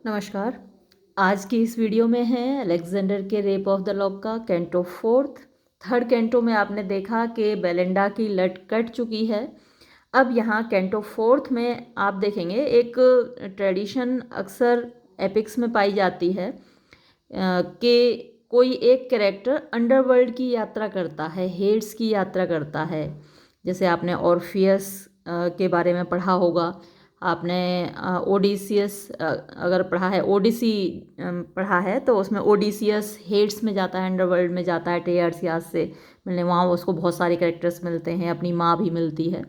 नमस्कार। आज की इस वीडियो में है अलेक्जेंडर के रेप ऑफ द लॉक का कैंटो फोर्थ। थर्ड कैंटो में आपने देखा कि बेलिंडा की लट कट चुकी है। अब यहाँ कैंटो फोर्थ में आप देखेंगे एक ट्रेडिशन अक्सर एपिक्स में पाई जाती है कि कोई एक कैरेक्टर अंडरवर्ल्ड की यात्रा करता है, हेड्स की यात्रा करता है। जैसे आपने ऑर्फियस के बारे में पढ़ा होगा, आपने ओडिसियस अगर पढ़ा है, ओडिसी पढ़ा है तो उसमें ओडिसियस हेड्स में जाता है, अंडरवर्ल्ड में जाता है टेयर्सियास से मिलने। वहाँ उसको बहुत सारे कैरेक्टर्स मिलते हैं, अपनी माँ भी मिलती है।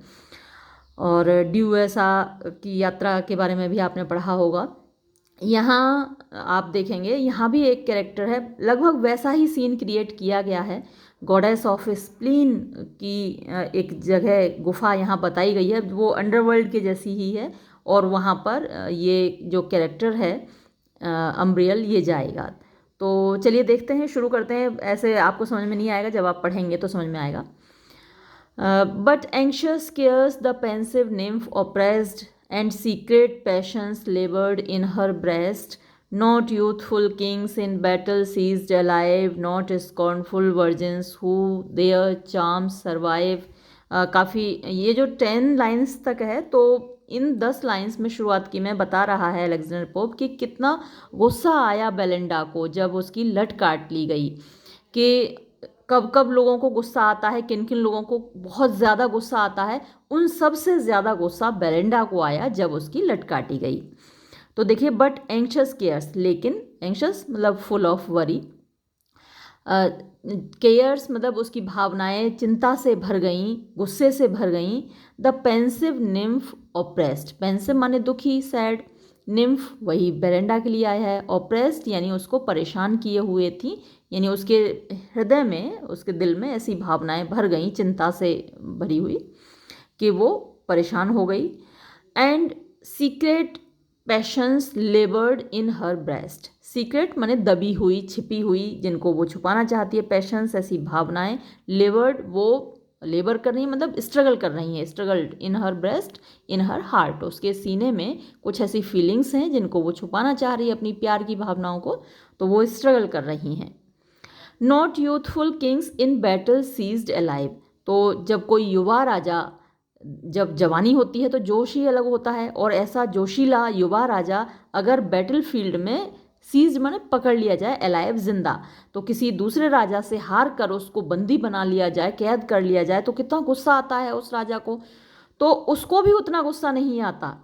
और ड्यूएसा की यात्रा के बारे में भी आपने पढ़ा होगा। यहाँ आप देखेंगे यहाँ भी एक कैरेक्टर है, लगभग वैसा ही सीन क्रिएट किया गया है। गॉडेस ऑफ स्प्लीन की एक जगह गुफा यहाँ बताई गई है, वो अंडरवर्ल्ड के जैसी ही है। और वहाँ पर ये जो कैरेक्टर है अम्ब्रियल, ये जाएगा। तो चलिए देखते हैं, शुरू करते हैं। ऐसे आपको समझ में नहीं आएगा, जब आप पढ़ेंगे तो समझ में आएगा। But anxious cares the pensive nymph oppressed, and secret passions labored in her breast. Not youthful kings in battle seized alive, not scornful virgins who their charms survive. काफ़ी, ये जो 10 लाइन्स तक है, तो इन 10 लाइन्स में शुरुआत की मैं बता रहा है अलेक्जेंडर पोप कि कितना गुस्सा आया बेलिंडा को जब उसकी लट काट ली गई। कि कब कब लोगों को गुस्सा आता है, किन किन लोगों को बहुत ज़्यादा गुस्सा आता है। उन सब से ज़्यादा गुस्सा बेलिंडा को आया जब उसकी लट काटी गई। तो देखिए, बट एंक्शस केयर्स, लेकिन एंक्शस मतलब फुल ऑफ वरी, केयर्स मतलब उसकी भावनाएं चिंता से भर गईं, गुस्से से भर गईं। The pensive nymph oppressed, pensive माने दुखी, सैड, निम्फ वही बेरेंडा के लिए आया है। ऑप्रेस्ड यानी उसको परेशान किए हुए थी, यानी उसके हृदय में, उसके दिल में ऐसी भावनाएं भर गईं, चिंता से भरी हुई, कि वो परेशान हो गई। And secret patience लेबर्ड in her breast, secret माने दबी हुई, छिपी हुई, जिनको वो छुपाना चाहती है। पैशंस ऐसी भावनाएं, लेबर्ड वो लेबर कर रही है, मतलब स्ट्रगल कर रही हैं, स्ट्रगल्ड इन हर ब्रेस्ट, इन हर हार्ट, उसके सीने में कुछ ऐसी फीलिंग्स हैं जिनको वो छुपाना चाह रही है, अपनी प्यार की भावनाओं को, तो वो स्ट्रगल कर रही हैं। Not youthful kings in battle seized alive, तो जब कोई युवा राजा, जब जवानी होती है तो जोश ही अलग होता है, और ऐसा जोशीला युवा राजा अगर बैटल फील्ड में सीज्ड माने पकड़ लिया जाए, अलाइव जिंदा, तो किसी दूसरे राजा से हार कर उसको बंदी बना लिया जाए, कैद कर लिया जाए, तो कितना गुस्सा आता है उस राजा को। तो उसको भी उतना गुस्सा नहीं आता।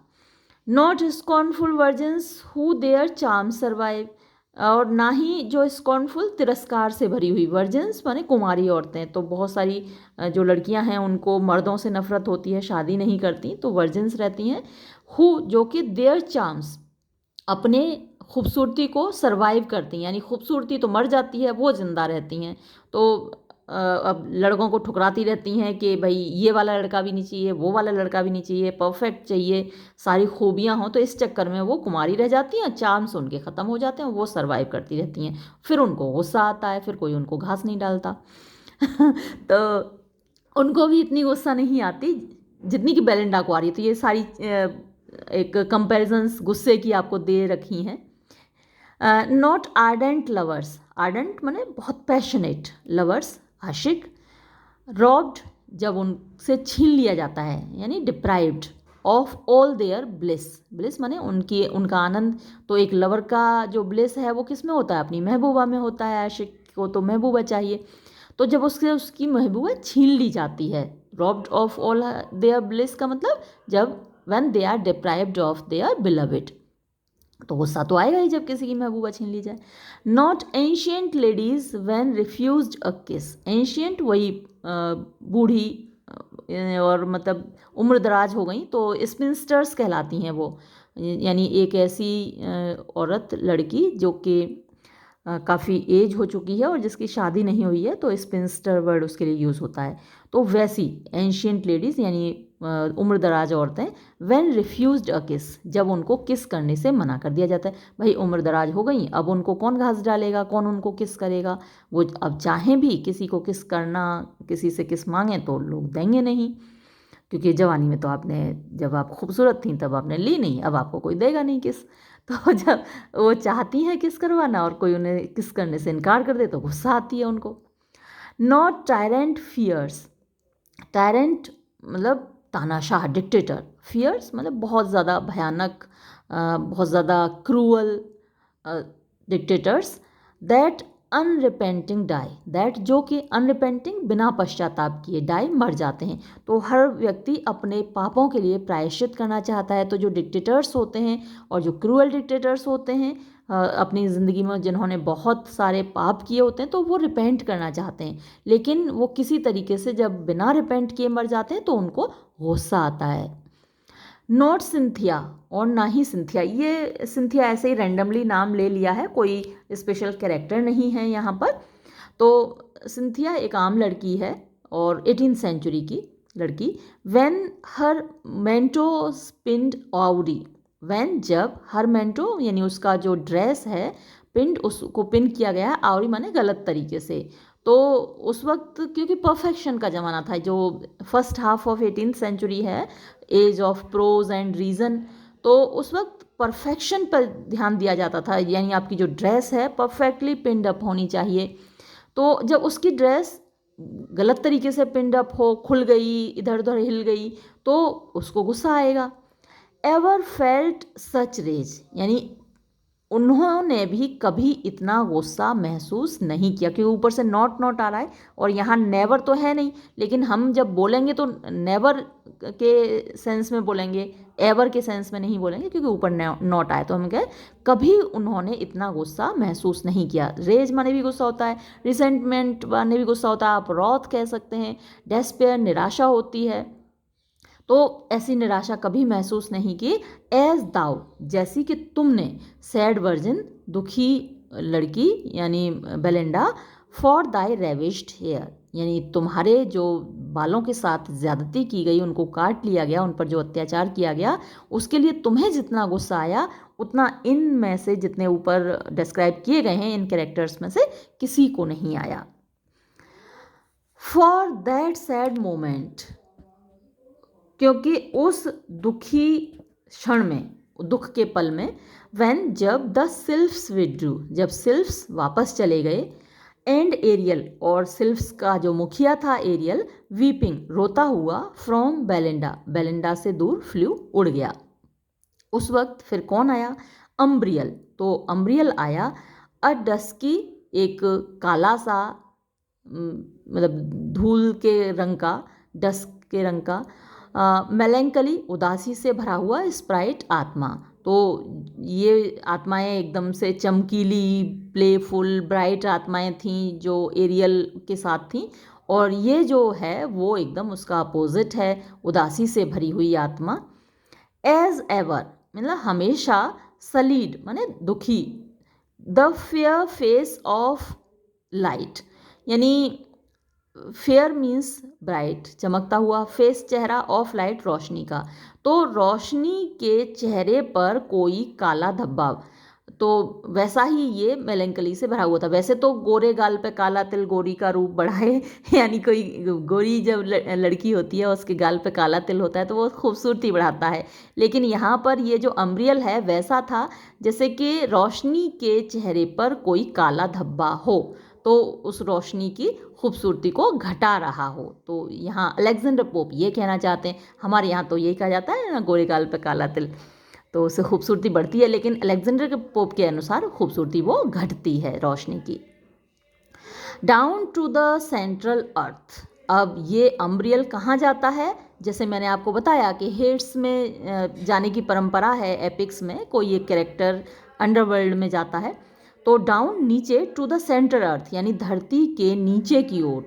Not scornful virgins who their charm survive, और ना ही जो स्कॉर्नफुल, तिरस्कार से भरी हुई, वर्जन्स माने कुमारी औरतें, तो बहुत सारी जो लड़कियां हैं उनको मर्दों से नफरत होती है, शादी नहीं करती, तो वर्जन्स रहती हैं। हु जो कि देयर चार्म्स, अपने खूबसूरती को सरवाइव करती हैं, यानी खूबसूरती तो मर जाती है, वो जिंदा रहती हैं। तो अब लड़कों को ठुकराती रहती हैं कि भाई ये वाला लड़का भी नहीं चाहिए, वो वाला लड़का भी नहीं चाहिए, परफेक्ट चाहिए, सारी खूबियाँ हों, तो इस चक्कर में वो कुमारी रह जाती हैं, चार्म्स उनके ख़त्म हो जाते हैं, वो सरवाइव करती रहती हैं। फिर उनको गुस्सा आता है, फिर कोई उनको घास नहीं डालता। तो उनको भी इतनी गुस्सा नहीं आती जितनी कि बेलिंडा को आ रही है। तो ये सारी एक कंपैरिजंस गुस्से की आपको दे रखी हैं। नॉट आर्डेंट लवर्स, आर्डेंट माने बहुत पैशनेट, लवर्स आशिक, रॉब्ड जब उनसे छीन लिया जाता है, यानी deprived, of all their bliss, bliss माने उनकी, उनका आनंद। तो एक लवर का जो ब्लिस है वो किस में होता है, अपनी महबूबा में होता है। आशिक को तो महबूबा चाहिए, तो जब उससे उसकी महबूबा छीन ली जाती है, robbed of all their bliss का मतलब जब when they are deprived of their beloved, तो गुस्सा तो आएगा ही जब किसी की महबूबा छीन ली जाए। Not ancient ladies when refused a kiss, ancient वही बूढ़ी, और मतलब उम्र दराज हो गई, तो स्पिंस्टर्स कहलाती हैं वो, यानी एक ऐसी औरत, लड़की जो कि काफ़ी एज हो चुकी है और जिसकी शादी नहीं हुई है, तो स्पिंस्टर वर्ड उसके लिए यूज़ होता है। तो वैसी एंशियंट लेडीज़ यानी उम्र दराज औरतें, व्हेन रिफ्यूज्ड अ किस, जब उनको किस करने से मना कर दिया जाता है। भाई उम्र दराज हो गई, अब उनको कौन घास डालेगा, कौन उनको किस करेगा। वो अब चाहें भी किसी को किस करना, किसी से किस मांगें तो लोग देंगे नहीं, क्योंकि जवानी में तो आपने, जब आप खूबसूरत थी तब आपने ली नहीं, अब आपको कोई देगा नहीं किस। तो जब वो चाहती हैं किस करवाना और कोई उन्हें किस करने से इनकार कर दे तो गुस्सा आती है उनको। नॉट टायरेंट फियर्स, टायरेंट मतलब तानाशाह, डिक्टेटर, फियर्स मतलब बहुत ज़्यादा भयानक, बहुत ज़्यादा cruel dictators. That unrepenting die, that जो कि अनरिपेंटिंग बिना पश्चाताप किए, डाई मर जाते हैं। तो हर व्यक्ति अपने पापों के लिए प्रायश्चित करना चाहता है। तो जो डिक्टेटर्स होते हैं और जो क्रूअल डिक्टेटर्स होते हैं अपनी ज़िंदगी में जिन्होंने बहुत सारे पाप किए होते हैं तो वो रिपेंट करना चाहते हैं, लेकिन वो किसी तरीके से जब बिना रिपेंट किए मर जाते हैं तो उनको गुस्सा आता है। नॉट सिंथिया और ना ही सिंथिया, ये सिंथिया ऐसे ही रैंडमली नाम ले लिया है, कोई स्पेशल कैरेक्टर नहीं है यहाँ पर। तो सिंथिया एक आम लड़की है और 18th सेंचुरी की लड़की। व्हेन हर मेंटो स्पिंड आउरी, व्हेन जब हर मेंटो यानी उसका जो ड्रेस है पिंड, उसको पिन किया गया है, आउरी माने गलत तरीके से। तो उस वक्त क्योंकि परफेक्शन का ज़माना था, जो first half of 18th century है, age of prose and reason, तो उस वक्त परफेक्शन पर ध्यान दिया जाता था, यानी आपकी जो ड्रेस है परफेक्टली पिंड अप होनी चाहिए। तो जब उसकी ड्रेस गलत तरीके से पिंड अप हो, खुल गई, इधर उधर हिल गई, तो उसको गुस्सा आएगा। एवर फेल्ट सच रेज, यानी उन्होंने भी कभी इतना गुस्सा महसूस नहीं किया, क्योंकि ऊपर से नॉट नॉट आ रहा है और यहाँ नेवर तो है नहीं, लेकिन हम जब बोलेंगे तो नेवर के सेंस में बोलेंगे, एवर के सेंस में नहीं बोलेंगे, क्योंकि ऊपर नॉट आए। तो हम कहें कभी उन्होंने इतना गुस्सा महसूस नहीं किया। रेज माने भी गुस्सा होता है, रिसेंटमेंट माने भी गुस्सा होता है, आप रॉथ कह सकते हैं, डेस्पेयर निराशा होती है। तो ऐसी निराशा कभी महसूस नहीं की। एज दाउ, जैसी कि तुमने, सैड वर्जिन, दुखी लड़की यानी बेलिंडा, फॉर दाई रेविश्ड हेयर, यानी तुम्हारे जो बालों के साथ ज़्यादती की गई, उनको काट लिया गया, उन पर जो अत्याचार किया गया, उसके लिए तुम्हें जितना गुस्सा आया उतना इन में से जितने ऊपर डिस्क्राइब किए गए हैं इन कैरेक्टर्स में से किसी को नहीं आया। फॉर दैट सैड मोमेंट, क्योंकि उस दुखी क्षण में, दुख के पल में, व्हेन जब द सिल्फ्स विड्रू, जब सिल्फ्स वापस चले गए, एंड एरियल, और सिल्फ्स का जो मुखिया था एरियल, वीपिंग, रोता हुआ, फ्रॉम बेलिंडा, बेलिंडा से दूर, फ्लू, उड़ गया। उस वक्त फिर कौन आया? अम्ब्रियल। तो अम्ब्रियल आया, अ डस्की, एक काला सा मतलब धूल के रंग का, डस्क के रंग का, मेलैंकली, उदासी से भरा हुआ, स्प्राइट, आत्मा। तो ये आत्माएं एकदम से चमकीली, प्लेफुल, ब्राइट आत्माएं थीं जो एरियल के साथ थीं, और ये जो है वो एकदम उसका अपोजिट है, उदासी से भरी हुई आत्मा। एज एवर मतलब हमेशा, सलीड माने दुखी, the fair face of light, यानी फेयर मीन्स ब्राइट, चमकता हुआ, फेस चेहरा, ऑफ लाइट रोशनी का, तो रोशनी के चेहरे पर कोई काला धब्बा। तो वैसा ही ये मेलैंकली से भरा हुआ था। वैसे तो गोरे गाल पे काला तिल गोरी का रूप बढ़ाए यानी कोई गोरी जब लड़की होती है उसके गाल पे काला तिल होता है तो वो खूबसूरती बढ़ाता है, लेकिन यहाँ पर ये जो अम्ब्रियल है वैसा था जैसे कि रोशनी के चेहरे पर कोई काला धब्बा हो, तो उस रोशनी की खूबसूरती को घटा रहा हो। तो यहाँ अलेक्जेंडर पोप ये कहना चाहते हैं, हमारे यहाँ तो यही कहा जाता है ना, गोरे गाल पे काला तिल, तो उससे खूबसूरती बढ़ती है, लेकिन अलेक्जेंडर के पोप के अनुसार खूबसूरती वो घटती है रोशनी की। डाउन टू द सेंट्रल अर्थ, अब ये अम्ब्रियल कहाँ जाता है? जैसे मैंने आपको बताया कि हेड्स में जाने की परंपरा है, एपिक्स में कोई एक कैरेक्टर अंडरवर्ल्ड में जाता है, तो डाउन नीचे, टू द सेंट्रल अर्थ यानी धरती के नीचे की ओर,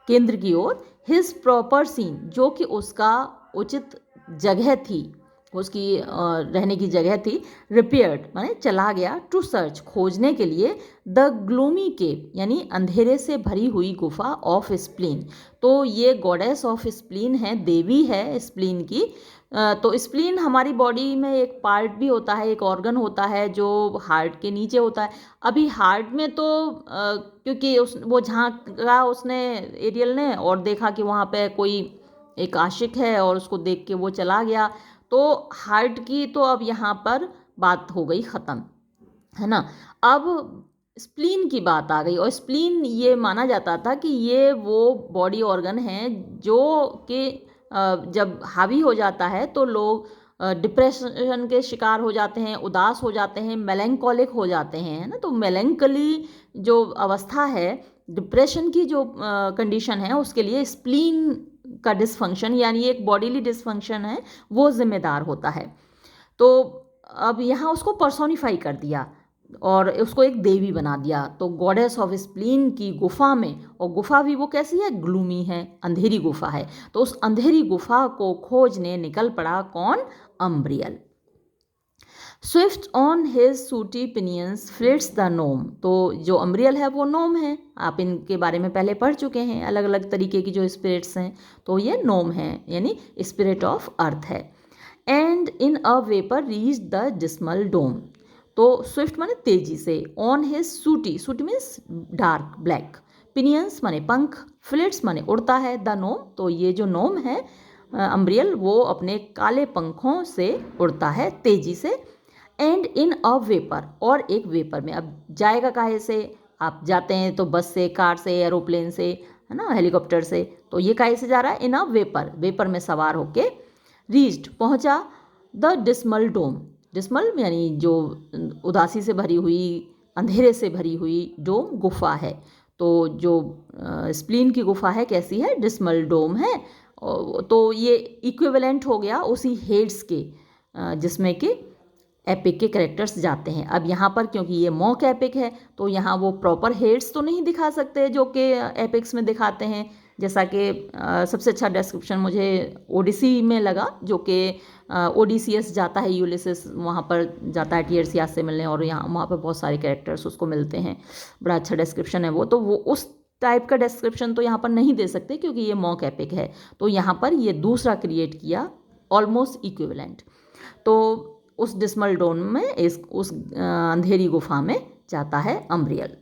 केंद्र की ओर, हिज प्रॉपर सीन, जो कि उसका उचित जगह थी, उसकी रहने की जगह थी, रिपेयर्ड माने चला गया, टू सर्च खोजने के लिए, द ग्लूमी केव यानी अंधेरे से भरी हुई गुफा, ऑफ स्प्लीन, तो ये गॉडेस ऑफ स्प्लीन है, देवी है स्प्लीन की। तो स्प्लीन हमारी बॉडी में एक पार्ट भी होता है, एक ऑर्गन होता है जो हार्ट के नीचे होता है। अभी हार्ट में तो क्योंकि वो झांका उसने एरियल ने और देखा कि वहाँ पे कोई एक आशिक है और उसको देख के वो चला गया, तो हार्ट की तो अब यहाँ पर बात हो गई ख़त्म, है ना। अब स्प्लीन की बात आ गई, और स्प्लीन ये माना जाता था कि ये वो बॉडी ऑर्गन है जो कि जब हावी हो जाता है तो लोग डिप्रेशन के शिकार हो जाते हैं, उदास हो जाते हैं, मेलैंकोलिक हो जाते हैं, है ना। तो मेलैंकली जो अवस्था है, डिप्रेशन की जो कंडीशन है, उसके लिए स्प्लीन का डिसफंक्शन यानी एक बॉडीली डिसफंक्शन है, वो जिम्मेदार होता है। तो अब यहाँ उसको पर्सोनिफाई कर दिया और उसको एक देवी बना दिया। तो गॉडेस ऑफ स्प्लीन की गुफा में, और गुफा भी वो कैसी है, ग्लूमी है, अंधेरी गुफा है। तो उस अंधेरी गुफा को खोजने निकल पड़ा कौन, अम्ब्रियल। स्विफ्ट ऑन हिज सूटी पिनियंस फ्लिट्स द नोम। तो जो अम्ब्रियल है वो नोम है, आप इनके बारे में पहले पढ़ चुके हैं, अलग अलग तरीके की जो स्पिरिट्स हैं। तो ये नोम है यानी स्पिरिट ऑफ अर्थ है। And in a vapour reach the dismal dome. तो स्विफ्ट माने तेजी से, ऑन हिज सूटी, सूटी मीन्स डार्क ब्लैक, पिनियंस माने पंख, फ्लिट्स माने उड़ता है, द नोम, तो ये जो नोम है अम्ब्रियल, वो अपने काले पंखों से उड़ता है तेजी से। एंड इन अ वेपर, और एक वेपर में। अब जाएगा काहे से, आप जाते हैं तो बस से, कार से, एरोप्लेन से, है ना, हेलीकॉप्टर से, तो ये काहे से जा रहा है, इन अ वेपर, वेपर में सवार होके रीच्ड पहुंचा द डिस्मल डोम। डिस्मल यानी जो उदासी से भरी हुई, अंधेरे से भरी हुई डोम गुफा है। तो जो स्प्लीन की गुफा है कैसी है, डिस्मल डोम है। तो ये इक्विवेलेंट हो गया उसी हेड्स के जिसमें कि एपिक के कैरेक्टर्स जाते हैं। अब यहाँ पर क्योंकि ये मॉक एपिक है तो यहाँ वो प्रॉपर हेड्स तो नहीं दिखा सकते जो कि एपिक्स में दिखाते हैं। जैसा कि सबसे अच्छा डिस्क्रिप्शन मुझे ओडिसी में लगा, जो कि ओडिसियस जाता है, यूलिसिस वहाँ पर जाता है टियर्सियास से मिलने, और यहाँ वहाँ पर बहुत सारे कैरेक्टर्स उसको मिलते हैं। बड़ा अच्छा डिस्क्रिप्शन है वो। तो वो उस टाइप का डिस्क्रिप्शन तो यहाँ पर नहीं दे सकते क्योंकि ये मॉक एपिक है। तो यहाँ पर ये दूसरा क्रिएट किया ऑलमोस्ट इक्विवेलेंट। तो उस डिस्मल डोम में उस अंधेरी गुफा में जाता है Umbriel.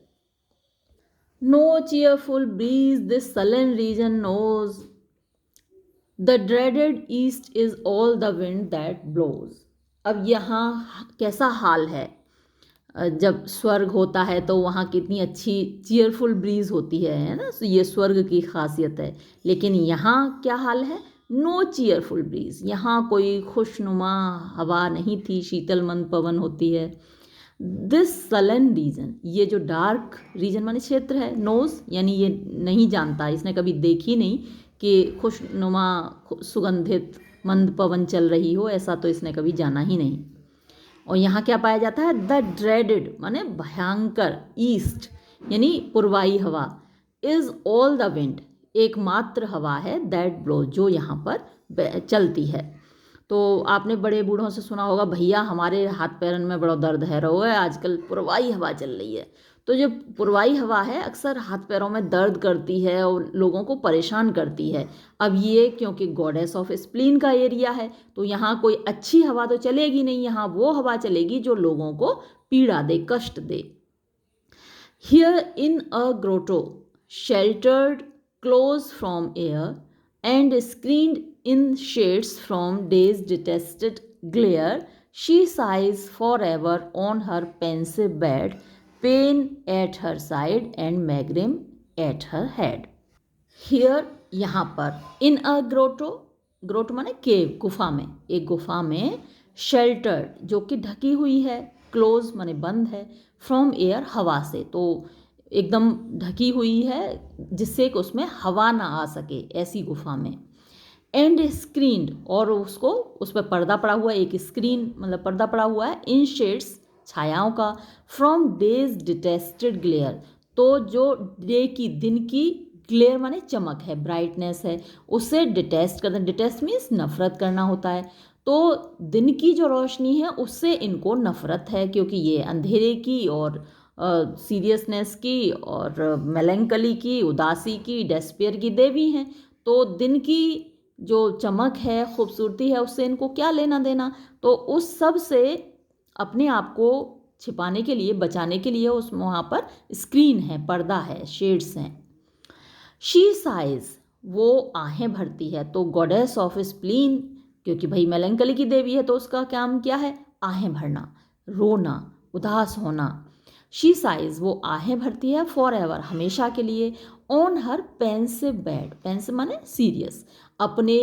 No cheerful breeze this sullen region knows, the dreaded east is all the wind that blows. अब यहाँ कैसा हाल है, जब स्वर्ग होता है तो वहाँ कितनी अच्छी चीयरफुल ब्रीज होती है ना, तो ये स्वर्ग की खासियत है। लेकिन यहाँ क्या हाल है, नो चीयरफुल ब्रीज, यहाँ कोई खुशनुमा हवा नहीं थी, शीतल मंद पवन होती है। दिस सलन रीजन, ये जो डार्क रीजन माने क्षेत्र है, नोज यानी ये नहीं जानता, इसने कभी देखी नहीं कि खुशनुमा सुगंधित मंद पवन चल रही हो, ऐसा तो इसने कभी जाना ही नहीं। और यहाँ क्या पाया जाता है, द ड्रेडेड माने भयंकर, ईस्ट यानी पूर्वाई हवा, इज ऑल द विंड एकमात्र हवा है, दैट ब्लो जो यहाँ पर चलती है। तो आपने बड़े बूढ़ों से सुना होगा, भैया हमारे हाथ पैरन में बड़ा दर्द है, रहो है आजकल पूर्वाई हवा चल रही है। तो जो पूर्वाई हवा है अक्सर हाथ पैरों में दर्द करती है और लोगों को परेशान करती है। अब ये क्योंकि गॉडेस ऑफ स्प्लीन का एरिया है तो यहाँ कोई अच्छी हवा तो चलेगी नहीं, यहाँ वो हवा चलेगी जो लोगों को पीड़ा दे, कष्ट दे। Here in a grotto sheltered close from air and screened in shades from day's detested glare, she sighs forever on her pensive bed, pain at her side and megrim at her head. Here यहाँ पर in a grotto, Grote माने केव, गुफा में, एक गुफा में, sheltered जो कि ढकी हुई है, क्लोज माने बंद है, फ्रॉम एयर हवा से, तो एकदम ढकी हुई है जिससे कि उसमें हवा ना आ सके, ऐसी गुफा में। एंड स्क्रीन्ड, और उसको उस पर पर्दा पड़ा हुआ है, एक स्क्रीन मतलब पर्दा पड़ा हुआ है, इन शेड्स छायाओं का, फ्रॉम डेज डिटेस्टेड ग्लेयर, तो जो डे की, दिन की, ग्लेयर माने चमक है, ब्राइटनेस है, उससे डिटेस्ट करना, डिटेस्ट मीन्स नफरत करना होता है। तो दिन की जो रोशनी है उससे इनको नफरत है क्योंकि ये अंधेरे की और सीरियसनेस की और मेलैंकली की, उदासी की, डेस्पेयर की देवी हैं। तो दिन की जो चमक है, खूबसूरती है, उससे इनको क्या लेना देना। तो उस सब से अपने आप को छिपाने के लिए, बचाने के लिए उस वहाँ पर स्क्रीन है, पर्दा है, शेड्स हैं। शी साइज, वो आहें भरती है। तो गॉडेस ऑफ स्प्लीन क्योंकि भाई मेलैंकली की देवी है तो उसका काम क्या है, आहें भरना। रोना, उदास होना। शी साइज, वो आहें भरती है, फॉर एवर, हमेशा के लिए। On her pensive bed, pensive माने सीरियस, अपने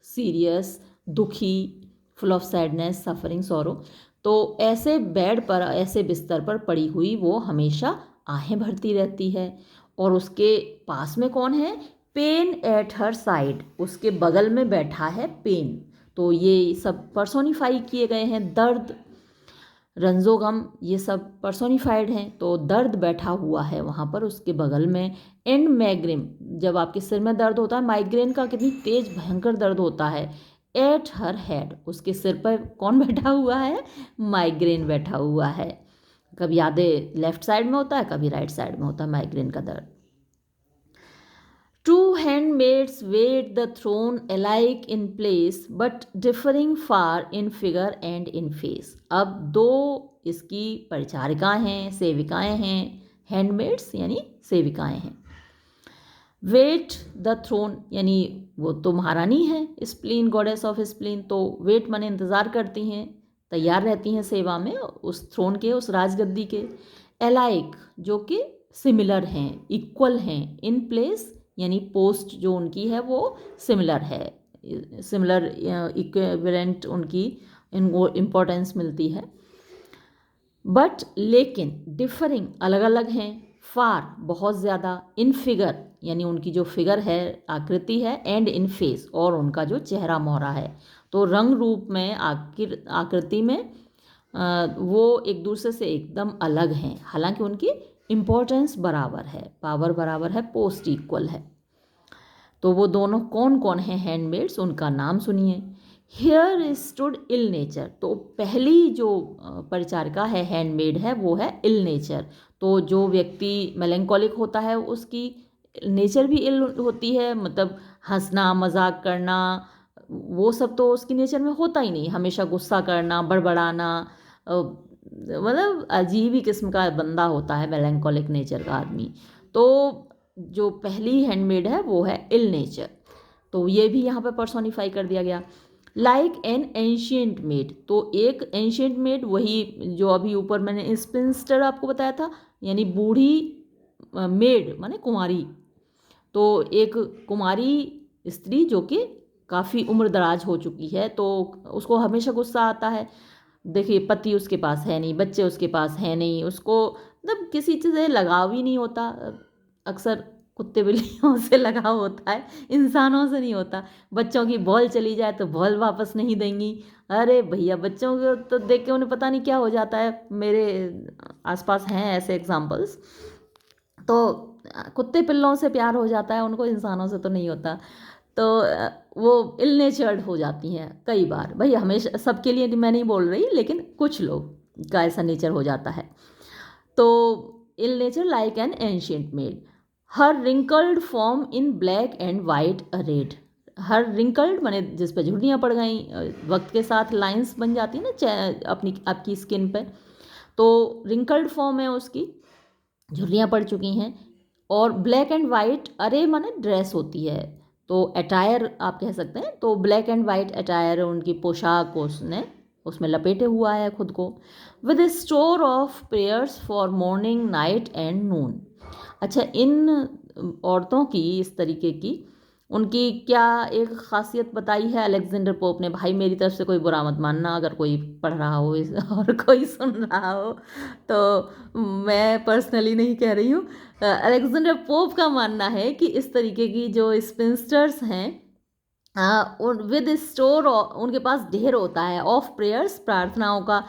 सीरियस, दुखी, full of sadness, suffering, sorrow. तो ऐसे बेड पर, ऐसे बिस्तर पर पड़ी हुई वो हमेशा आहें भरती रहती है। और उसके पास में कौन है? पेन एट हर साइड, उसके बगल में बैठा है पेन। तो ये सब पर्सोनिफाई किए गए हैं, दर्द, रंजो गम, ये सब पर्सोनिफाइड हैं। तो दर्द बैठा हुआ है वहाँ पर उसके बगल में। एंड मैग्रेन, जब आपके सिर में दर्द होता है, माइग्रेन का कितनी तेज भयंकर दर्द होता है। एट हर हेड, उसके सिर पर कौन बैठा हुआ है? माइग्रेन बैठा हुआ है। कभी आधे लेफ्ट साइड में होता है, कभी राइट साइड में होता है माइग्रेन का दर्द। Two handmaids wait the throne alike in place but differing far in figure and in face. अब दो इसकी परिचारिकाएं हैं, सेविकाएं हैं, हैंडमेड्स यानी सेविकाएं हैं। वेट द थ्रोन यानी वो तो महारानी है, स्प्लीन, गॉडेस ऑफ स्प्लीन। तो वेट माने इंतज़ार करती हैं, तैयार रहती हैं सेवा में उस थ्रोन के, उस राजगद्दी के। एलाइक, जो कि सिमिलर हैं, इक्वल हैं। इन प्लेस यानी पोस्ट जो उनकी है वो सिमिलर है, सिमिलर इक्विवेलेंट उनकी इम्पोर्टेंस मिलती है। बट लेकिन डिफरिंग, अलग अलग हैं। फार, बहुत ज़्यादा। इन फिगर यानी उनकी जो फिगर है, आकृति है। एंड इन फेस, और उनका जो चेहरा मोहरा है। तो रंग रूप में, आकृति में वो एक दूसरे से एकदम अलग हैं, हालांकि उनकी इम्पोर्टेंस बराबर है, पावर बराबर है, पोस्ट इक्वल है। तो वो दोनों कौन कौन हैं हैंडमेड्स, उनका नाम सुनिए। हियर स्टूड इल नेचर, तो पहली जो परिचारिका है, हैंडमेड है, वो है इल नेचर। तो जो व्यक्ति मेलेंकोलिक होता है उसकी नेचर भी इल होती है, मतलब हंसना, मजाक करना, वो सब तो उसकी नेचर में होता ही नहीं। हमेशा गुस्सा करना, बड़बड़ाना, मतलब अजीब ही किस्म का बंदा होता है मेलेंकोलिक नेचर का आदमी। तो जो पहली हैंडमेड है वो है इल नेचर। तो ये भी यहाँ पर पर्सोनिफाई कर दिया गया। लाइक एन एंशियंट मेड, तो एक एंशियंट मेड, वही जो अभी ऊपर मैंने स्पिंस्टर आपको बताया था, यानी बूढ़ी मेड माने कुंवारी। तो एक कुमारी स्त्री जो कि काफ़ी उम्र दराज हो चुकी है, तो उसको हमेशा गुस्सा आता है। देखिए, पति उसके पास है नहीं, बच्चे उसके पास है नहीं, उसको मतलब किसी चीज़ से लगाव ही नहीं होता। अक्सर कुत्ते बिल्लियों से लगाव होता है, इंसानों से नहीं होता। बच्चों की बॉल चली जाए तो बॉल वापस नहीं देंगी। अरे भैया, बच्चों को तो देख के उन्हें पता नहीं क्या हो जाता है। मेरे आसपास हैं ऐसे एग्जाम्पल्स। तो कुत्ते पिल्लों से प्यार हो जाता है उनको, इंसानों से तो नहीं होता। तो वो इल नेचर्ड हो जाती हैं कई बार। भाई हमेशा सबके लिए मैं नहीं बोल रही, लेकिन कुछ लोग का ऐसा नेचर हो जाता है। तो ill nature like an ancient maid, her wrinkled form in black and white red. Her wrinkled माने जिस पर झुर्रियाँ पड़ गई, वक्त के साथ लाइंस बन जाती है ना अपनी आपकी स्किन पे, तो रिंकल्ड फॉर्म है उसकी, झुर्रियाँ पड़ चुकी हैं। और ब्लैक एंड वाइट अरे माने ड्रेस होती है, तो अटायर आप कह सकते हैं। तो ब्लैक एंड वाइट अटायर, उनकी पोशाक उसने उसमें लपेटे हुआ है खुद को। With store of prayers for morning, night and noon. अच्छा, इन औरतों की, इस तरीके की उनकी क्या एक खासियत बताई है अलेक्जेंडर पोप ने। भाई मेरी तरफ से कोई बुरा मत मानना, अगर कोई पढ़ रहा हो और कोई सुन रहा हो, तो मैं पर्सनली नहीं कह रही हूँ। अलेक्जेंडर पोप का मानना है कि इस तरीके की जो स्पिंस्टर्स हैं, विद स्टोर, उनके पास ढेर होता है ऑफ प्रेयर्स, प्रार्थनाओं का।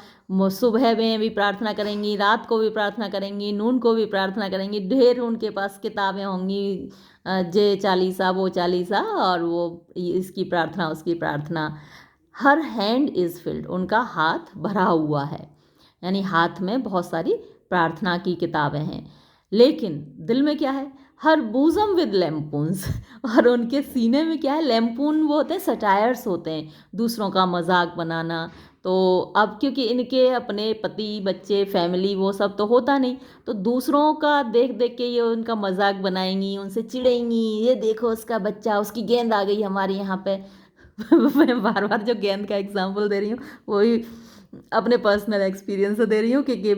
सुबह में भी प्रार्थना करेंगी, रात को भी प्रार्थना करेंगी, नून को भी प्रार्थना करेंगी। ढेर उनके पास किताबें होंगी, जे चालीसा, वो चालीसा, और वो इसकी प्रार्थना, उसकी प्रार्थना। हर हैंड इज़ फिल्ड, उनका हाथ भरा हुआ है, यानी हाथ में बहुत सारी प्रार्थना की किताबें हैं। लेकिन दिल में क्या है? हर बूजम विद लैम्पून्स, और उनके सीने में क्या है? लैम्पून वो होते हैं, सटायर्स होते हैं, दूसरों का मजाक बनाना। तो अब क्योंकि इनके अपने पति, बच्चे, फैमिली वो सब तो होता नहीं, तो दूसरों का देख देख के ये उनका मजाक बनाएंगी, उनसे चिढ़ेंगी। ये देखो उसका बच्चा, उसकी गेंद आ गई हमारे यहाँ पे। मैं बार बार जो गेंद का एग्जाम्पल दे रही हूँ वही अपने पर्सनल एक्सपीरियंस से दे रही हूँ, क्योंकि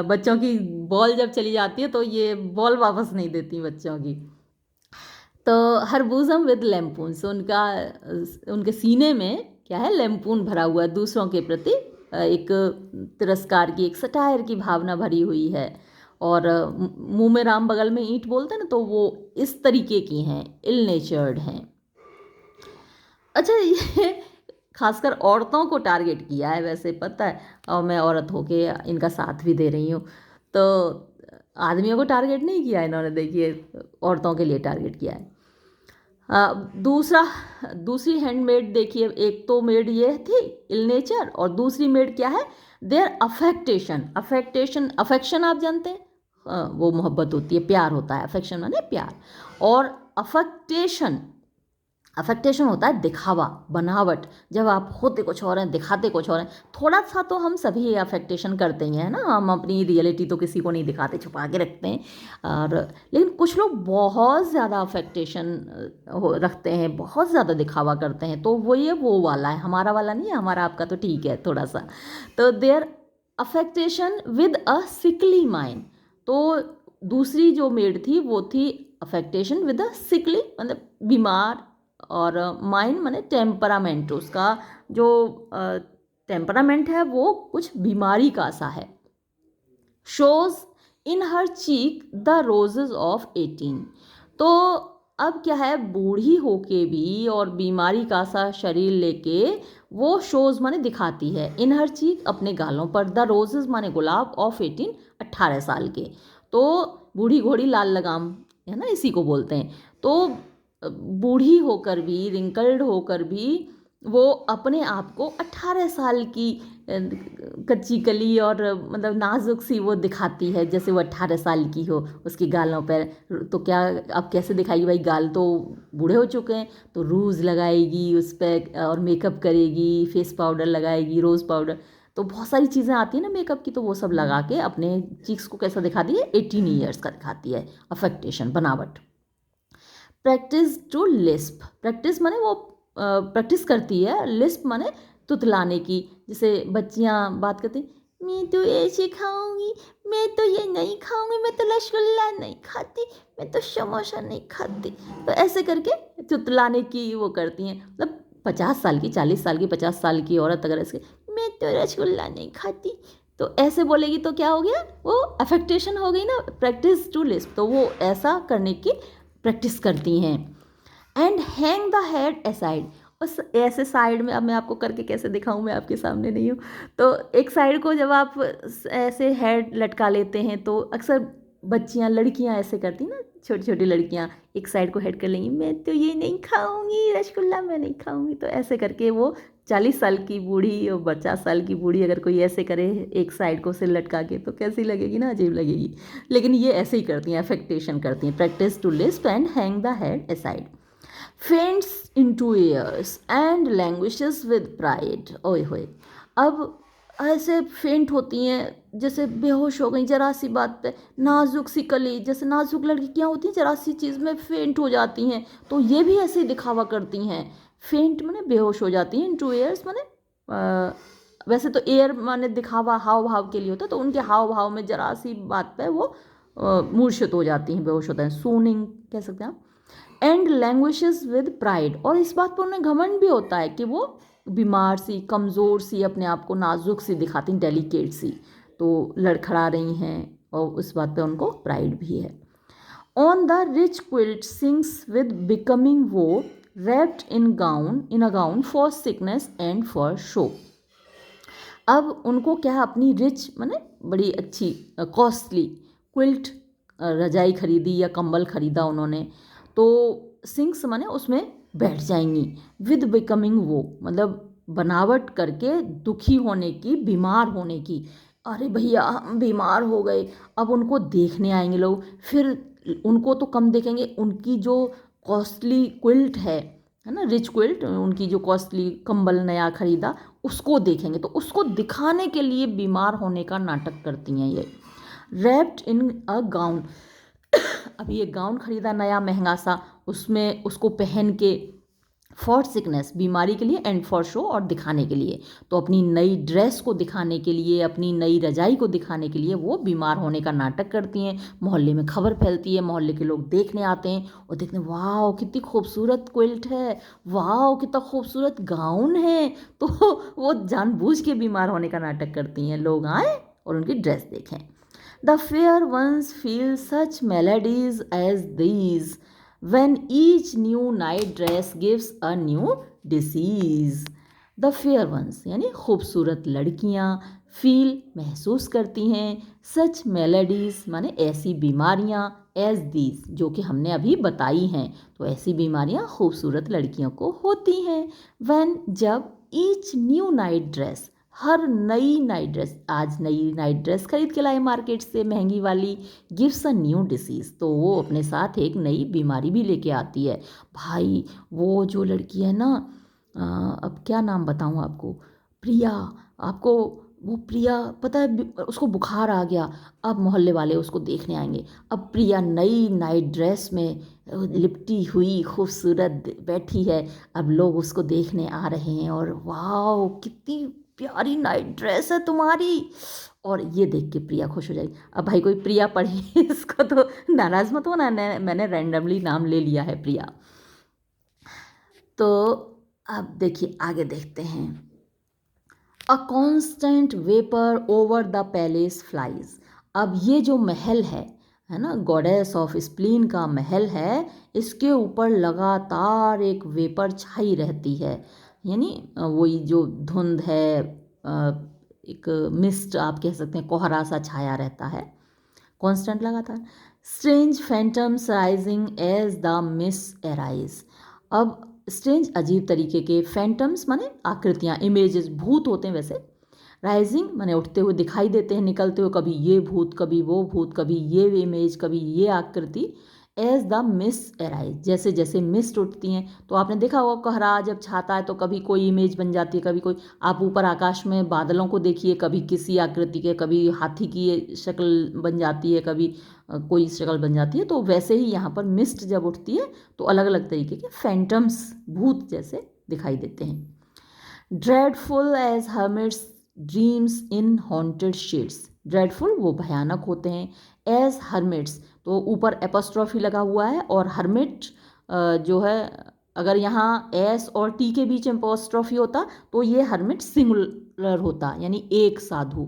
बच्चों की बॉल जब चली जाती है तो ये बॉल वापस नहीं देती बच्चों की। तो हर बूजम विद लैम्पून्स, उनके सीने में क्या है, लैम्पून भरा हुआ है, दूसरों के प्रति एक तिरस्कार की, एक सटायर की भावना भरी हुई है। और मुंह में राम बगल में ईंट बोलते हैं ना, तो वो इस तरीके की हैं, इल नेचर्ड हैं। अच्छा, ये खासकर औरतों को टारगेट किया है वैसे, पता है, और मैं औरत होके इनका साथ भी दे रही हूँ, तो आदमियों को टारगेट नहीं किया इन्होंने, देखिए औरतों के लिए टारगेट किया है। दूसरी हैंडमेड देखिए, एक तो मेड ये थी इल नेचर, और दूसरी मेड क्या है, देयर अफेक्शन आप जानते हैं, वो मोहब्बत होती है, प्यार होता है, अफेक्शन माने प्यार, और अफेक्टेशन होता है दिखावा, बनावट, जब आप होते कुछ और हैं, दिखाते कुछ और हैं। थोड़ा सा तो हम सभी अफेक्टेशन करते ही हैं ना, हम अपनी रियलिटी तो किसी को नहीं दिखाते, छुपा के रखते हैं, और लेकिन कुछ लोग बहुत ज़्यादा अफेक्टेशन रखते हैं, बहुत ज़्यादा दिखावा करते हैं, तो वो वाला है, हमारा वाला नहीं है, हमारा आपका तो ठीक है थोड़ा सा। तो their affectation with a sickly mind, तो दूसरी जो मेड थी वो थी अफेक्टेशन विद अ सिकली, मतलब बीमार, और माइंड माने टेम्परामेंट, उसका जो टेम्परामेंट है वो कुछ बीमारी का सा है। Shows in her cheek the roses of 18, तो अब क्या है, बूढ़ी होके भी और बीमारी का सा शरीर लेके वो शोज माने दिखाती है, इन हर चीक अपने गालों पर, द रोजेज माने गुलाब, ऑफ 18 18 साल के, तो बूढ़ी घोड़ी लाल लगाम है ना, इसी को बोलते हैं। तो बूढ़ी होकर भी, रिंकल्ड होकर भी वो अपने आप को 18 साल की कच्ची कली और मतलब नाजुक सी वो दिखाती है, जैसे वो 18 साल की हो, उसकी गालों पर। तो क्या अब कैसे दिखाएगी भाई, गाल तो बूढ़े हो चुके हैं, तो रूज लगाएगी उस पर, और मेकअप करेगी, फेस पाउडर लगाएगी, रोज़ पाउडर, तो बहुत सारी चीज़ें आती हैं ना मेकअप की, तो वो सब लगा के अपने चीक्स को कैसा दिखाती है, 18 ईयर्स का दिखाती है, अफेक्टेशन, बनावट। प्रैक्टिस टू लिस्प, प्रैक्टिस माने वो प्रैक्टिस करती है, लिस्प माने तुतलाने की, जैसे बच्चियाँ बात करती, मैं तो ऐसे खाऊंगी, मैं तो ये नहीं खाऊंगी, मैं तो रसगुल्ला नहीं खाती, मैं तो समोसा नहीं खाती, तो ऐसे करके तुतलाने की वो करती हैं। मतलब 50 साल की, 40 साल की, 50 साल की औरत अगर ऐसे, मैं तो रसगुल्ला नहीं खाती, तो ऐसे बोलेगी तो क्या हो गया, वो अफेक्टेशन हो गई ना, प्रैक्टिस टू लिस्प, तो वो ऐसा करने की प्रैक्टिस करती हैं। And hang the head aside, उस ऐसे साइड में, अब मैं आपको करके कैसे दिखाऊं, मैं आपके सामने नहीं हूँ, तो एक साइड को जब आप ऐसे हेड लटका लेते हैं, तो अक्सर बच्चियाँ, लड़कियाँ ऐसे करती ना, छोटी छोटी लड़कियाँ एक साइड को हेड कर लेंगी, मैं तो ये नहीं खाऊंगी रसगुल्ला, मैं नहीं खाऊंगी, तो ऐसे करके वो 40 साल की बूढ़ी और 50 साल की बूढ़ी अगर कोई ऐसे करे एक साइड को सिर लटका के, तो कैसी लगेगी ना, अजीब लगेगी। लेकिन ये ऐसे ही करती हैं, अफेक्टेशन करती हैं, practise to lisp and hang the head aside. Faints into airs and languishes with pride, ओए होए, अब ऐसे फेंट होती हैं, जैसे बेहोश हो गई जरा सी बात पे, नाजुक सी कली, जैसे नाजुक लड़कियाँ होती हैं जरा सी चीज़ में फेंट हो जाती हैं, तो ये भी ऐसे ही दिखावा करती हैं। फेंट माने बेहोश हो जाती हैं, इनटू ईयर्स माने वैसे तो एयर माने दिखावा हाव भाव के लिए होता है, तो उनके हाव भाव में जरा सी बात पे वो मूर्छित हो जाती हैं, बेहोश होता है, सूनिंग कह सकते हैं आप। एंड लैंग्वेजेस विद प्राइड, और इस बात पर उन्हें घमंड भी होता है कि वो बीमार सी, कमज़ोर सी, अपने आप को नाजुक सी दिखाती, डेलिकेट सी, तो लड़खड़ा रही हैं, और उस बात पे उनको प्राइड भी है। On the rich quilt sings with becoming वो, wrapped in a gown for sickness and for show, अब उनको क्या है, अपनी रिच माने बड़ी अच्छी कॉस्टली क्विल्ट, रजाई खरीदी या कंबल खरीदा उन्होंने, तो सिंग्स माने उसमें बैठ जाएंगी, विद बिकमिंग वो मतलब बनावट करके, दुखी होने की, बीमार होने की, अरे भैया हम बीमार हो गए, अब उनको देखने आएंगे लोग, फिर उनको तो कम देखेंगे, उनकी जो कॉस्टली क्विल्ट है ना, रिच क्विल्ट, उनकी जो कॉस्टली कंबल नया खरीदा उसको देखेंगे, तो उसको दिखाने के लिए बीमार होने का नाटक करती हैं ये। रैप्ड इन अ गाउन, अब ये गाउन खरीदा नया महंगा सा, उसमें उसको पहन के फॉर सिकनेस बीमारी के लिए, एंड फॉर शो और दिखाने के लिए। तो अपनी नई ड्रेस को दिखाने के लिए, अपनी नई रजाई को दिखाने के लिए वो बीमार होने का नाटक करती हैं। मोहल्ले में खबर फैलती है, मोहल्ले के लोग देखने आते हैं और देखते हैं वाह कितनी खूबसूरत क्विल्ट है, वाह कितना खूबसूरत गाउन है। तो वो जानबूझ के बीमार होने का नाटक करती हैं, लोग आए और उनकी ड्रेस देखें। The fair ones feel such maladies as these when each new night dress gives a new disease। The fair ones यानी खूबसूरत लड़कियां फील महसूस करती हैं, सच मेलेडीज माने ऐसी बीमारियां, एज दीज जो कि हमने अभी बताई हैं। तो ऐसी बीमारियां खूबसूरत लड़कियों को होती हैं। when जब ईच न्यू नाइट ड्रेस हर नई नाइट ड्रेस, आज नई नाइट ड्रेस खरीद के लाए मार्केट से महंगी वाली, गिव्स अ न्यू डिसीज़ तो वो अपने साथ एक नई बीमारी भी लेके आती है। भाई वो जो लड़की है ना, अब क्या नाम बताऊँ आपको, प्रिया, आपको वो प्रिया पता है, उसको बुखार आ गया, अब मोहल्ले वाले उसको देखने आएंगे। अब प्रिया नई नाइट ड्रेस में लिपटी हुई खूबसूरत बैठी है, अब लोग उसको देखने आ रहे हैं और वाह कितनी प्यारी नाइट ड्रेस है तुम्हारी, और ये देख के प्रिया खुश हो जाएगी। अब भाई कोई प्रिया पढ़े इसको तो नाराज मत होना, मैंने रैंडमली नाम ले लिया है प्रिया। तो अब देखिए आगे देखते हैं। A constant vapour over the palace flies. अब ये जो महल है ना, गॉडेस ऑफ स्प्लीन का महल है, इसके ऊपर लगातार एक वेपर छाई रहती है, यानी वही जो धुंध है, एक मिस्ट आप कह सकते हैं, कोहरा सा छाया रहता है कांस्टेंट लगातार। Strange phantoms rising as the mist arise. अब स्ट्रेंज अजीब तरीके के फैंटम्स माने आकृतियाँ, इमेजेस, भूत होते हैं वैसे, राइजिंग माने उठते हुए दिखाई देते हैं, निकलते हुए, कभी ये भूत कभी वो भूत, कभी ये इमेज कभी ये आकृति, एज द मिस्ट एराइज जैसे जैसे मिस्ट उठती हैं। तो आपने देखा होगा कोहरा जब छाता है तो कभी कोई इमेज बन जाती है, कभी कोई, आप ऊपर आकाश में बादलों को देखिए, कभी किसी आकृति के, कभी हाथी की शक्ल बन जाती है, कभी कोई शक्ल बन जाती है। तो वैसे ही यहाँ पर मिस्ट जब उठती है तो अलग अलग तरीके के फैंटम्स, भूत जैसे दिखाई देते हैं। Dreadful as hermit's dreams in haunted shades. Dreadful वो भयानक होते हैं, एज हर्मिट्स तो ऊपर एपोस्ट्रॉफी लगा हुआ है, और हर्मिट जो है, अगर यहाँ एस और टी के बीच में एपोस्ट्रॉफी होता तो ये हर्मिट सिंगुलर होता, यानी एक साधु।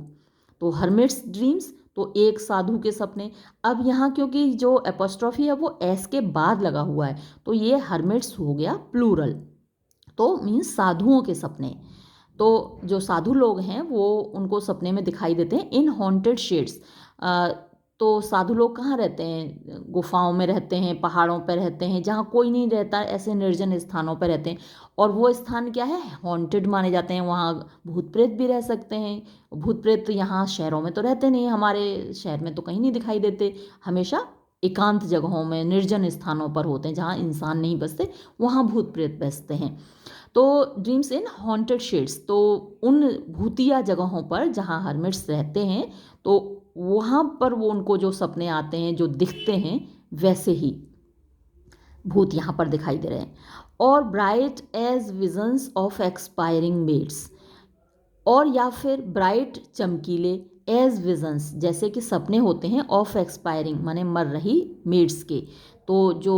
तो हर्मिट्स ड्रीम्स तो एक साधु के सपने। अब यहाँ क्योंकि जो एपोस्ट्रॉफी है वो एस के बाद लगा हुआ है तो ये हर्मिट्स हो गया प्लूरल, तो मीन्स साधुओं के सपने। तो जो साधु लोग हैं वो उनको सपने में दिखाई देते हैं इन हॉन्टेड शेड्स। तो साधु लोग कहाँ रहते हैं, गुफाओं में रहते हैं, पहाड़ों पर रहते हैं, जहाँ कोई नहीं रहता, ऐसे निर्जन स्थानों पर रहते हैं। और वो स्थान क्या है, हॉन्टेड माने जाते हैं, वहाँ भूत प्रेत भी रह सकते हैं। भूत प्रेत यहाँ शहरों में तो रहते नहीं, हमारे शहर में तो कहीं नहीं दिखाई देते, हमेशा एकांत जगहों में निर्जन स्थानों पर होते हैं, जहाँ इंसान नहीं बसते वहाँ भूत प्रेत बसते हैं। तो ड्रीम्स इन हॉन्टेड शेड्स तो उन भूतिया जगहों पर जहाँ हर्मिट्स रहते हैं तो वहाँ पर वो उनको जो सपने आते हैं, जो दिखते हैं, वैसे ही भूत यहाँ पर दिखाई दे रहे हैं। और bright as visions of expiring maids, और या फिर ब्राइट चमकीले, एज विजन्स जैसे कि सपने होते हैं, ऑफ एक्सपायरिंग माने मर रही मेड्स के। तो जो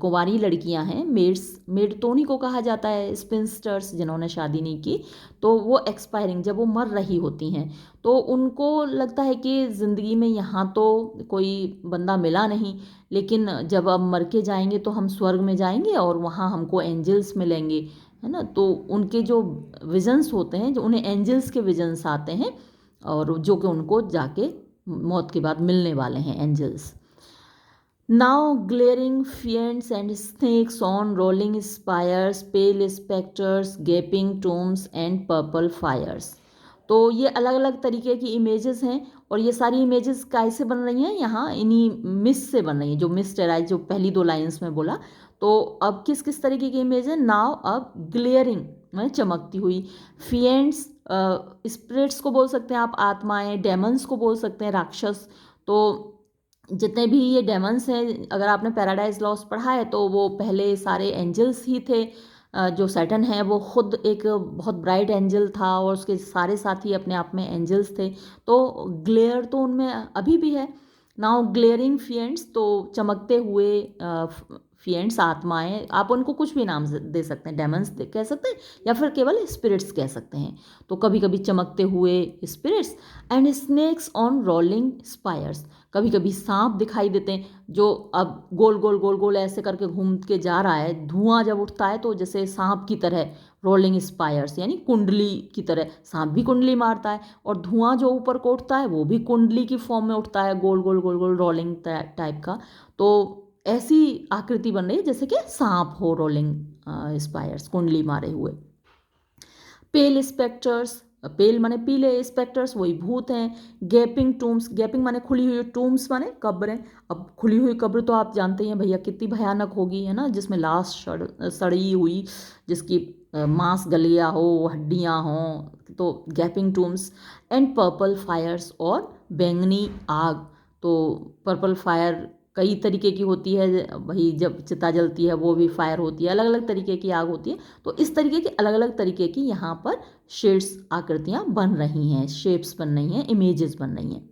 कुंवारी लड़कियां हैं, मेड्स, मेड तो उन्हीं को कहा जाता है, स्पिंस्टर्स जिन्होंने शादी नहीं की, तो वो एक्सपायरिंग जब वो मर रही होती हैं तो उनको लगता है कि ज़िंदगी में यहाँ तो कोई बंदा मिला नहीं, लेकिन जब अब मर के जाएंगे तो हम स्वर्ग में जाएंगे और वहाँ हमको एंजल्स मिलेंगे, है ना। तो उनके जो विजन्स होते हैं, जो उन्हें एंजल्स के विजन्स आते हैं, और जो कि उनको जाके मौत के बाद मिलने वाले हैं angels. Now glaring fiends and snakes on rolling spires, pale spectres, gaping tombs and purple fires. तो ये अलग अलग तरीके की इमेजेस हैं, और ये सारी इमेजेस कैसे बन रही हैं, यहाँ इन्हीं मिस्ट से बन रही हैं, जो मिस्ट एराइज जो पहली दो लाइंस में बोला। तो अब किस किस तरीके की इमेज है, नाउ अब ग्लेयरिंग मैंने चमकती हुई, फिएंट्स स्पिरिट्स को बोल सकते हैं आप, आत्माएं, डेमन्स को बोल सकते हैं, राक्षस। तो जितने भी ये डेमन्स हैं, अगर आपने पैराडाइज लॉस्ट पढ़ा है तो वो पहले सारे एंजल्स ही थे, जो सैटर्न है वो खुद एक बहुत ब्राइट एंजल था और उसके सारे साथी अपने आप में एंजल्स थे, तो ग्लेयर तो उनमें अभी भी है। नाउ ग्लेयरिंग फिएंट्स, तो चमकते हुए फिएंट्स, आत्माएं, आप उनको कुछ भी नाम दे सकते हैं, डेमन्स कह सकते हैं या फिर केवल स्पिरिट्स कह सकते हैं। तो कभी कभी चमकते हुए spirits. And snakes on rolling spires, कभी कभी सांप दिखाई देते हैं जो अब गोल गोल गोल गोल ऐसे करके घूम के जा रहा है, धुआं जब उठता है तो जैसे सांप की तरह, रोलिंग स्पायर्स यानी कुंडली की तरह, सांप भी कुंडली मारता है और धुआं जो ऊपर को उठता है वो भी कुंडली की फॉर्म में उठता है, गोल गोल गोल गोल रोलिंग टाइप का। तो ऐसी आकृति बन रही है जैसे कि सांप हो, रोलिंग स्पायर्स, कुंडली मारे हुए। पेल स्पेक्टर्स, पेल माने पीले, स्पेक्टर्स वही भूत हैं। गैपिंग टूम्स, गैपिंग माने खुली हुई, टूम्स माने कब्रें। अब खुली हुई कब्र तो आप जानते हैं भैया कितनी भयानक होगी, है ना, जिसमें लाश सड़ी हुई, जिसकी मांस गल गया हो, हड्डियां हों, तो gaping tombs. And purple fires, और बैंगनी आग। तो पर्पल फायर कई तरीके की होती है, वही जब चिता जलती है वो भी फायर होती है, अलग अलग तरीके की आग होती है। तो इस तरीके की अलग अलग तरीके की यहाँ पर शेड्स, आकृतियाँ बन रही हैं, शेप्स बन रही हैं, इमेजेस बन रही हैं।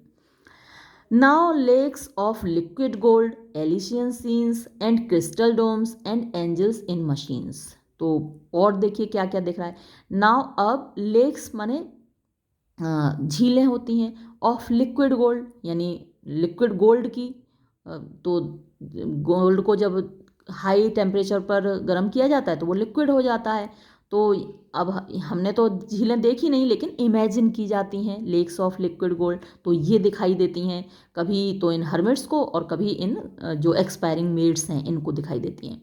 Now lakes of liquid gold, Elysian scenes and crystal domes and angels in machines. तो और देखिए क्या क्या दिख रहा है। नाउ अब लेक्स माने झीलें होती हैं, ऑफ लिक्विड गोल्ड यानी लिक्विड गोल्ड की। तो गोल्ड को जब हाई टेम्परेचर पर गर्म किया जाता है तो वो लिक्विड हो जाता है। तो अब हमने तो झीलें देखी नहीं, लेकिन इमेजिन की जाती हैं लेक्स ऑफ लिक्विड गोल्ड, तो ये दिखाई देती हैं कभी तो इन हर्मिट्स को और कभी इन जो एक्सपायरिंग मेड्स हैं इनको दिखाई देती हैं।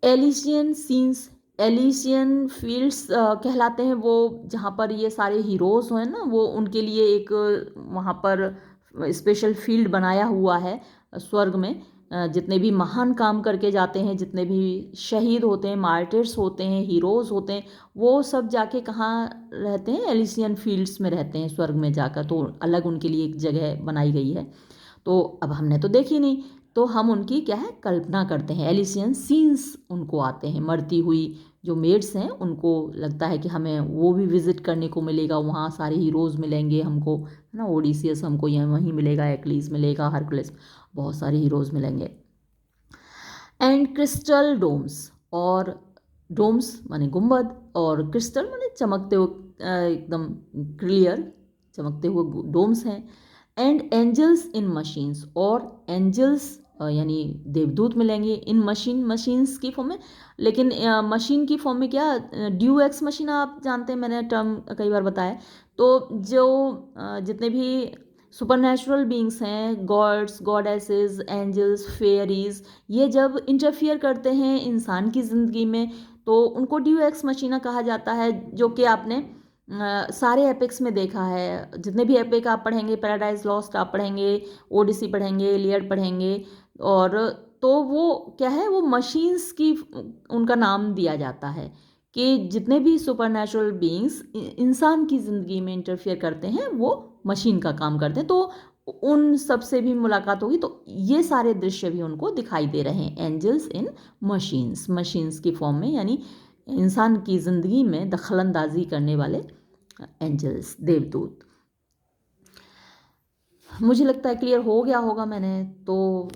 एलिशियन सीन्स, एलिशियन फील्ड्स कहलाते हैं वो, जहाँ पर ये सारे हीरोज़ हैं ना, वो उनके लिए एक वहाँ पर स्पेशल फील्ड बनाया हुआ है स्वर्ग में। जितने भी महान काम करके जाते हैं, जितने भी शहीद होते हैं, मार्टिर्स होते हैं, हीरोज़ होते हैं, वो सब जाके कहाँ रहते हैं, एलिशियन फील्ड्स में रहते हैं स्वर्ग में जाकर। तो अलग उनके लिए एक जगह बनाई गई है। तो अब हमने तो देखी नहीं, तो हम उनकी क्या है, कल्पना करते हैं। एलिशियन सीन्स उनको आते हैं, मरती हुई जो मेड्स हैं उनको लगता है कि हमें वो भी विजिट करने को मिलेगा, वहाँ सारे हीरोज़ मिलेंगे हमको, है ना, ओडिसियस हमको यहाँ वहीं मिलेगा, एक्लीस मिलेगा, हरकुलिस, बहुत सारे हीरोज़ मिलेंगे। एंड क्रिस्टल डोम्स, और डोम्स माने गुंबद, और क्रिस्टल माने चमकते हुए एकदम क्लियर चमकते हुए डोम्स हैं। एंड एंजल्स इन मशीन्स, और एंजल्स यानी देवदूत मिलेंगे इन मशीन्स की फॉर्म में। लेकिन मशीन की फॉर्म में क्या, ड्यू एक्स मशीन आप जानते हैं, मैंने टर्म कई बार बताया। तो जो जितने भी सुपरनैचुरल बीइंग्स हैं, गॉड्स, गॉडेसेस, एंजल्स, फेयरीज, ये जब इंटरफियर करते हैं इंसान की ज़िंदगी में तो उनको ड्यू एक्स मशीना कहा जाता है, जो कि आपने सारे एपिक्स में देखा है। जितने भी एपिक आप पढ़ेंगे, पैराडाइज लॉस्ट आप पढ़ेंगे, ओडिसी पढ़ेंगे, इलियड पढ़ेंगे, और तो वो क्या है, वो मशीन्स की उनका नाम दिया जाता है कि जितने भी सुपरनैचुरल बीइंग्स इंसान की ज़िंदगी में इंटरफियर करते हैं वो मशीन का काम करते हैं। तो उन सब से भी मुलाकात होगी, तो ये सारे दृश्य भी उनको दिखाई दे रहे हैं, एंजल्स इन मशीन्स, मशीन्स की फॉर्म में, यानी इंसान की ज़िंदगी में दखलंदाजी करने वाले एंजल्स, देवदूत। मुझे लगता है क्लियर हो गया होगा, मैंने तो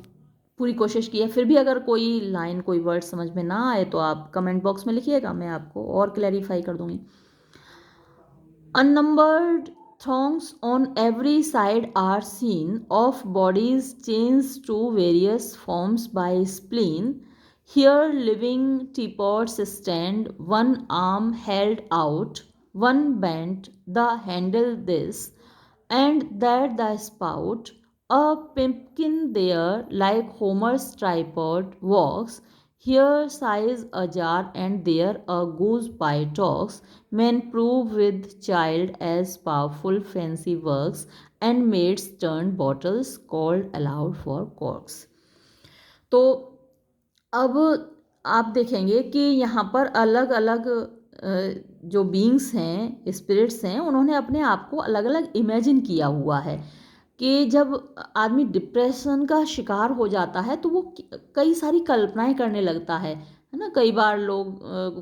पूरी कोशिश की है। फिर भी अगर कोई लाइन, कोई वर्ड समझ में ना आए तो आप कमेंट बॉक्स में लिखिएगा, मैं आपको और क्लैरिफाई कर दूंगी। Unnumbered throngs on every side are seen, of bodies changed to various forms by spleen. Here living teapots stand, one arm held out, one bent the handle this, and that the spout. A pumpkin there, like Homer's tripod, walks. Here sighs a jar, and there a goose pie talks. Men prove with child as powerful fancy works, and maids turn bottles called aloud for corks. तो अब आप देखेंगे कि यहाँ पर अलग अलग जो बीइंग्स हैं, स्पिरिट्स हैं, उन्होंने अपने आप को अलग अलग इमेजिन किया हुआ है कि जब आदमी डिप्रेशन का शिकार हो जाता है तो वो कई सारी कल्पनाएं करने लगता है है ना। कई बार लोग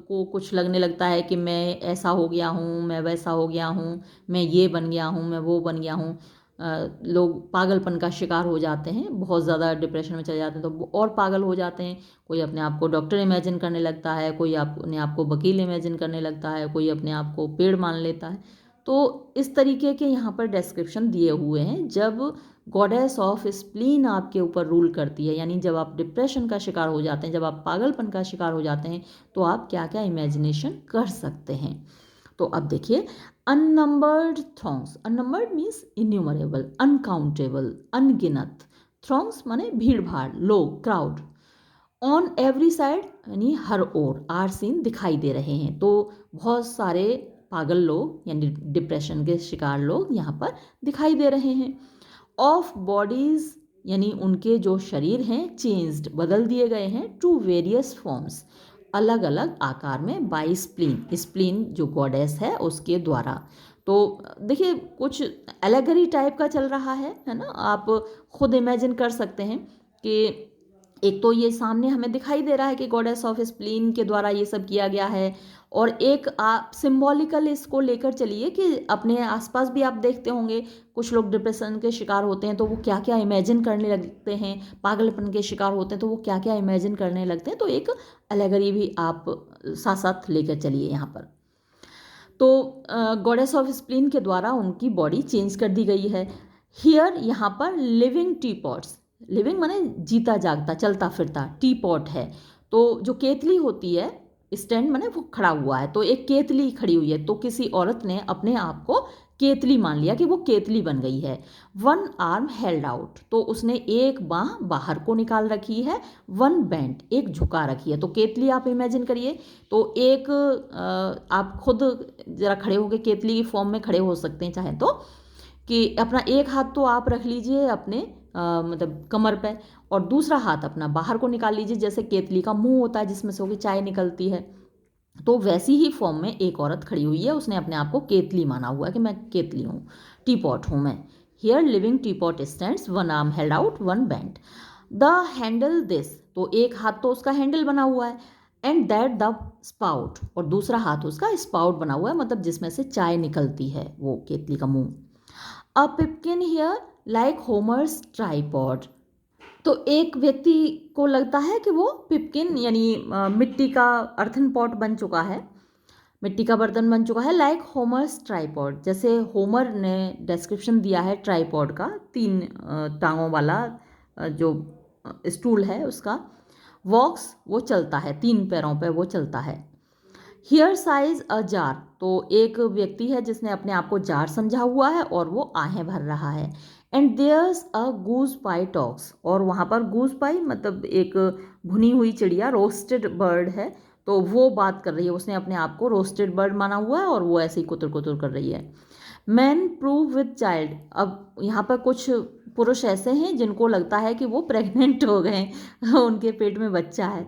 को कुछ लगने लगता है कि मैं ऐसा हो गया हूँ, मैं वैसा हो गया हूँ, मैं ये बन गया हूँ, मैं वो बन गया हूँ। लोग पागलपन का शिकार हो जाते हैं, बहुत ज़्यादा डिप्रेशन में चले जाते हैं तो वो और पागल हो जाते हैं। कोई अपने आप को डॉक्टर इमेजिन करने लगता है, कोई अपने आप को वकील इमेजिन करने लगता है, कोई अपने आप को पेड़ मान लेता है। तो इस तरीके के यहाँ पर डिस्क्रिप्शन दिए हुए हैं जब गॉडेस ऑफ स्प्लीन आपके ऊपर रूल करती है, यानी जब आप डिप्रेशन का शिकार हो जाते हैं, जब आप पागलपन का शिकार हो जाते हैं, तो आप क्या क्या इमेजिनेशन कर सकते हैं। तो अब देखिए, unnumbered throngs, unnumbered means innumerable, uncountable, अनगिनत। थ्रोंग्स माने भीड़ भाड़, लोग, क्राउड। ऑन एवरी साइड यानी हर ओर, आर सीन दिखाई दे रहे हैं। तो बहुत सारे पागल लोग यानी डिप्रेशन के शिकार लोग यहाँ पर दिखाई दे रहे हैं। ऑफ बॉडीज यानी उनके जो शरीर हैं चेंज्ड, बदल दिए गए हैं, टू वेरियस फॉर्म्स, अलग अलग आकार में, बाई स्प्लीन, स्प्लीन जो गॉडेस है उसके द्वारा। तो देखिए कुछ एलेगरी टाइप का चल रहा है ना। आप खुद इमेजिन कर सकते हैं कि एक तो ये सामने हमें दिखाई दे रहा है कि गॉडेस ऑफ स्प्लीन के द्वारा ये सब किया गया है, और एक आप सिंबॉलिकल इसको लेकर चलिए कि अपने आसपास भी आप देखते होंगे कुछ लोग डिप्रेशन के शिकार होते हैं तो वो क्या क्या इमेजिन करने लगते हैं, पागलपन के शिकार होते हैं तो वो क्या क्या इमेजिन करने लगते हैं। तो एक एलेगरी भी आप साथ साथ लेकर चलिए यहाँ पर। तो गॉडेस ऑफ स्प्लीन के द्वारा उनकी बॉडी चेंज कर दी गई है। हियर यहाँ पर लिविंग टी पॉट्स, लिविंग माने जीता जागता चलता फिरता, टी पॉट है। तो जो केतली होती है, स्टैंड माने वो खड़ा हुआ है, तो एक केतली खड़ी हुई है, तो किसी औरत ने अपने आप को केतली मान लिया कि वो केतली बन गई है। वन आर्म हेल्ड आउट, तो उसने एक बाह बाहर को निकाल रखी है। वन बेंट, एक झुका रखी है। तो केतली आप इमेजिन करिए, तो एक आप खुद जरा खड़े होकर केतली की फॉर्म में खड़े हो सकते हैं चाहे तो, कि अपना एक हाथ तो आप रख लीजिए अपने मतलब कमर पे, और दूसरा हाथ अपना बाहर को निकाल लीजिए, जैसे केतली का मुंह होता है जिसमें से होकर चाय निकलती है। तो वैसी ही फॉर्म में एक औरत खड़ी हुई है, उसने अपने आप को केतली माना हुआ है कि मैं केतली हूँ, टी पॉट हूँ मैं। Here living T pot stands, one arm held out, one bent, the handle this, तो एक हाथ तो उसका हैंडल बना हुआ है, एंड दैट द स्पाउट, और दूसरा हाथ उसका स्पाउट बना हुआ है, मतलब जिसमें से चाय निकलती है, वो केतली का मुंह। अ पिपकिन हियर लाइक होमर्स ट्राइपॉड, तो एक व्यक्ति को लगता है कि वो पिपकिन यानी मिट्टी का अर्थन पॉट बन चुका है, मिट्टी का बर्तन बन चुका है, लाइक होमर्स ट्राइपॉड, जैसे होमर ने डिस्क्रिप्शन दिया है ट्राइपॉड का, 3 टांगों वाला जो स्टूल है उसका। वॉक्स, वो चलता है, 3 पैरों पे वो चलता है। हियर साइज अ जार, तो एक व्यक्ति है जिसने अपने आप को जार समझा हुआ है और वो आहें भर रहा है। And there's a goose pi talks, और वहाँ पर गूज पाई मतलब एक भुनी हुई चिड़िया, रोस्टेड बर्ड है, तो वो बात कर रही है, उसने अपने आप को रोस्टेड बर्ड माना हुआ है और वो ऐसे ही कुतर कुतर कर रही है। मैन प्रूव विद चाइल्ड, अब यहाँ पर कुछ पुरुष ऐसे हैं जिनको लगता है कि वो प्रेग्नेंट हो गए उनके पेट में बच्चा है,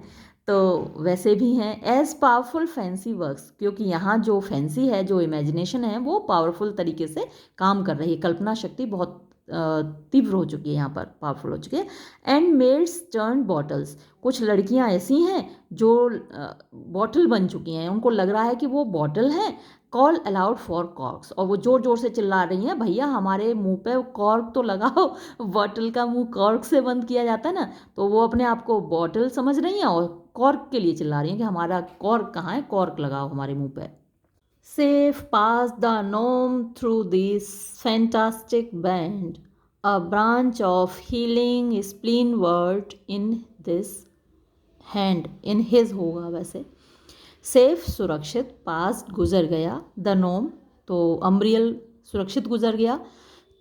तो वैसे भी हैं। एज पावरफुल फैंसी वर्क्स, क्योंकि यहाँ जो फैंसी है, जो इमेजिनेशन है, वो पावरफुल तरीके से काम कर रही है, कल्पना शक्ति बहुत तीव्र हो चुकी है, यहाँ पर पावरफुल हो चुकी है। एंड मेड्स टर्न बॉटल्स, कुछ लड़कियाँ ऐसी हैं जो बॉटल बन चुकी हैं, उनको लग रहा है कि वो बॉटल हैं। कॉल अलाउड फॉर कॉर्क्स, और वो जोर जोर से चिल्ला रही हैं, भैया हमारे मुंह पे कॉर्क तो लगाओ, बॉटल का मुंह कॉर्क से बंद किया जाता है ना, तो वो अपने आप को बॉटल समझ रही हैं और कॉर्क के लिए चिल्ला रही हैं कि हमारा कॉर्क कहाँ है, कॉर्क लगाओ हमारे मुंह पे। Safe pass the gnome through this fantastic band, a branch of healing spleenwort in this hand, in his होगा वैसे। सेफ सुरक्षित, पास्ट गुजर गया, द नोम तो अम्ब्रियल सुरक्षित गुजर गया,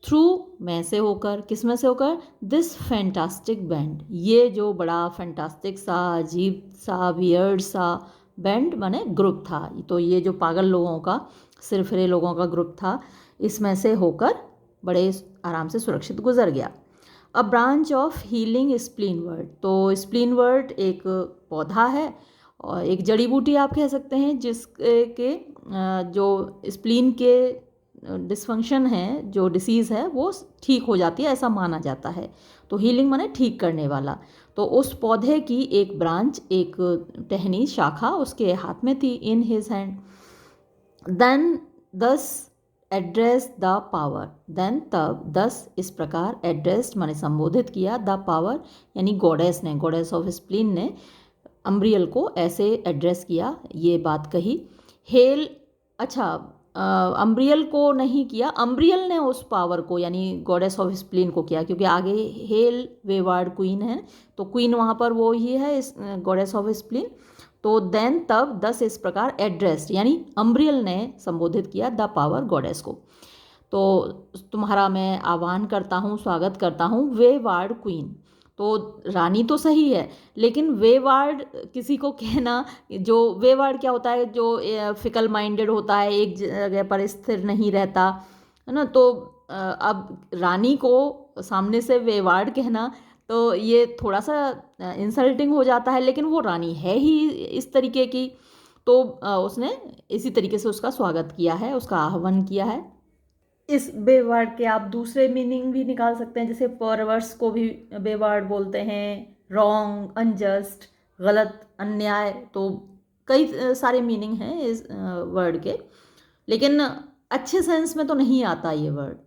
थ्रू में से होकर, किस में से होकर, दिस फैंटास्टिक बैंड, ये जो बड़ा फैंटास्टिक सा, अजीब सा, वियर्ड सा बैंड माने ग्रुप था, तो ये जो पागल लोगों का, सिरफिरे लोगों का ग्रुप था, इसमें से होकर बड़े आराम से सुरक्षित गुजर गया। अ branch of healing spleen word, तो स्प्लीन वर्ड एक पौधा है और एक जड़ी बूटी आप कह सकते हैं, जिसके जो स्प्लीन के डिसफंक्शन है, जो डिसीज़ है वो ठीक हो जाती है, ऐसा माना जाता है। तो हीलिंग माने ठीक करने वाला। तो उस पौधे की एक ब्रांच, एक टहनी, शाखा उसके हाथ में थी, इन हिज हैंड। देन दस एड्रेस द पावर, देन तब, दस इस प्रकार, एड्रेस्ड माने संबोधित किया, द पावर यानी गॉडेस ने, गॉडेस ऑफ स्प्लीन ने अम्ब्रियल को ऐसे एड्रेस किया, ये बात कही। हेल, अच्छा, अम्ब्रियल को नहीं किया, अम्ब्रियल ने उस पावर को यानी गॉडेस ऑफ स्प्लीन को किया, क्योंकि आगे हेल वेवार्ड क्वीन है, तो क्वीन वहाँ पर वो ही है, इस गॉडेस ऑफ स्प्लीन। तो देन तब, दस इस प्रकार, एड्रेस्ड यानी अम्ब्रियल ने संबोधित किया द पावर, गॉडेस को। तो तुम्हारा मैं आह्वान करता हूँ, स्वागत करता हूँ, वेवार्ड क्वीन। तो रानी तो सही है, लेकिन वेवार्ड किसी को कहना, जो वेवार्ड क्या होता है, जो फिकल माइंडेड होता है, एक जगह पर स्थिर नहीं रहता है ना। तो अब रानी को सामने से वेवार्ड कहना, तो ये थोड़ा सा इंसल्टिंग हो जाता है, लेकिन वो रानी है ही इस तरीके की। तो उसने इसी तरीके से उसका स्वागत किया है, उसका आह्वान किया है। इस बेवर्ड के आप दूसरे मीनिंग भी निकाल सकते हैं, जैसे परवर्स को भी बेवर्ड बोलते हैं, रॉन्ग, अनजस्ट, गलत, अन्याय। तो कई सारे मीनिंग हैं इस वर्ड के, लेकिन अच्छे सेंस में तो नहीं आता ये वर्ड।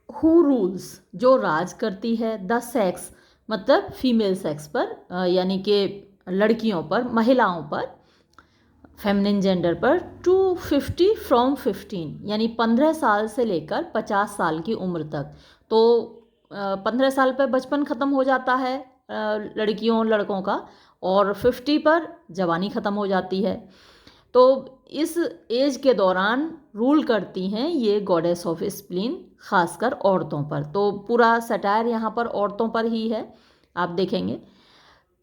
हु रूल्स, जो राज करती है, द सेक्स मतलब फीमेल सेक्स पर, यानी कि लड़कियों पर, महिलाओं पर, फेमिनिन जेंडर पर, 250 फ्रॉम 15 यानी 15 साल से लेकर 50 साल की उम्र तक। तो 15 साल पर बचपन ख़त्म हो जाता है लड़कियों लड़कों का, और 50 पर जवानी ख़त्म हो जाती है। तो इस एज के दौरान रूल करती हैं ये गॉडेस ऑफ स्प्लीन, खासकर औरतों पर। तो पूरा सटायर यहाँ पर औरतों पर ही है, आप देखेंगे।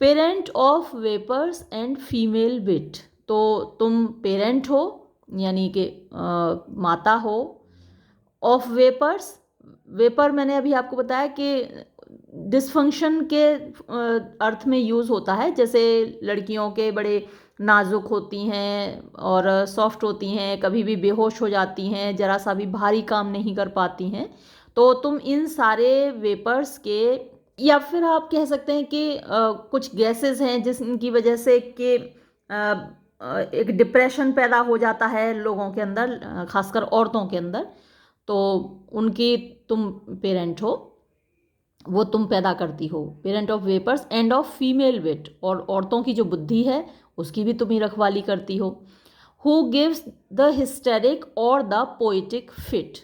Parent of vapours and female wit, तो तुम पेरेंट हो यानी कि माता हो, ऑफ वेपर्स, वेपर मैंने अभी आपको बताया कि डिसफंक्शन के अर्थ में यूज़ होता है, जैसे लड़कियों के बड़े नाजुक होती हैं और सॉफ्ट होती हैं, कभी भी बेहोश हो जाती हैं, ज़रा सा भी भारी काम नहीं कर पाती हैं। तो तुम इन सारे वेपर्स के, या फिर आप कह सकते हैं कि कुछ गैसेस हैं जिनकी वजह से कि एक डिप्रेशन पैदा हो जाता है लोगों के अंदर, खासकर औरतों के अंदर। तो उनकी तुम पेरेंट हो, वो तुम पैदा करती हो, parent of vapours and of female wit, और औरतों की जो बुद्धि है उसकी भी तुम ही रखवाली करती हो। हु गिव्स द हिस्टेरिक और द पोइटिक फिट,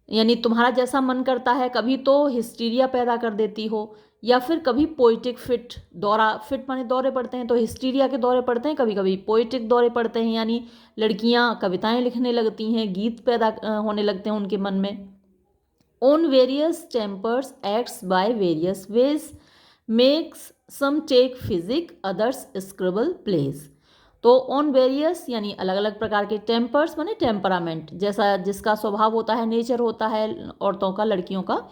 यानी तुम्हारा जैसा मन करता है, कभी तो हिस्टीरिया पैदा कर देती हो, या फिर कभी पोइटिक फिट, दौरा, फिट माने दौरे पड़ते हैं, तो हिस्टीरिया के दौरे पड़ते हैं, कभी कभी पोइटिक दौरे पड़ते हैं, यानी लड़कियां कविताएं लिखने लगती हैं, गीत पैदा होने लगते हैं उनके मन में। On various tempers acts by various ways, makes some take physic, others scribble plays. तो ऑन वेरियस यानी अलग अलग प्रकार के, टेम्पर्स माने टेम्परामेंट, जैसा जिसका स्वभाव होता है, नेचर होता है औरतों का, लड़कियों का।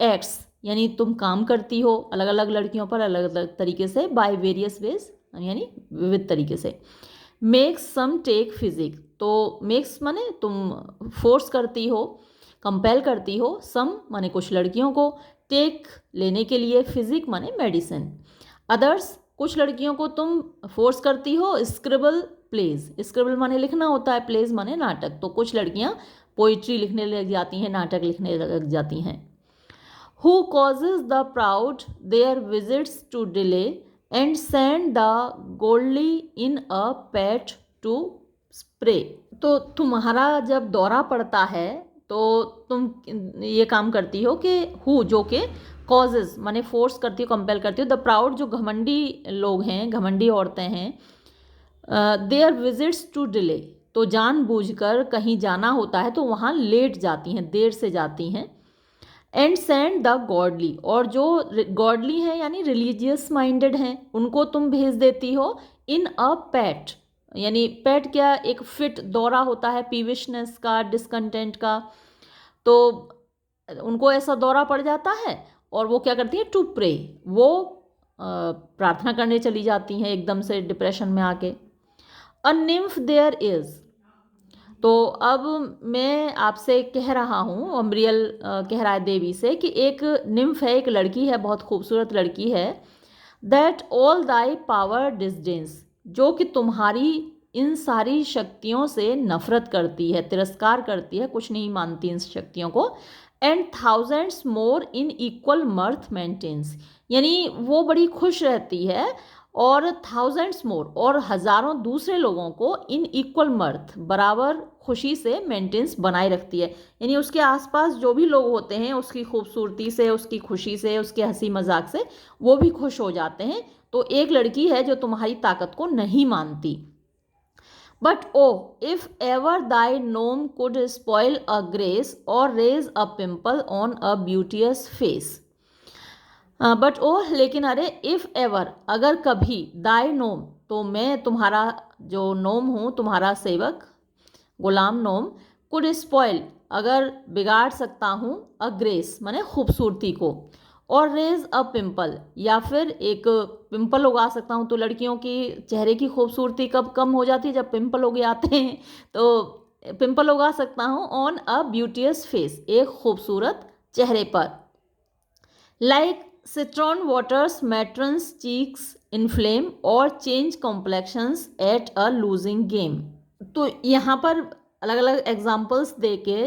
एक्ट्स यानी तुम काम करती हो अलग अलग लड़कियों पर अलग अलग तरीके से, बाय वेरियस वेज यानी विविध तरीके से। मेक्स सम टेक फिजिक, तो मेक्स माने तुम फोर्स करती हो, कंपेल करती हो, सम माने कुछ लड़कियों को, टेक लेने के लिए, फिजिक माने मेडिसिन, अदर्स कुछ लड़कियों को तुम फोर्स करती हो, स्क्रिबल प्लेज, स्क्रिबल माने लिखना होता है, प्लेज माने नाटक, तो कुछ लड़कियां पोइट्री लिखने लग जाती हैं, नाटक लिखने लग जाती हैं। Who causes the proud their visits to delay and send the godly in a pet to pray, तो तुम्हारा जब दौरा पड़ता है तो तुम ये काम करती हो कि हु, जो कि कॉजेज माने फोर्स करती हो, कंपेल करती हो, द प्राउड जो घमंडी लोग हैं, घमंडी औरतें हैं, देयर विजिट्स टू डिले, तो जानबूझकर कहीं जाना होता है तो वहाँ लेट जाती हैं, देर से जाती हैं। एंड सेंड द गॉडली, और जो गॉडली हैं यानी रिलीजियस माइंडेड हैं, उनको तुम भेज देती हो इन अ पैट, यानी पैट क्या, एक फिट दौरा होता है पीविशनेस का, डिसकंटेंट का। तो उनको ऐसा दौरा पड़ जाता है और वो क्या करती है, टू प्रे, वो प्रार्थना करने चली जाती हैं एकदम से डिप्रेशन में आके। अ निम्फ देयर इज, तो अब मैं आपसे कह रहा हूँ, अम्ब्रियल कह रहा है देवी से कि एक निम्फ है, एक लड़की है, बहुत खूबसूरत लड़की है, दैट ऑल दाई पावर डिस्डेंस, जो कि तुम्हारी इन सारी शक्तियों से नफरत करती है, तिरस्कार करती है, कुछ नहीं मानती इन शक्तियों को, and thousands more in equal mirth maintains, यानी वो बड़ी खुश रहती है और थाउजेंड्स मोर और हजारों दूसरे लोगों को इन इक्वल मर्थ बराबर खुशी से मेंटेन्स बनाए रखती है, यानी उसके आसपास जो भी लोग होते हैं उसकी खूबसूरती से, उसकी खुशी से, उसके हंसी मजाक से वो भी खुश हो जाते हैं। तो एक लड़की है जो तुम्हारी ताकत को नहीं मानती। But O if ever thy gnome could spoil a grace or raise a pimple on a beauteous face. But O लेकिन अरे, इफ एवर अगर कभी, दाई नोम तो मैं तुम्हारा जो नोम हूँ, तुम्हारा सेवक गुलाम नोम, कुड स्पॉइल अगर बिगाड़ सकता हूँ, अ ग्रेस माने खूबसूरती को, और रेज अ पिंपल या फिर एक पिंपल उगा सकता हूँ। तो लड़कियों की चेहरे की खूबसूरती कब कम हो जाती है? जब पिंपल उग आते हैं। तो पिंपल उगा सकता हूँ ऑन अ ब्यूटियस फेस, एक खूबसूरत चेहरे पर। Like citron waters matrons cheeks inflame or change complexions at a losing game. तो यहाँ पर अलग अलग एग्जाम्पल्स दे के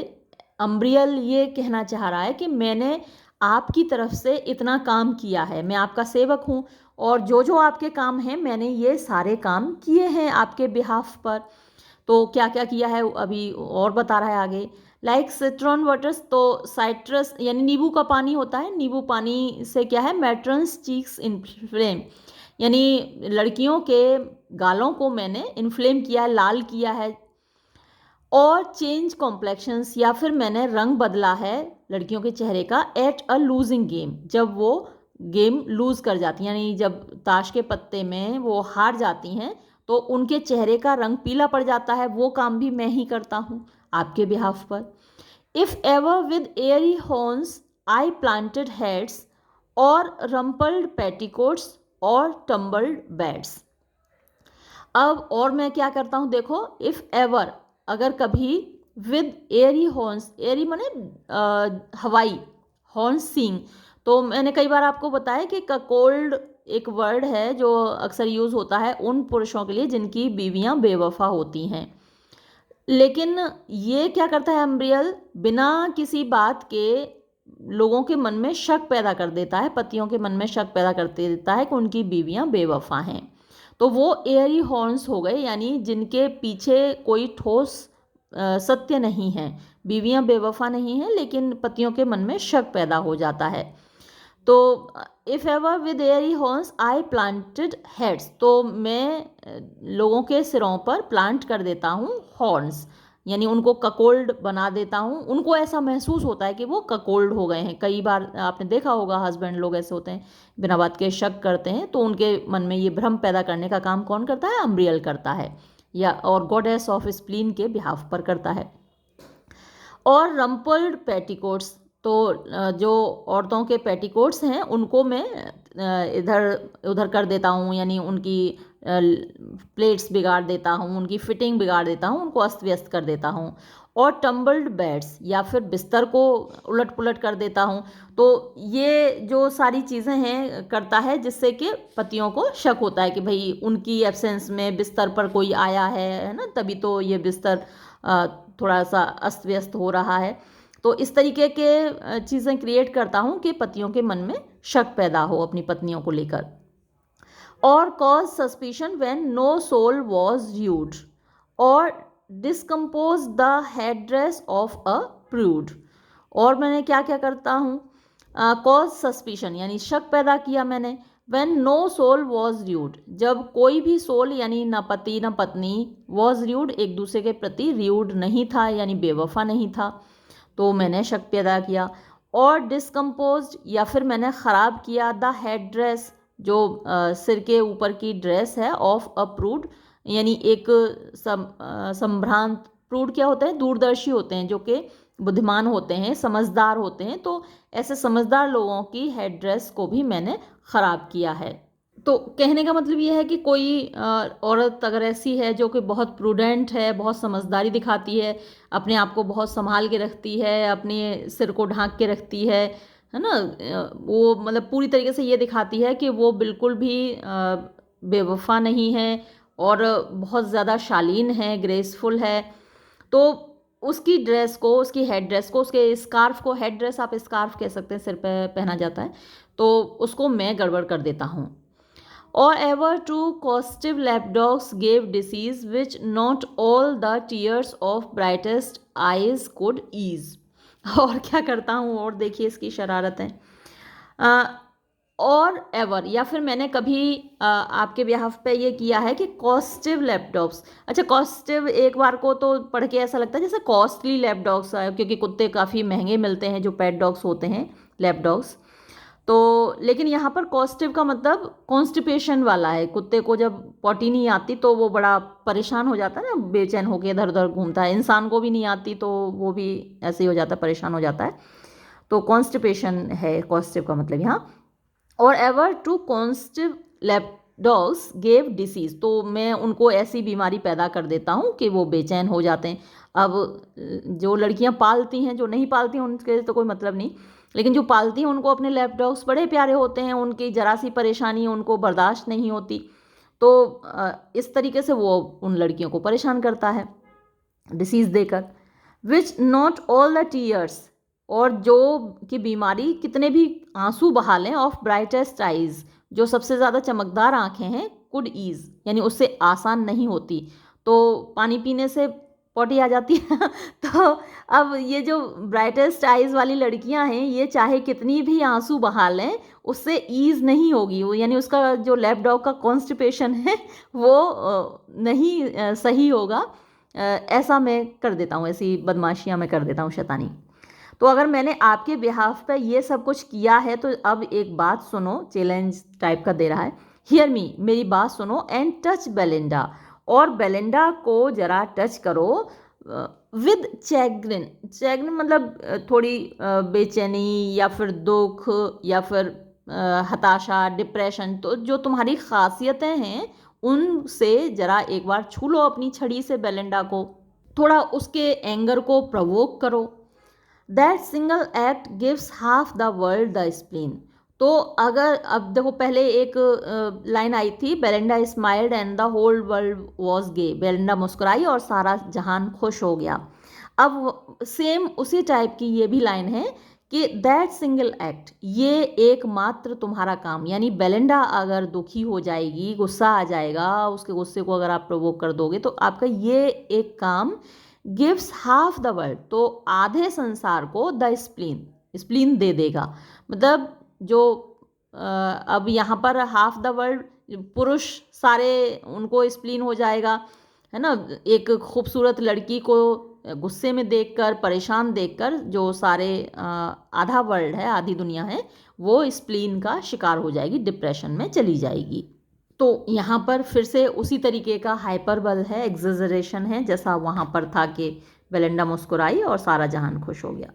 अम्ब्रियल ये कहना चाह रहा है कि मैंने आपकी तरफ से इतना काम किया है, मैं आपका सेवक हूँ और जो जो आपके काम हैं मैंने ये सारे काम किए हैं आपके बिहाफ पर। तो क्या क्या किया है अभी और बता रहा है आगे। लाइक सिट्रॉन वाटर्स, तो साइट्रस यानी नींबू का पानी होता है, नींबू पानी से क्या है, मैट्रन्स चीक्स इन्फ्लेम, यानी लड़कियों के गालों को मैंने इन्फ्लेम किया है, लाल किया है। और चेंज कॉम्प्लेक्शंस, या फिर मैंने रंग बदला है लड़कियों के चेहरे का, एट अ लूजिंग गेम, जब वो गेम लूज कर जाती हैं, यानी जब ताश के पत्ते में वो हार जाती हैं तो उनके चेहरे का रंग पीला पड़ जाता है, वो काम भी मैं ही करता हूँ आपके बिहाफ पर। If ever with Airy horns I planted heads और रम्पल्ड पेटिकोट्स और टम्बल्ड बेड्स। अब और मैं क्या करता हूँ देखो, इफ एवर अगर कभी, विद एयरी हॉर्न्स, एयरी माने हवाई, हॉर्न्स सींग। तो मैंने कई बार आपको बताया कि ककोल्ड एक वर्ड है जो अक्सर यूज होता है उन पुरुषों के लिए जिनकी बीवियां बेवफा होती हैं। लेकिन ये क्या करता है अम्ब्रियल, बिना किसी बात के लोगों के मन में शक पैदा कर देता है, पतियों के मन में शक पैदा कर देता है कि उनकी बीवियां बेवफा हैं। तो वो एयरी हॉर्न्स हो गए, यानी जिनके पीछे कोई ठोस सत्य नहीं है, बीवियां बेवफा नहीं हैं लेकिन पतियों के मन में शक पैदा हो जाता है। तो if ever with Airy horns I planted heads, तो मैं लोगों के सिरों पर प्लांट कर देता हूँ हॉर्न्स, यानी उनको ककोल्ड बना देता हूँ। उनको ऐसा महसूस होता है कि वो ककोल्ड हो गए हैं। कई बार आपने देखा होगा हस्बैंड लोग ऐसे होते हैं, बिना बात के शक करते हैं, तो उनके मन में ये भ्रम पैदा करने का काम कौन करता है? अम्ब्रियल करता है, या और गॉडेस ऑफ स्प्लीन के बिहाफ पर करता है। और रम्पल्ड पेटिकोट्स, तो जो औरतों के पेटिकोट्स हैं उनको मैं इधर उधर कर देता हूँ, यानी उनकी प्लेट्स बिगाड़ देता हूँ, उनकी फिटिंग बिगाड़ देता हूँ, उनको अस्त व्यस्त कर देता हूँ। और टम्बल्ड बेड्स, या फिर बिस्तर को उलट पुलट कर देता हूँ। तो ये जो सारी चीज़ें हैं करता है जिससे कि पतियों को शक होता है कि भाई उनकी एब्सेंस में बिस्तर पर कोई आया है ना, तभी तो ये बिस्तर थोड़ा सा अस्त व्यस्त हो रहा है। तो इस तरीके के चीज़ें क्रिएट करता हूँ कि पतियों के मन में शक पैदा हो अपनी पत्नियों को लेकर। Or cause suspicion when no soul was rude, or discompose the head dress of a prude. और मैंने क्या क्या करता हूँ, कॉज सस्पिशन यानी शक पैदा किया मैंने, when no soul was rude, जब कोई भी सोल यानी न पति न पत्नी, वॉज र्यूड एक दूसरे के प्रति र्यूड नहीं था यानी बेवफा नहीं था, तो मैंने शक पैदा किया। और डिस्कम्पोज, या फिर मैंने ख़राब किया, द हेड ड्रेस, जो सिर के ऊपर की ड्रेस है, ऑफ अ प्रूड, यानी एक संभ्रांत। प्रूड क्या होता है? दूरदर्शी होते हैं, जो कि बुद्धिमान होते हैं, समझदार होते हैं। तो ऐसे समझदार लोगों की हेड ड्रेस को भी मैंने ख़राब किया है। तो कहने का मतलब ये है कि कोई औरत अगर ऐसी है जो कि बहुत प्रूडेंट है, बहुत समझदारी दिखाती है, अपने आप को बहुत संभाल के रखती है, अपने सिर को ढांक के रखती है ना, वो मतलब पूरी तरीके से ये दिखाती है कि वो बिल्कुल भी बेवफा नहीं है और बहुत ज़्यादा शालीन है, ग्रेसफुल है, तो उसकी ड्रेस को, उसकी हेड ड्रेस को, उसके स्कार्फ को, हेड ड्रेस आप स्कार्फ कह सकते हैं, सिर पे पहना जाता है, तो उसको मैं गड़बड़ कर देता हूँ। Or ever two costive lapdogs gave disease which not all the tears of brightest eyes could ease. और क्या करता हूँ, और देखिए इसकी शरारतें। और एवर, या फिर मैंने कभी आपके बिहाफ पे ये किया है कि कॉस्टिव लैपडॉग्स। अच्छा, कॉस्टिव एक बार को तो पढ़ के ऐसा लगता है जैसे कॉस्टली लैपडॉग्स, क्योंकि कुत्ते काफ़ी महंगे मिलते हैं जो पेट डॉग्स होते हैं, लैपडॉग्स। तो लेकिन यहाँ पर कॉस्टिव का मतलब कॉन्स्टिपेशन वाला है, कुत्ते को जब पॉटी नहीं आती तो वो बड़ा परेशान हो जाता है ना, बेचैन होकर इधर उधर घूमता है। इंसान को भी नहीं आती तो वो भी ऐसे ही हो जाता है, परेशान हो जाता है। तो कॉन्स्टिपेशन है कॉस्टिव का मतलब यहाँ। और एवर टू कॉन्स्टिव लैपडॉग्स गेव डिसीज, तो मैं उनको ऐसी बीमारी पैदा कर देता हूँ कि वो बेचैन हो जाते हैं। अब जो लड़कियाँ पालती हैं, जो नहीं पालती हैं उनके तो कोई मतलब नहीं, लेकिन जो पालती हैं उनको अपने लैपडॉग्स बड़े प्यारे होते हैं, उनकी जरा सी परेशानी उनको बर्दाश्त नहीं होती, तो इस तरीके से वो उन लड़कियों को परेशान करता है डिसीज़ देकर। Which not all the tears, और जो कि बीमारी कितने भी आंसू बहा लें, ऑफ ब्राइटेस्ट आइज, जो सबसे ज़्यादा चमकदार आंखें हैं, कुड ईज, यानी उससे आसान नहीं होती। तो पानी पीने से पॉटी आ जाती है तो अब ये जो ब्राइटेस्ट आइज वाली लड़कियां हैं, ये चाहे कितनी भी आंसू बहा लें, उससे ईज नहीं होगी वो, यानी उसका जो लैप डॉग का कॉन्स्टिपेशन है वो नहीं सही होगा। ऐसा मैं कर देता हूँ, ऐसी बदमाशियाँ मैं कर देता हूँ, शैतानी। तो अगर मैंने आपके बिहाफ पे ये सब कुछ किया है तो अब एक बात सुनो, चैलेंज टाइप का दे रहा है। हियर मी, मेरी बात सुनो, एंड टच बेलिंडा, और बेलिंडा को जरा टच करो विद चैग्रिन। चैग्रिन मतलब थोड़ी बेचैनी या फिर दुख या फिर हताशा, डिप्रेशन, तो जो तुम्हारी खासियतें हैं उनसे जरा एक बार छू लो अपनी छड़ी से बेलिंडा को, थोड़ा उसके एंगर को प्रवोक करो। That single act gives half the world the spleen. तो अगर अब देखो, पहले एक लाइन आई थी, Belinda smiled and the whole world was gay, Belinda मुस्कुराई और सारा जहान खुश हो गया। अब सेम उसी टाइप की ये भी लाइन है कि दैट सिंगल एक्ट, ये एकमात्र तुम्हारा काम, यानी बेलिंडा अगर दुखी हो जाएगी, गुस्सा आ जाएगा, उसके गुस्से को अगर आप प्रोवोक कर दोगे तो आपका ये एक काम गिव्स हाफ द वर्ल्ड, तो आधे संसार को द स्प्लीन, स्प्लीन दे देगा। मतलब जो अब यहाँ पर हाफ द वर्ल्ड, पुरुष सारे उनको स्प्लीन हो जाएगा, है ना। एक खूबसूरत लड़की को गुस्से में देखकर, परेशान देखकर, जो सारे आधा वर्ल्ड है, आधी दुनिया है, वो स्प्लीन का शिकार हो जाएगी, डिप्रेशन में चली जाएगी। तो यहाँ पर फिर से उसी तरीके का हाइपरबल है, एग्जेजरेशन है, जैसा वहाँ पर था कि बेलिंडा मुस्कुराई और सारा जहान खुश हो गया।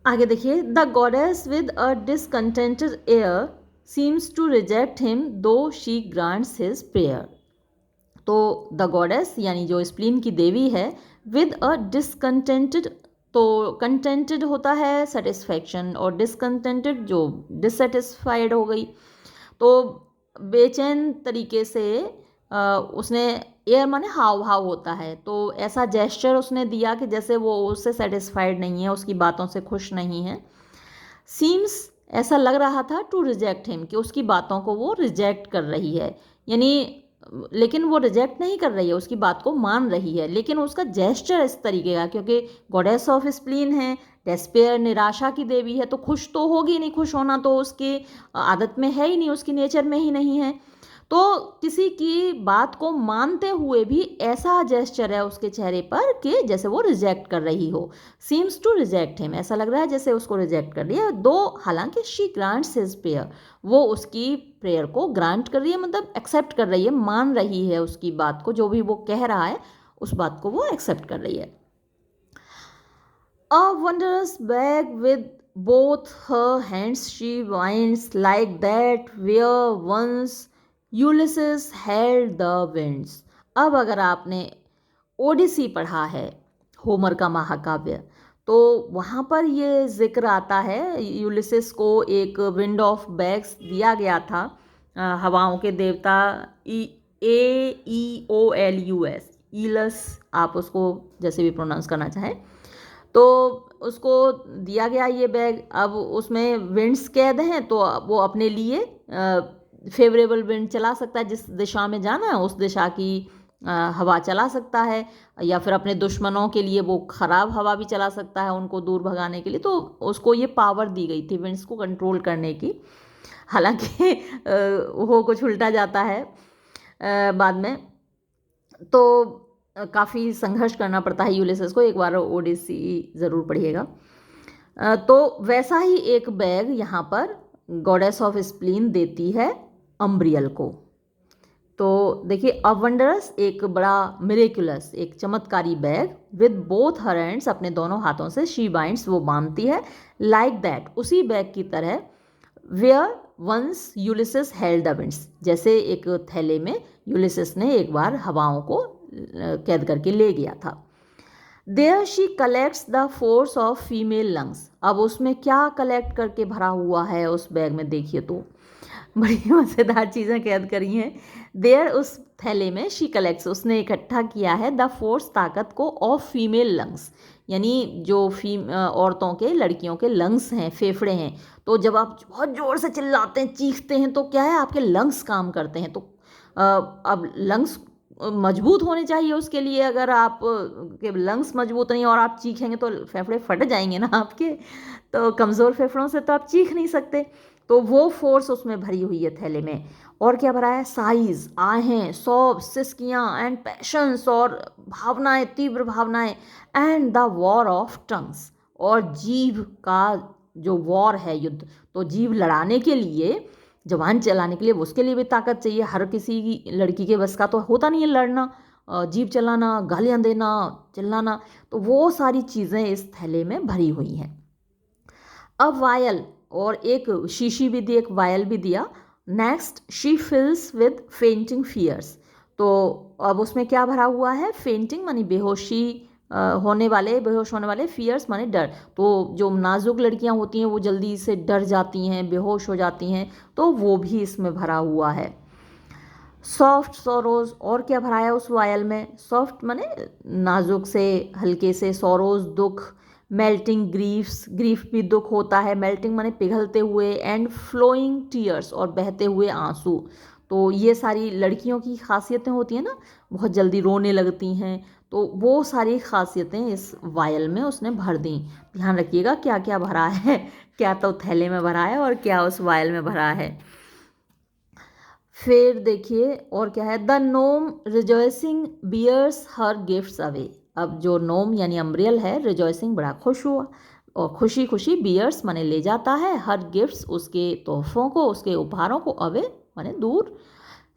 आगे देखिए, the goddess with a discontented air seems to reject him though she grants his prayer. तो द गॉडेस यानी जो स्प्लीन की देवी है, विद अ डिसकंटेंटेड, तो कंटेंटेड होता है सेटिस्फैक्शन, और डिसकंटेंटेड जो डिससेटिस्फाइड हो गई, तो बेचैन तरीके से उसने, एयर माने हाव भाव होता है, तो ऐसा जेस्चर उसने दिया कि जैसे वो उससे सेटिस्फाइड नहीं है, उसकी बातों से खुश नहीं है। सीम्स, ऐसा लग रहा था, टू रिजेक्ट हिम, कि उसकी बातों को वो रिजेक्ट कर रही है, यानी लेकिन वो रिजेक्ट नहीं कर रही है, उसकी बात को मान रही है, लेकिन उसका जेस्चर इस तरीके का, क्योंकि गॉडेस ऑफ स्प्लीन है, डेस्पेयर, निराशा की देवी है, तो खुश तो होगी नहीं, खुश होना तो उसकी आदत में है ही नहीं, उसकी नेचर में ही नहीं है। तो किसी की बात को मानते हुए भी ऐसा जेस्चर है उसके चेहरे पर कि जैसे वो रिजेक्ट कर रही हो। सीम्स टू रिजेक्ट हिम, ऐसा लग रहा है जैसे उसको रिजेक्ट कर रही है, दो हालांकि शी ग्रांट्स हिज प्रेयर, वो उसकी प्रेयर को ग्रांट कर रही है, मतलब एक्सेप्ट कर रही है, मान रही है उसकी बात को, जो भी वो कह रहा है उस बात को वो एक्सेप्ट कर रही है। A wondrous bag with both her hands she winds like that where once Ulysses held the winds। अब अगर आपने ओडिसी पढ़ा है, होमर का महाकाव्य, तो वहाँ पर ये जिक्र आता है, यूलिसिस को एक विंड ऑफ बैग्स दिया गया था, हवाओं के देवता Aeolus, ईलस, आप उसको जैसे भी प्रोनाउंस करना चाहें, तो उसको दिया गया ये बैग। अब उसमें विंड्स कैद हैं, तो वो अपने लिए फेवरेबल विंड चला सकता है, जिस दिशा में जाना है उस दिशा की हवा चला सकता है, या फिर अपने दुश्मनों के लिए वो ख़राब हवा भी चला सकता है उनको दूर भगाने के लिए। तो उसको ये पावर दी गई थी विंड्स को कंट्रोल करने की। हालांकि वो कुछ उल्टा जाता है बाद में, तो काफ़ी संघर्ष करना पड़ता है यूलिसेस को। एक बार ओडिसी ज़रूर पढ़िएगा। तो वैसा ही एक बैग यहाँ पर गॉडेस ऑफ स्प्लीन देती है अम्ब्रियल को। तो देखिए, अ वंडरस, एक बड़ा मिरेकुलस, एक चमत्कारी bag, with both her hands, अपने दोनों हाथों से, शी बाइंड्स, वो बांधती है, लाइक दैट, उसी बैग की तरह, where once Ulysses held the winds, जैसे एक थैले में यूलिसेस ने एक बार हवाओं को कैद करके ले गया था। There she collects the force of female lungs. अब उसमें क्या कलेक्ट करके भरा हुआ है उस बैग में, देखिए तो बड़ी मज़ेदार चीज़ें कैद करी हैं। देयर, उस थैले में, शी कलेक्ट्स, उसने इकट्ठा किया है, द फोर्स, ताकत को, ऑफ फीमेल लंग्स, यानी जो औरतों के, लड़कियों के लंग्स हैं, फेफड़े हैं। तो जब आप बहुत ज़ोर से चिल्लाते हैं, चीखते हैं, तो क्या है, आपके लंग्स काम करते हैं। तो अब लंग्स मजबूत होने चाहिए उसके लिए। अगर आप के लंग्स मजबूत नहीं और आप चीखेंगे तो फेफड़े फट जाएंगे ना आपके, तो कमज़ोर फेफड़ों से तो आप चीख नहीं सकते। तो वो फोर्स उसमें भरी हुई है थैले में। और क्या भरा है, साइज, आहें, सौब, सिसकियाँ, एंड पैशंस, और भावनाएं, तीव्र भावनाएं, and the war of tongues, और जीभ का जो वॉर है, युद्ध, तो जीभ लड़ाने के लिए, जवान चलाने के लिए, उसके लिए भी ताकत चाहिए। हर किसी की लड़की के बस का तो होता नहीं है लड़ना, जीभ चलाना, गालियाँ देना, चिल्लाना। तो वो सारी चीज़ें इस थैले में भरी हुई हैं। अब वायल, और एक शीशी भी दी, एक वायल भी दिया। Next, she fills with fainting fears. तो अब उसमें क्या भरा हुआ है, फेंटिंग मानी बेहोशी बेहोश होने वाले, फियर्स माने डर। तो जो नाजुक लड़कियां होती हैं वो जल्दी से डर जाती हैं, बेहोश हो जाती हैं, तो वो भी इसमें भरा हुआ है। सॉफ्ट सोरोज, और क्या भरा है उस वायल में, सॉफ्ट माने नाजुक से, हल्के से, सोरोज, दुख, मेल्टिंग ग्रीफ्स, ग्रीफ भी दुख होता है, मेल्टिंग माने पिघलते हुए, एंड फ्लोइंग टीयर्स, और बहते हुए आंसू। तो ये सारी लड़कियों की खासियतें होती हैं ना, बहुत जल्दी रोने लगती हैं, तो वो सारी खासियतें इस वायल में उसने भर दी। ध्यान रखिएगा क्या क्या भरा है, क्या तो थैले में भरा है और क्या उस वायल में भरा है। फिर देखिए और क्या है, the gnome rejoicing bears her gifts away. अब जो नोम यानी अम्ब्रियल है, रिजॉइसिंग बड़ा खुश हुआ, और खुशी खुशी, बियर्स माने ले जाता है, हर गिफ्ट्स उसके तोहफों को, उसके उपहारों को, अवे माने दूर,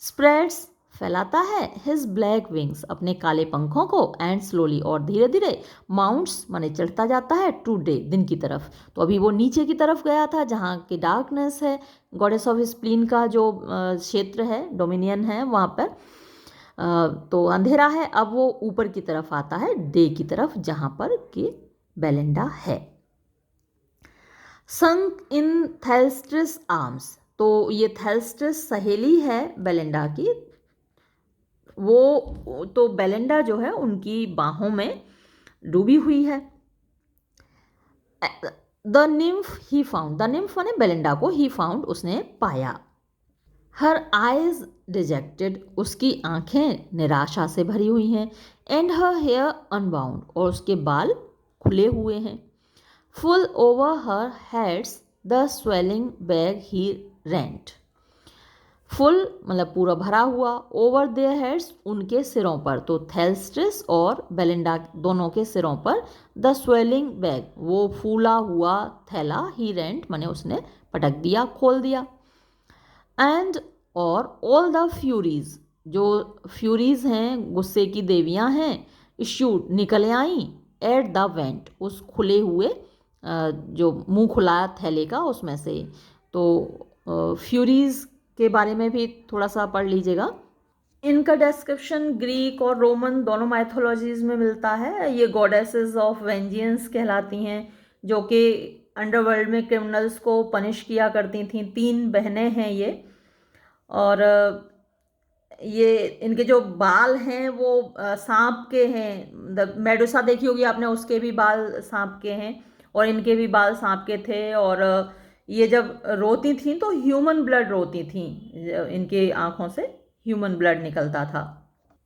स्प्रेड्स फैलाता है, हिज ब्लैक विंग्स अपने काले पंखों को, एंड स्लोली और धीरे धीरे, माउंट्स माने चढ़ता जाता है, टू डे दिन की तरफ। तो अभी वो नीचे की तरफ गया था जहाँ की डार्कनेस है, गॉडेस ऑफ स्प्लीन का जो क्षेत्र है, डोमिनियन है वहाँ पर, तो अंधेरा है। अब वो ऊपर की तरफ आता है, डे की तरफ, जहाँ पर कि बेलिंडा है। संक इन थेल्स्ट्रिस आर्म्स, तो ये थेल्स्ट्रिस सहेली है बेलिंडा की, वो तो बेलिंडा जो है उनकी बाहों में डूबी हुई है। The nymph he found, the nymph माने बेलिंडा को, ही फाउंड उसने पाया। हर आइज डिजेक्टेड, उसकी आंखें निराशा से भरी हुई हैं, एंड हर हेयर अनबाउंड, और उसके बाल खुले हुए हैं। Full over her heads the swelling bag he rent, full मतलब पूरा भरा हुआ, ओवर देयर हेड्स उनके सिरों पर, तो थेल्स्ट्रिस और बेलिंडा दोनों के सिरों पर, द स्वेलिंग बैग वो फूला हुआ थैला, ही रेंट माने उसने पटक दिया, खोल दिया। एंड और ऑल द फ्यूरीज, जो फ्यूरीज हैं, गुस्से की देवियां हैं, इश्यूड निकल आई, एट द वेंट उस खुले हुए जो मुंह खुला थैले का उसमें से। तो फ्यूरीज के बारे में भी थोड़ा सा पढ़ लीजिएगा। इनका डिस्क्रिप्शन ग्रीक और रोमन दोनों माइथोलॉजीज में मिलता है। ये गॉडेसेस ऑफ वेंजियंस कहलाती हैं, जो कि अंडरवर्ल्ड में क्रिमिनल्स को पनिश किया करती थीं। 3 बहनें हैं ये, और ये इनके जो बाल हैं वो सांप के हैं। मेडुसा देखी होगी आपने, उसके भी बाल सांप के हैं और इनके भी बाल सांप के थे। और ये जब रोती थीं तो ह्यूमन ब्लड रोती थीं, इनके आंखों से ह्यूमन ब्लड निकलता था।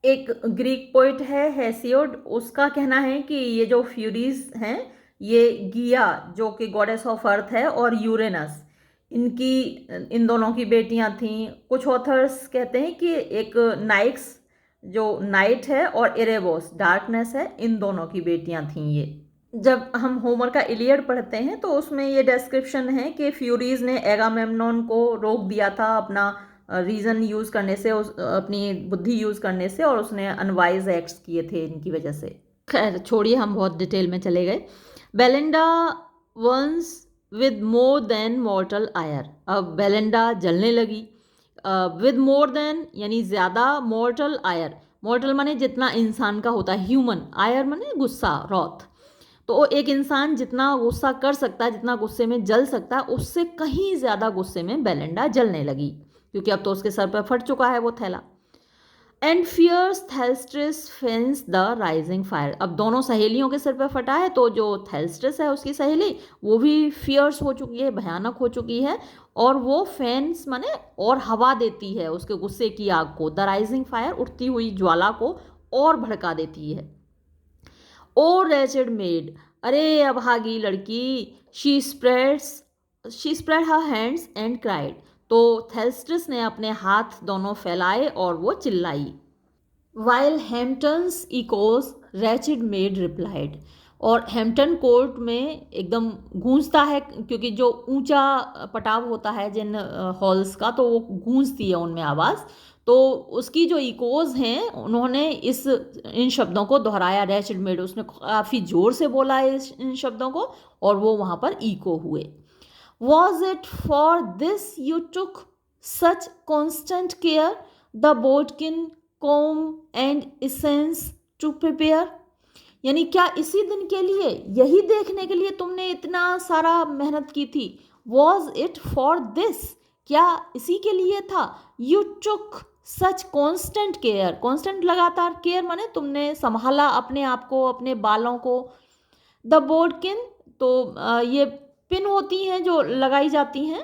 एक ग्रीक पोइट है हेसियोड, उसका कहना है कि ये जो फ्यूरीज हैं ये गिया जो कि गॉडेस ऑफ अर्थ है और यूरेनस इन दोनों की बेटियां थीं। कुछ ऑथर्स कहते हैं कि एक नाइक्स जो नाइट है और इरेबोस डार्कनेस है, इन दोनों की बेटियां थीं ये। जब हम होमर का इलियड पढ़ते हैं तो उसमें ये डिस्क्रिप्शन है कि फ्यूरीज ने एगामेम्नोन को रोक दिया था अपना रीज़न यूज़ करने से, अपनी बुद्धि यूज़ करने से, और उसने अनवाइज एक्ट्स किए थे इनकी वजह से। खैर छोड़िए, हम बहुत डिटेल में चले गए। Belinda once with more than mortal ire. अब बेलिंडा जलने लगी। विद मोर देन यानी ज़्यादा, मॉर्टल आयर, मॉर्टल माने जितना इंसान का होता है, ह्यूमन, आयर माने गुस्सा, रॉथ। तो एक इंसान जितना गुस्सा कर सकता है, जितना गुस्से में जल सकता है, उससे कहीं ज़्यादा गुस्से में बेलिंडा जलने लगी, क्योंकि अब तो उसके सर पर फट चुका है वो थैला। And fierce Thalestris fans the rising fire. अब दोनों सहेलियों के सिर पर फटा है, तो जो थेल्स्ट्रिस है उसकी सहेली, वो भी फियर्स हो चुकी है, भयानक हो चुकी है, और वो फेंस माने और हवा देती है उसके गुस्से की आग को। द राइजिंग फायर, उठती हुई ज्वाला को और भड़का देती है। ओ रेचेड मेड, अरे अभागी लड़की, she spread her hands and cried. तो थेल्स्ट्रिस ने अपने हाथ दोनों फैलाए और वो चिल्लाई। While Hampton's echoes wretched maid replied. और हैम्पटन कोर्ट में एकदम गूंजता है, क्योंकि जो ऊंचा पटाव होता है जिन हॉल्स का, तो वो गूंजती है उनमें आवाज़। तो उसकी जो इकोज हैं, उन्होंने इन शब्दों को दोहराया, रेचेड मेड, उसने काफ़ी ज़ोर से बोला है इन शब्दों को, और वो वहाँ पर इको हुए। Was it for this you took such constant care, the bodkin, comb and essence to prepare? यानी क्या इसी दिन के लिए, यही देखने के लिए तुमने इतना सारा मेहनत की थी? Was it for this? क्या इसी के लिए था? You took such constant care, constant लगातार, care माने तुमने संभाला अपने आप को, अपने बालों को। द बोडकिन, तो ये पिन होती हैं जो लगाई जाती हैं,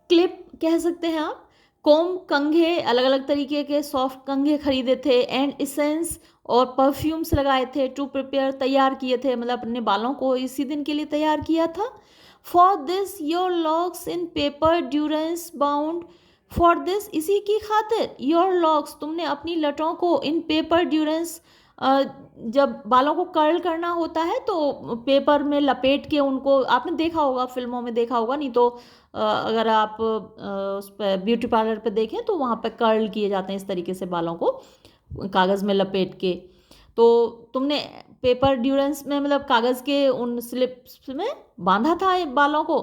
क्लिप कह सकते हैं आप। कोम, कंघे, अलग अलग तरीके के सॉफ्ट कंघे खरीदे थे। एंड इसेंस, और परफ्यूम्स लगाए थे। टू प्रिपेयर, तैयार किए थे, मतलब अपने बालों को इसी दिन के लिए तैयार किया था। For this your locks in paper durance bound, for this, इसी की खातिर, योर लॉक्स, तुमने अपनी लटों को, इन पेपर ड्यूरेंस, जब बालों को कर्ल करना होता है तो पेपर में लपेट के उनको, आपने देखा होगा, फिल्मों में देखा होगा, नहीं तो अगर आप उस पर ब्यूटी पार्लर पे देखें तो वहाँ पे कर्ल किए जाते हैं इस तरीके से बालों को कागज़ में लपेट के। तो तुमने पेपर ड्यूरेंस में, मतलब कागज़ के उन स्लिप्स में बांधा था बालों को।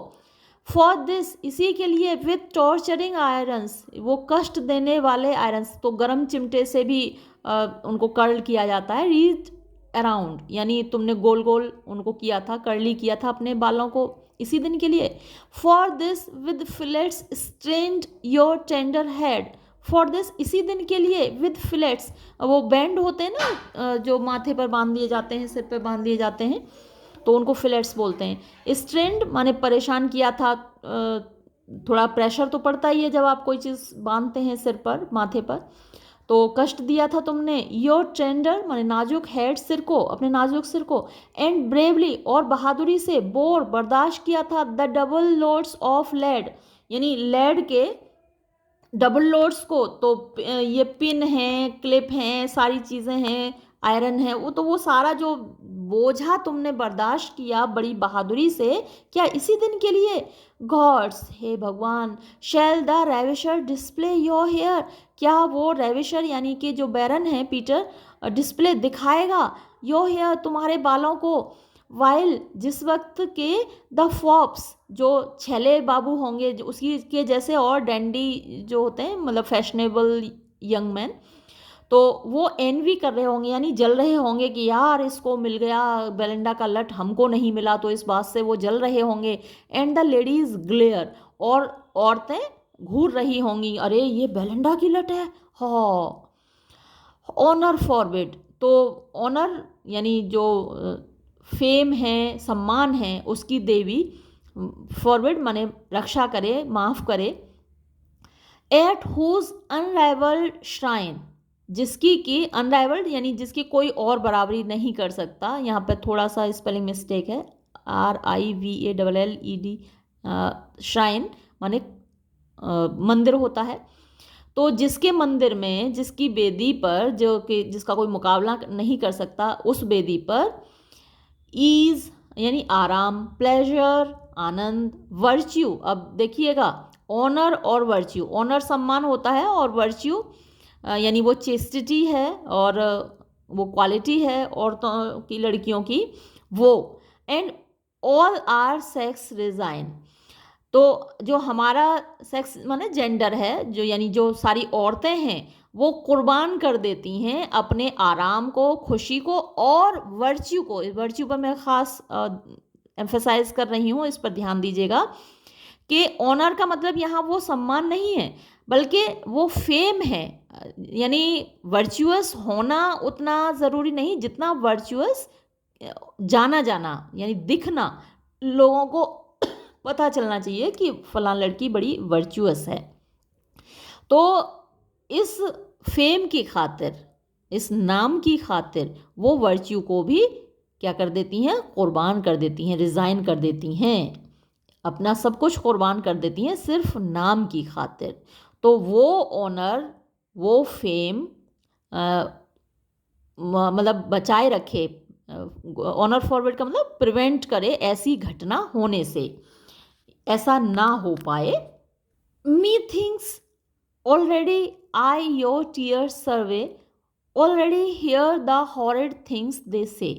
फॉर दिस, इसी के लिए, विथ टॉर्चरिंग आयरन्स, वो कष्ट देने वाले आयरन्स, तो गर्म चिमटे से भी उनको कर्ल किया जाता है। रीड अराउंड, यानी तुमने गोल गोल उनको किया था, कर्ली किया था अपने बालों को इसी दिन के लिए। For this with fillets strained your tender head, for this, इसी दिन के लिए, विद फिलेट्स, वो बैंड होते हैं ना जो माथे पर बांध दिए जाते हैं, सिर पर बांध दिए जाते हैं, तो उनको फिलेट्स बोलते हैं। स्ट्रेंड माने परेशान किया था, थोड़ा प्रेशर तो पड़ता ही है जब आप कोई चीज़ बांधते हैं सिर पर, माथे पर, तो कष्ट दिया था तुमने। योर टेंडर माने नाजुक हेड, सिर को, अपने नाजुक सिर को। एंड ब्रेवली, और बहादुरी से, बोर, बर्दाश्त किया था। The double loads of lead, यानी लेड के डबल लोड्स को, तो ये पिन हैं, क्लिप हैं, सारी चीज़ें हैं, आयरन है, वो तो वो सारा जो बोझा तुमने बर्दाश्त किया बड़ी बहादुरी से, क्या इसी दिन के लिए? गॉड्स, हे भगवान, शैल द रेविशर डिस्प्ले योर हेयर, क्या वो रेविशर यानी कि जो बैरन है पीटर, डिस्प्ले दिखाएगा योर हेयर, तुम्हारे बालों को। वाइल जिस वक्त के द फॉप्स जो छले बाबू होंगे उसकी के जैसे और डैंडी जो होते हैं मतलब फैशनेबल यंग मैन, तो वो एनवी कर रहे होंगे यानी जल रहे होंगे कि यार इसको मिल गया बेलिंडा का लट, हमको नहीं मिला, तो इस बात से वो जल रहे होंगे। एंड द लेडीज ग्लेयर, और औरतें घूर रही होंगी, अरे ये बेलिंडा की लट है। हाँ। ऑनर फॉरबिड, तो ऑनर यानी जो फेम है, सम्मान है, उसकी देवी, फॉरबिड माने रक्षा करे, माफ करे। एट हुज अनराइवल्ड श्राइन, जिसकी कि अनराइवल्ड यानी जिसकी कोई और बराबरी नहीं कर सकता, यहाँ पर थोड़ा सा स्पेलिंग मिस्टेक है, RIVALLED, श्राइन माने मंदिर होता है। तो जिसके मंदिर में, जिसकी बेदी पर, जो कि जिसका कोई मुकाबला नहीं कर सकता, उस बेदी पर ईज यानी आराम, प्लेजर आनंद, वर्च्यू, अब देखिएगा ऑनर और वर्च्यू, ऑनर सम्मान होता है और वर्च्यू यानी वो चेस्टिटी है और वो क्वालिटी है औरतों की, लड़कियों की वो। And all our sex resign, तो जो हमारा सेक्स माने जेंडर है, जो यानी जो सारी औरतें हैं वो कुर्बान कर देती हैं अपने आराम को, खुशी को और वर्च्यू को। वर्च्यू पर मैं ख़ास एम्फेसाइज कर रही हूँ, इस पर ध्यान दीजिएगा कि ऑनर का मतलब यहाँ वो सम्मान नहीं है बल्कि वो फेम है, यानी वर्चुअस होना उतना ज़रूरी नहीं जितना वर्चुअस जाना जाना यानी दिखना, लोगों को पता चलना चाहिए कि फलां लड़की बड़ी वर्चुअस है। तो इस फेम की खातिर, इस नाम की खातिर वो वर्च्यू को भी क्या कर देती हैं, कुर्बान कर देती हैं, रिज़ाइन कर देती हैं, अपना सब कुछ कुर्बान कर देती हैं सिर्फ नाम की खातिर। तो वो ऑनर, वो फेम मतलब बचाए रखे, ऑनर फॉरवर्ड का मतलब प्रिवेंट करे ऐसी घटना होने से, ऐसा ना हो पाए। Methinks already I your tears survey, already hear the horrid things they say.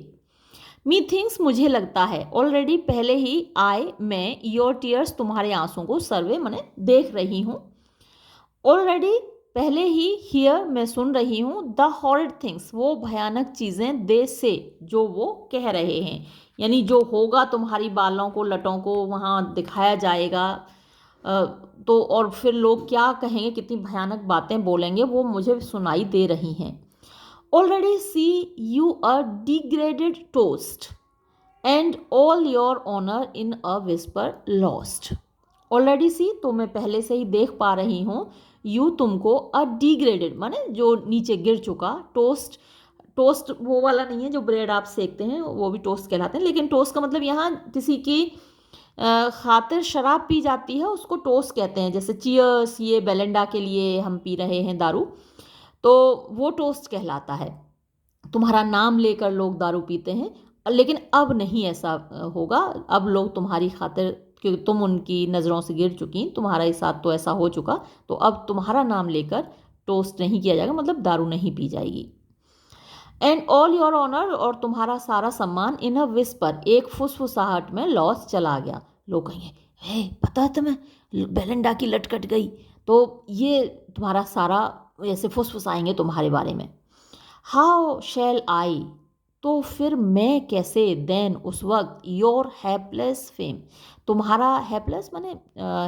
Me thinks मुझे लगता है, ऑलरेडी पहले ही, आई मैं, योर टीयर्स तुम्हारे आंसू को, सर्वे मैंने देख रही हूँ, ऑलरेडी पहले ही, हियर मैं सुन रही हूँ, द हॉरिड थिंग्स वो भयानक चीज़ें, दे से जो वो कह रहे हैं, यानी जो होगा तुम्हारी बालों को, लटों को वहाँ दिखाया जाएगा, तो और फिर लोग क्या कहेंगे, कितनी भयानक बातें बोलेंगे, वो मुझे सुनाई दे रही हैं। Already see you a degraded toast and all your honour in a whisper lost. Already see तो मैं पहले से ही देख पा रही हूँ, यू तुमको, अ डिग्रेडेड माने जो नीचे गिर चुका, टोस्ट, टोस्ट वो वाला नहीं है जो ब्रेड आप सेकते हैं, वो भी टोस्ट कहलाते हैं, लेकिन टोस्ट का मतलब यहाँ किसी की खातिर शराब पी जाती है उसको टोस्ट कहते हैं, जैसे चीयर्स, ये बेलेंडा के लिए हम पी रहे हैं दारू, तो वो टोस्ट कहलाता है। तुम्हारा नाम लेकर लोग दारू पीते हैं, लेकिन अब नहीं ऐसा होगा, अब लोग तुम्हारी खातिर, क्योंकि तुम उनकी नज़रों से गिर चुकी, तुम्हारे साथ तो ऐसा हो चुका, तो अब तुम्हारा नाम लेकर टोस्ट नहीं किया जाएगा, मतलब दारू नहीं पी जाएगी। एंड ऑल योर ऑनर, और तुम्हारा सारा सम्मान, इन अ विस्पर एक फुसफुसाहट में लॉस चला गया। लोग कहेंगे, हे पता है तुम्हें बेलेंडा की लट कट गई, तो ये तुम्हारा सारा ऐसे फुसफुसाएंगे तुम्हारे बारे में। हाउ शैल आई, तो फिर मैं कैसे, देन उस वक्त, योर हेल्पलेस फेम, तुम्हारा हेल्पलेस माने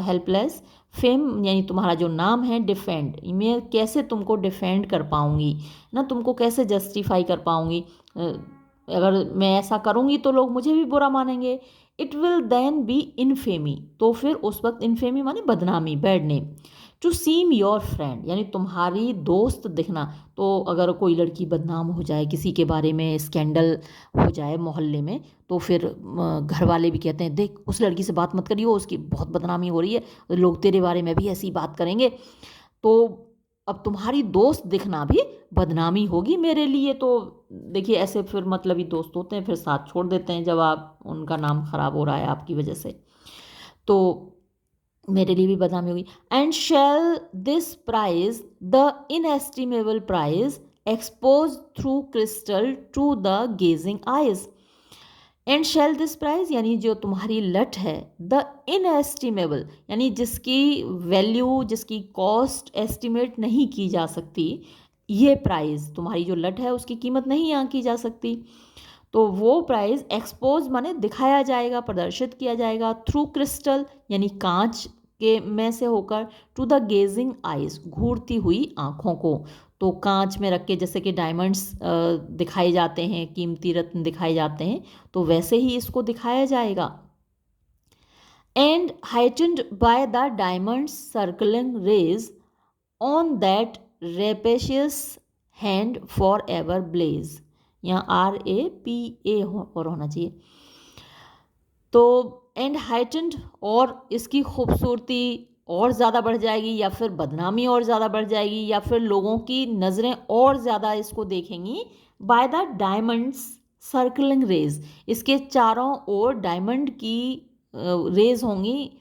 हेल्पलेस, फेम यानी तुम्हारा जो नाम है, डिफेंड, मैं कैसे तुमको डिफेंड कर पाऊँगी ना, तुमको कैसे जस्टिफाई कर पाऊँगी, अगर मैं ऐसा करूँगी तो लोग मुझे भी बुरा मानेंगे। It will then be infamy, तो फिर उस वक्त, इनफेमी माने बदनामी, bad name. To seem your friend यानी तुम्हारी दोस्त दिखना, तो अगर कोई लड़की बदनाम हो जाए, किसी के बारे में स्कैंडल हो जाए मोहल्ले में, तो फिर घर वाले भी कहते हैं, देख उस लड़की से बात मत करियो, उसकी बहुत बदनामी हो रही है, लोग तेरे बारे में भी ऐसी बात करेंगे, तो अब तुम्हारी दोस्त दिखना भी बदनामी होगी मेरे लिए। तो देखिए ऐसे फिर मतलबी दोस्त होते हैं, फिर साथ छोड़ देते हैं जब आप, उनका नाम खराब हो रहा है आपकी वजह से, तो मेरे लिए भी बदनामी होगी। And shall this prize, the inestimable prize, expose through crystal to the gazing eyes, and shall this price, यानी जो तुम्हारी लट है, द इनएस्टिमेबल, यानी जिसकी वैल्यू, जिसकी कॉस्ट एस्टिमेट नहीं की जा सकती, ये प्राइस तुम्हारी जो लट है उसकी कीमत नहीं आंकी जा सकती, तो वो प्राइस एक्सपोज माने दिखाया जाएगा, प्रदर्शित किया जाएगा, थ्रू क्रिस्टल यानी कांच के में से होकर, टू द गेजिंग आइज, घूरती हुई आँखों को। तो कांच में रख के जैसे कि डायमंड्स दिखाए जाते हैं, कीमती रत्न दिखाए जाते हैं, तो वैसे ही इसको दिखाया जाएगा। And heightened by the diamonds circling rays on that rapacious hand for ever blaze, यहाँ RAPA और होना चाहिए। तो एंड हाइटेंड, और इसकी खूबसूरती और ज़्यादा बढ़ जाएगी, या फिर बदनामी और ज़्यादा बढ़ जाएगी, या फिर लोगों की नज़रें और ज़्यादा इसको देखेंगी, by the diamonds circling rays, इसके चारों ओर डायमंड की रेज होंगी,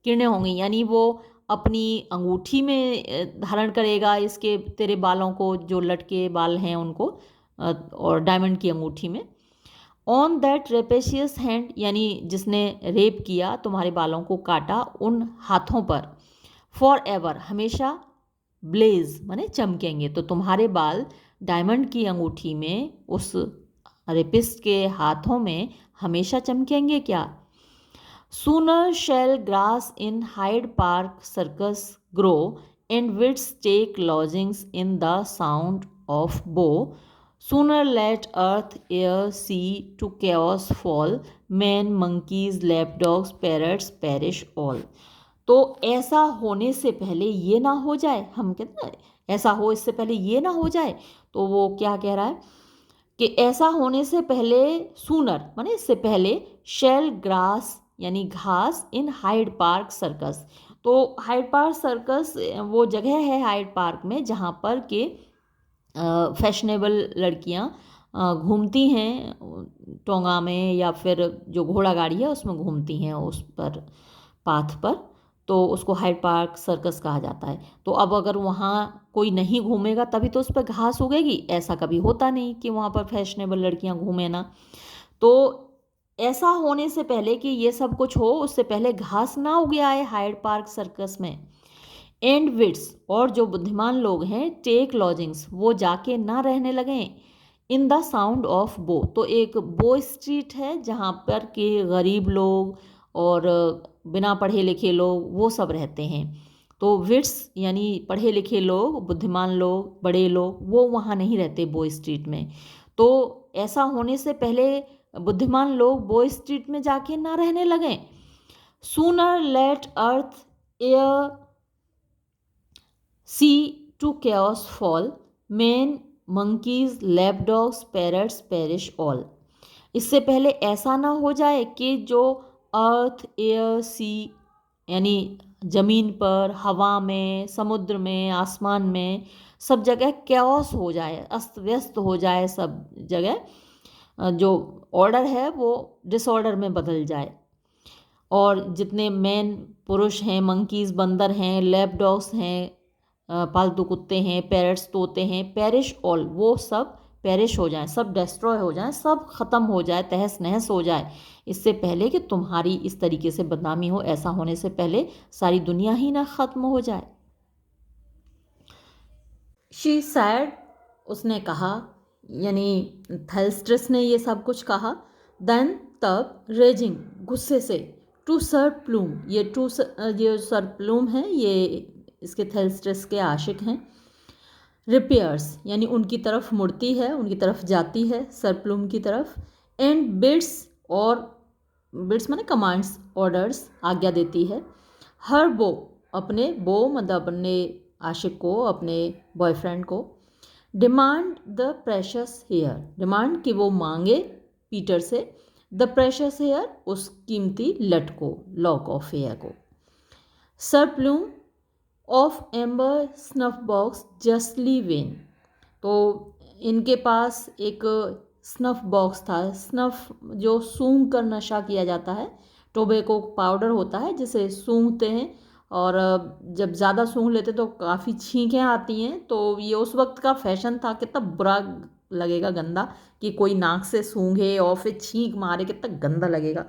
किरणें होंगी, यानी वो अपनी अंगूठी में धारण करेगा इसके तेरे बालों को, जो लटके बाल हैं उनको, और डायमंड की अंगूठी में। ऑन दैट रेपेशियस हैंड, यानी जिसने रेप किया, तुम्हारे बालों को काटा, उन हाथों पर, फॉर एवर, हमेशा, ब्लेज माने चमकेंगे, तो तुम्हारे बाल डायमंड की अंगूठी में, उस रेपिस्ट के हाथों में हमेशा चमकेंगे क्या? Sooner shall grass in Hyde Park Circus grow and wits take lodgings in the sound of Bow, Sooner let earth, air, sea to chaos fall, men, monkeys, lapdogs, parrots perish all. तो ऐसा होने से पहले ये ना हो जाए, हम कहते हैं ऐसा हो इससे पहले ये ना हो जाए, तो वो क्या कह रहा है कि ऐसा होने से पहले, सूनर माने इससे पहले, शेल ग्रास यानी घास, इन हाइड पार्क सर्कस, तो हाइड पार्क सर्कस वो जगह है हाइड पार्क में जहाँ पर के फैशनेबल लड़कियां घूमती हैं टोंगा में, या फिर जो घोड़ा गाड़ी है उसमें घूमती हैं, उस पर पाथ पर, तो उसको हाइड पार्क सर्कस कहा जाता है। तो अब अगर वहाँ कोई नहीं घूमेगा तभी तो उस पर घास उगेगी, ऐसा कभी होता नहीं कि वहाँ पर फैशनेबल लड़कियाँ घूमें ना। तो ऐसा होने से पहले कि ये सब कुछ हो, उससे पहले घास ना उगे आए हाइड पार्क सर्कस में। एंड विट्स, और जो बुद्धिमान लोग हैं, टेक लॉजिंग्स, वो जाके ना रहने लगें, इन द साउंड ऑफ बो, तो एक बो स्ट्रीट है जहाँ पर के गरीब लोग और बिना पढ़े लिखे लोग वो सब रहते हैं। तो विट्स यानी पढ़े लिखे लोग, बुद्धिमान लोग, बड़े लोग, वो वहाँ नहीं रहते बो स्ट्रीट में। तो ऐसा होने से पहले बुद्धिमान लोग बो स्ट्रीट में जाके ना रहने लगें। Sooner let earth, air, sea to chaos fall, men, monkeys, lapdogs, parrots perish all. इससे पहले ऐसा ना हो जाए कि जो अर्थ, एयर, सी यानी ज़मीन पर, हवा में, समुद्र में, आसमान में, सब जगह कैओस हो जाए, अस्त व्यस्त हो जाए, सब जगह जो ऑर्डर है वो डिसऑर्डर में बदल जाए, और जितने मैन पुरुष हैं, मंकीज़ बंदर हैं, लैप डॉग्स हैं पालतू कुत्ते हैं, पैरट्स तोते हैं, पेरिश ऑल, वो सब पेरिश हो जाएं, सब डिस्ट्रॉय हो जाएं, सब ख़त्म हो जाए, तहस नहस हो जाए, इससे पहले कि तुम्हारी इस तरीके से बदनामी हो। ऐसा होने से पहले सारी दुनिया ही ना ख़त्म हो जाए। शी सैड, उसने कहा, यानी थेल्स्ट्रस ने ये सब कुछ कहा। देन, तब, रेजिंग, गुस्से से, टू सर प्लूम, ये सर प्लूम है, ये इसके थेल्स्ट्रस के आशिक हैं। रिपेयर्स यानी उनकी तरफ मुड़ती है, उनकी तरफ जाती है, सरप्लूम की तरफ। एंड बिड्स, और बिड्स माने कमांड्स, ऑर्डर्स, आज्ञा देती है। हर बो, अपने बो मतलब अपने आशिक को, अपने बॉयफ्रेंड को। Demand the precious hair, demand कि वो मांगे पीटर से, द प्रेशस हेयर, उस कीमती लट को, लॉक ऑफ हेयर को। Sir Plume of amber snuff box justly vain, तो इनके पास एक स्नफ बॉक्स था। स्नफ जो सूंघ कर नशा किया जाता है, टोबैको पाउडर होता है जिसे सूंघते हैं, और जब ज़्यादा सूंघ लेते तो काफ़ी छींकें आती हैं, तो ये उस वक्त का फैशन था। कितना बुरा लगेगा गंदा कि कोई नाक से सूंघे और फिर छींक मारे, कितना गंदा लगेगा,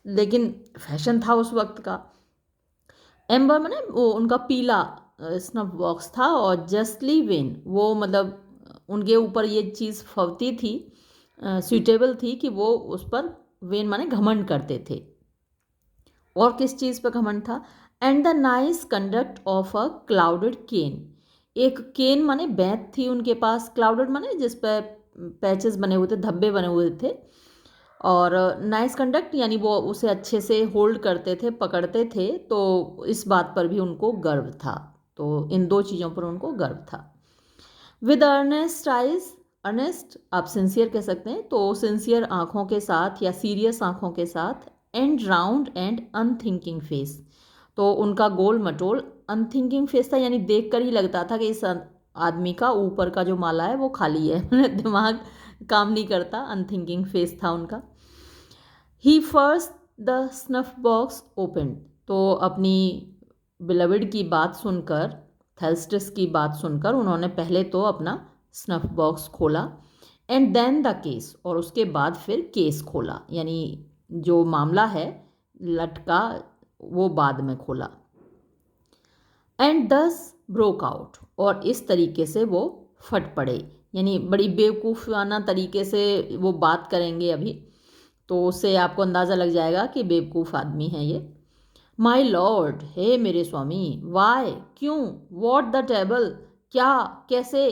लेकिन फैशन था उस वक्त का। एम्बर मैंने वो उनका पीला स्नफ बॉक्स था, और जस्टली वेन वो मतलब उनके ऊपर ये चीज़ फवती थी, सूटेबल थी कि वो उस पर वेन माने घमंड करते थे। और किस चीज़ पर घमंड था? And the nice conduct of a clouded cane. एक केन माने बेंत थी उनके पास, क्लाउडेड माने जिस पर पैचेस बने हुए थे, धब्बे बने हुए थे, और नाइस कंडक्ट यानी वो उसे अच्छे से होल्ड करते थे, पकड़ते थे, तो इस बात पर भी उनको गर्व था। तो इन दो चीज़ों पर उनको गर्व था। विद अर्नेस्ट आइज, अर्नेस्ट आप सिंसियर कह सकते हैं, तो सिंसियर आँखों के साथ या सीरियस आँखों के साथ, and round and unthinking face, तो उनका गोल मटोल अनथिंकिंग फेस था, यानी देखकर ही लगता था कि इस आदमी का ऊपर का जो माला है वो खाली है दिमाग काम नहीं करता, अनथिंकिंग फेस था उनका। He first the snuff box open, तो अपनी बिलविड की बात सुनकर, थेल्स्टिस की बात सुनकर उन्होंने पहले तो अपना स्नफ बॉक्स खोला, एंड देन द केस, और उसके बाद फिर केस खोला, यानी जो मामला है लटका वो बाद में खोला। एंड दस ब्रोक आउट, और इस तरीके से वो फट पड़े, यानी बड़ी बेवकूफ़ाना तरीके से वो बात करेंगे अभी, तो उससे आपको अंदाज़ा लग जाएगा कि बेवकूफ़ आदमी है ये। माई लॉर्ड, हे मेरे स्वामी, वाई क्यों, वॉट द टेबल, क्या, कैसे,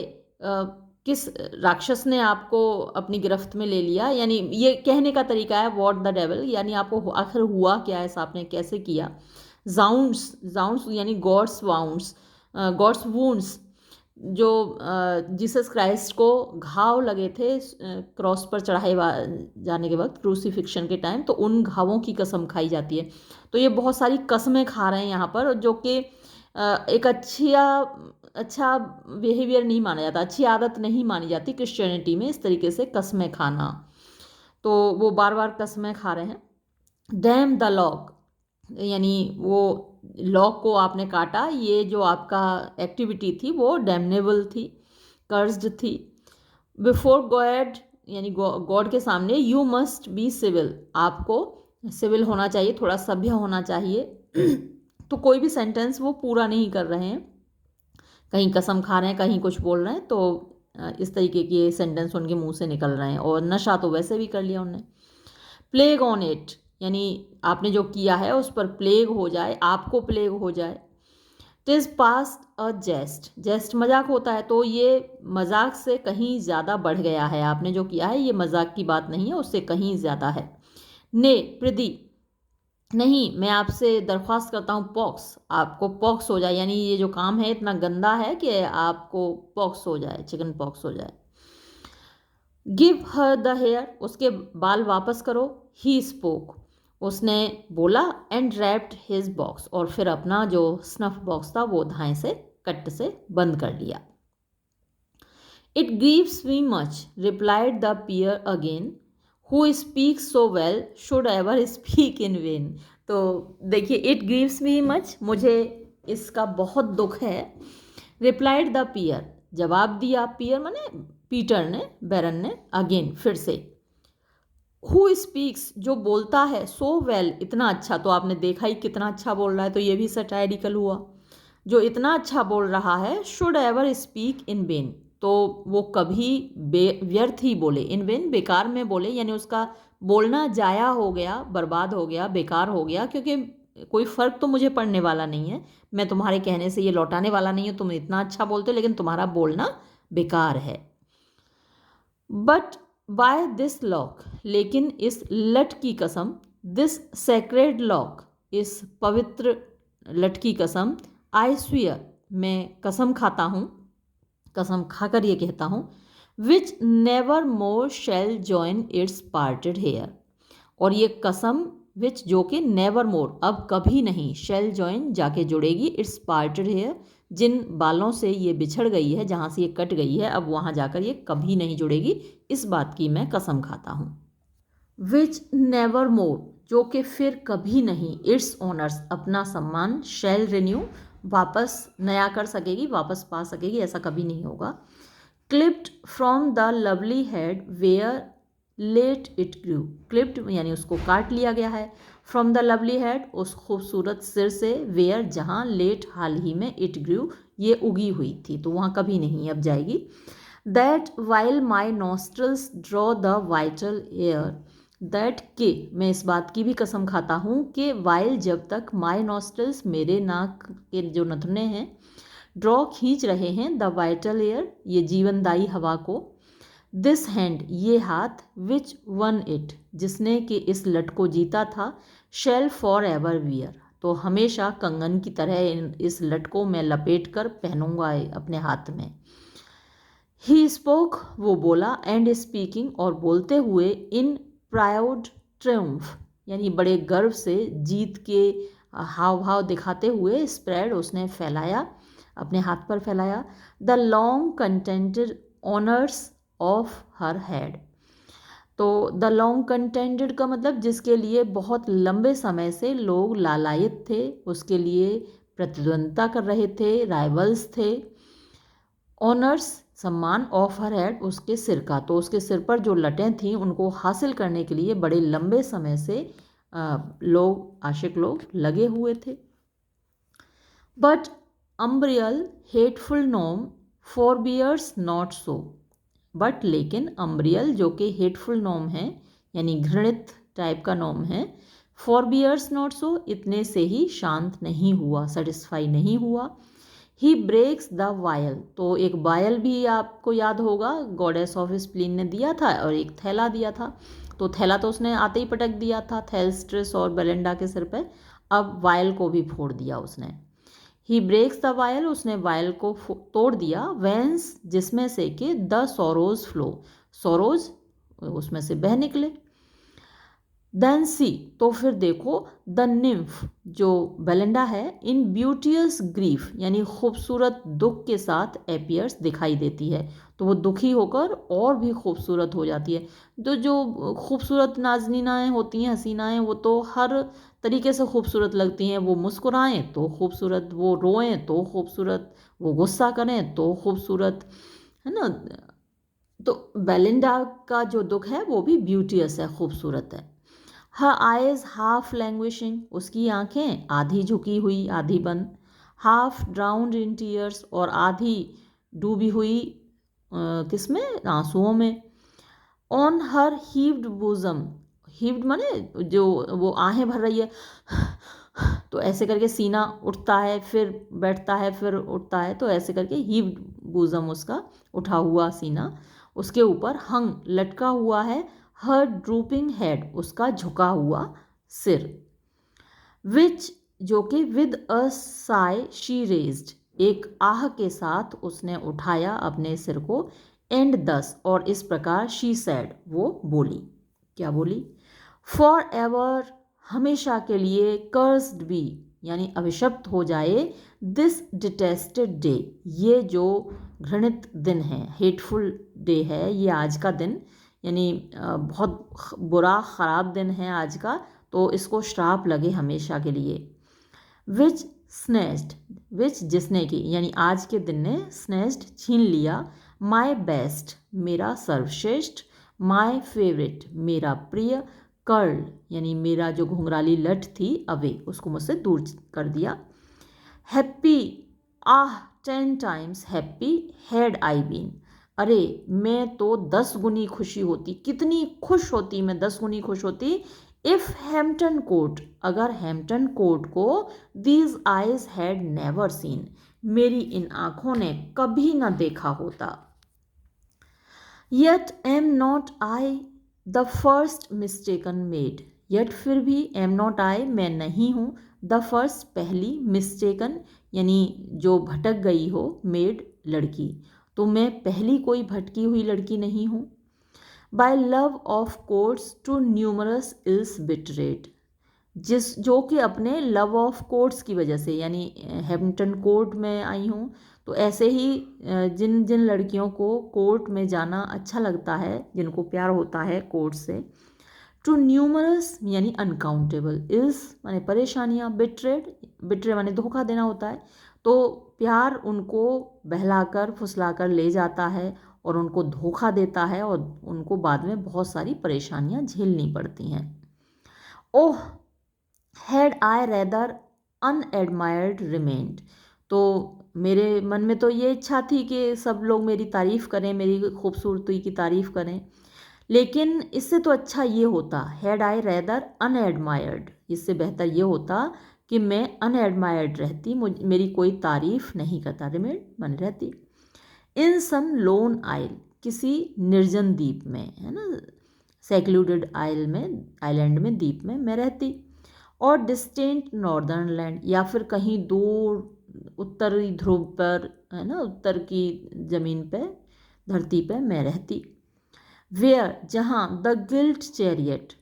किस राक्षस ने आपको अपनी गिरफ्त में ले लिया, यानी ये कहने का तरीका है वॉट द डेवल, यानी आपको आखिर हुआ क्या, ऐसा आपने कैसे किया। जाउंड्स, जाउंड्स यानी गॉड्स वाउंड्स, गॉड्स वूंड्स, जो जीसस क्राइस्ट को घाव लगे थे क्रॉस पर चढ़ाए जाने के वक्त, क्रूसीफिक्शन के टाइम, तो उन घावों की कसम खाई जाती है। तो ये बहुत सारी कसमें खा रहे हैं यहाँ पर, जो कि एक अच्छा बिहेवियर नहीं माना जाता, अच्छी आदत नहीं मानी जाती क्रिश्चियनिटी में, इस तरीके से कसमें खाना। तो वो बार बार कसमें खा रहे हैं। डैम द लॉक, यानी वो लॉक को आपने काटा, ये जो आपका एक्टिविटी थी वो डैमनेबल थी, कर्स्ड थी। बिफोर गॉड, यानी गॉड के सामने, यू मस्ट बी सिविल, आपको सिविल होना चाहिए, थोड़ा सभ्य होना चाहिए। तो कोई भी सेंटेंस वो पूरा नहीं कर रहे हैं, कहीं कसम खा रहे हैं, कहीं कुछ बोल रहे हैं, तो इस तरीके के सेंटेंस उनके मुंह से निकल रहे हैं, और नशा तो वैसे भी कर लिया उन्होंने। प्लेग ऑन इट, यानी आपने जो किया है उस पर प्लेग हो जाए, आपको प्लेग हो जाए। टिज पास्ट अ जेस्ट, जेस्ट मजाक होता है, तो ये मजाक से कहीं ज़्यादा बढ़ गया है, आपने जो किया है ये मजाक की बात नहीं है, उससे कहीं ज़्यादा है। ने प्रदी, नहीं, मैं आपसे दरख्वास्त करता हूँ पॉक्स, आपको पॉक्स हो जाए, यानी ये जो काम है इतना गंदा है कि आपको पॉक्स हो जाए, चिकन पॉक्स हो जाए। गिव हर द हेयर, उसके बाल वापस करो। ही स्पोक, उसने बोला, एंड रैप्ड हिज बॉक्स, और फिर अपना जो स्नफ बॉक्स था वो धाए से कट से बंद कर लिया। It grieves me much, replied the peer again, who speaks so well should ever speak in vain. तो देखिए, इट ग्रीव्स मी मच, मुझे इसका बहुत दुख है। रिप्लाइड द पियर, जवाब दिया, पियर माने पीटर ने, बैरन ने, अगेन फिर से। हु स्पीक्स, जो बोलता है, सो वेल इतना अच्छा, तो आपने देखा ही कितना अच्छा बोल रहा है, तो ये भी सटायरिकल हुआ। जो इतना अच्छा बोल रहा है, should ever speak in vain, तो वो कभी व्यर्थ ही बोले, इन वेन बेकार में बोले, यानी उसका बोलना जाया हो गया, बर्बाद हो गया, बेकार हो गया, क्योंकि कोई फ़र्क तो मुझे पड़ने वाला नहीं है, मैं तुम्हारे कहने से ये लौटाने वाला नहीं हूँ, तुम इतना अच्छा बोलते हो लेकिन तुम्हारा बोलना बेकार है। बट बाय दिस लॉक, लेकिन इस लट की कसम, दिस सेक्रेड लॉक, इस पवित्र लट की कसम, आई स्वीयर, मैं कसम खाता हूँ, कसम खाकर ये कहता हूँ, which never more shall join its parted hair, और ये कसम विच जो कि नेवर मोर, अब कभी नहीं, शैल जॉइन जाके जुड़ेगी, इट्स पार्टेड हेयर, जिन बालों से ये बिछड़ गई है, जहाँ से ये कट गई है, अब वहाँ जाकर ये कभी नहीं जुड़ेगी, इस बात की मैं कसम खाता हूँ। विच नेवर मोर, जो कि फिर कभी नहीं, इट्स ऑनर्स, अपना सम्मान, शैल रिन्यू, वापस नया कर सकेगी, वापस पा सकेगी, ऐसा कभी नहीं होगा। Clipped from the lovely head where late it grew, clipped यानी उसको काट लिया गया है, फ्रॉम द लवली हेड उस खूबसूरत सिर से, वेयर जहाँ, लेट हाल ही में, इट ग्रू ये उगी हुई थी, तो वहाँ कभी नहीं अब जाएगी। That while my nostrils draw the vital air, that के मैं इस बात की भी कसम खाता हूँ कि वाइल जब तक माई नॉस्ट्रल्स मेरे नाक के जो नथुने हैं, ड्रॉ खींच रहे हैं, द वाइटल एयर ये जीवनदायी हवा को, दिस हैंड ये हाथ, विच वन इट जिसने कि इस लट को जीता था, शेल फॉर एवर वियर तो हमेशा कंगन की तरह इस लट को मैं लपेट कर पहनूंगा अपने हाथ में। ही स्पोक वो बोला, एंड स्पीकिंग और बोलते हुए, इन प्राउड ट्रिम्फ यानी बड़े गर्व से, जीत के हाव भाव दिखाते हुए, स्प्रेड उसने फैलाया, अपने हाथ पर फैलाया, the long contented honours of her head, तो द लॉन्ग कंटेंटेड का मतलब जिसके लिए बहुत लंबे समय से लोग लालायित थे, उसके लिए प्रतिद्वंद्विता कर रहे थे, राइवल्स थे, ऑनर्स सम्मान, ऑफ हर हेड उसके सिर का, तो उसके सिर पर जो लटें थीं उनको हासिल करने के लिए बड़े लंबे समय से लोग, आशिक लोग लगे हुए थे। But Umbriel hateful gnome forbears not so, but लेकिन अम्ब्रियल जो कि हेटफुल नोम है यानी घृणित टाइप का नोम है, फॉरबियर्स नॉट सो इतने से ही शांत नहीं हुआ, सेटिस्फाई नहीं हुआ। ही ब्रेक्स द वायल, तो एक वायल भी आपको याद होगा गॉडेस ऑफ स्प्लीन ने दिया था और एक थैला दिया था, तो थैला तो उसने आते ही पटक दिया था थेल्स्ट्रिस और बेलेंडा के सिर पे, अब वायल को भी फोड़ दिया उसने। ही ब्रेक्स द वायल उसने वायल को तोड़ दिया, वेंस जिसमें से कि द सोरोज फ्लो सोरोज उसमें से बह निकले, देन सी तो फिर देखो, द निम्फ जो बेलेंडा है, इन ब्यूटियस ग्रीफ यानी खूबसूरत दुख के साथ एपियर्स दिखाई देती है, तो वो दुखी होकर और भी खूबसूरत हो जाती है। तो जो खूबसूरत नाजनीनाएँ होती हैं, हसीनाएँ, वो तो हर तरीके से खूबसूरत लगती हैं, वो मुस्कुराएं तो खूबसूरत, वो रोएं तो खूबसूरत, वो गुस्सा करें तो खूबसूरत, है ना। तो बेलिंडा का जो दुख है वो भी ब्यूटियस है, खूबसूरत है। हर आइज हाफ लैंग्विशिंग उसकी आंखें आधी झुकी हुई आधी बंद, हाफ ड्राउंड इन टीयर्स और आधी डूबी हुई किसमें, आंसुओं में। ऑन हर हीव्ड बोजम, हीव्ड माने जो वो आहें भर रही है, तो ऐसे करके सीना उठता है फिर बैठता है फिर उठता है, तो ऐसे करके हीव्ड बोजम उसका उठा हुआ सीना, उसके ऊपर हंग लटका हुआ है, हर ड्रूपिंग हेड उसका झुका हुआ सिर, विच जो कि with a Sai she raised एक आह के साथ उसने उठाया अपने सिर को, एंड दस और इस प्रकार शी सैड वो बोली, क्या बोली, फॉर एवर हमेशा के लिए, कर्स्ड बी यानी अभिशप्त हो जाए, दिस डिटेस्टेड डे ये जो घृणित दिन है, हेटफुल डे है ये आज का दिन, यानी बहुत बुरा ख़राब दिन है आज का, तो इसको श्राप लगे हमेशा के लिए। विच स्नेच्ड विच जिसने की यानी आज के दिन ने, स्नेच्ड छीन लिया, माई बेस्ट मेरा सर्वश्रेष्ठ, माई फेवरेट मेरा प्रिय, कर्ल यानी मेरा जो घुंघराली लट थी, अवे उसको मुझसे दूर कर दिया, happy ah 10 times happy had I been, अरे मैं तो 10 गुनी खुशी होती, कितनी खुश होती मैं, 10 गुनी खुश होती, इफ़ हैम्पटन कोर्ट अगर हैम्पटन कोर्ट को these eyes had never seen मेरी इन आँखों ने कभी ना देखा होता। Yet am not I the first mistaken made, yet फिर भी एम नॉट आई मैं नहीं हूँ, द फर्स्ट पहली, मिस्टेकन यानी जो भटक गई हो, मेड लड़की, तो मैं पहली कोई भटकी हुई लड़की नहीं हूँ। By love of courts to numerous ills betrayed, जिस जो कि अपने लव ऑफ कोर्ट्स की वजह से, यानी हैम्पटन कोर्ट में आई हूँ, तो ऐसे ही जिन जिन लड़कियों को कोर्ट में जाना अच्छा लगता है, जिनको प्यार होता है कोर्ट से, टू न्यूमरस यानी अनकाउंटेबल, इल्स माने परेशानियाँ, बिट्रेड बिट्रे माने धोखा देना होता है, तो प्यार उनको बहलाकर फुसलाकर ले जाता है, और उनको धोखा देता है और उनको बाद में बहुत सारी परेशानियां झेलनी पड़ती हैं। ओह हैड आई रेदर अनएडमायर्ड रिमेन्ड, तो मेरे मन में तो ये इच्छा थी कि सब लोग मेरी तारीफ़ करें, मेरी खूबसूरती की तारीफ़ करें, लेकिन इससे तो अच्छा ये होता हैड आई रेदर अनएडमायर्ड, इससे बेहतर ये होता कि मैं अनएडमायर्ड रहती, मेरी कोई तारीफ़ नहीं करता, रिमेन्ड मन रहती। इन सम लोन आइल, किसी निर्जन द्वीप में, है ना, सेक्लूडेड आइल में, आइलैंड में, द्वीप में मैं रहती। और डिस्टेंट नॉर्दर्न लैंड, या फिर कहीं दूर उत्तरी ध्रुव पर, है ना, उत्तर की ज़मीन पे, धरती पे मैं रहती। वेयर, जहाँ द गिल्ट चैरियट,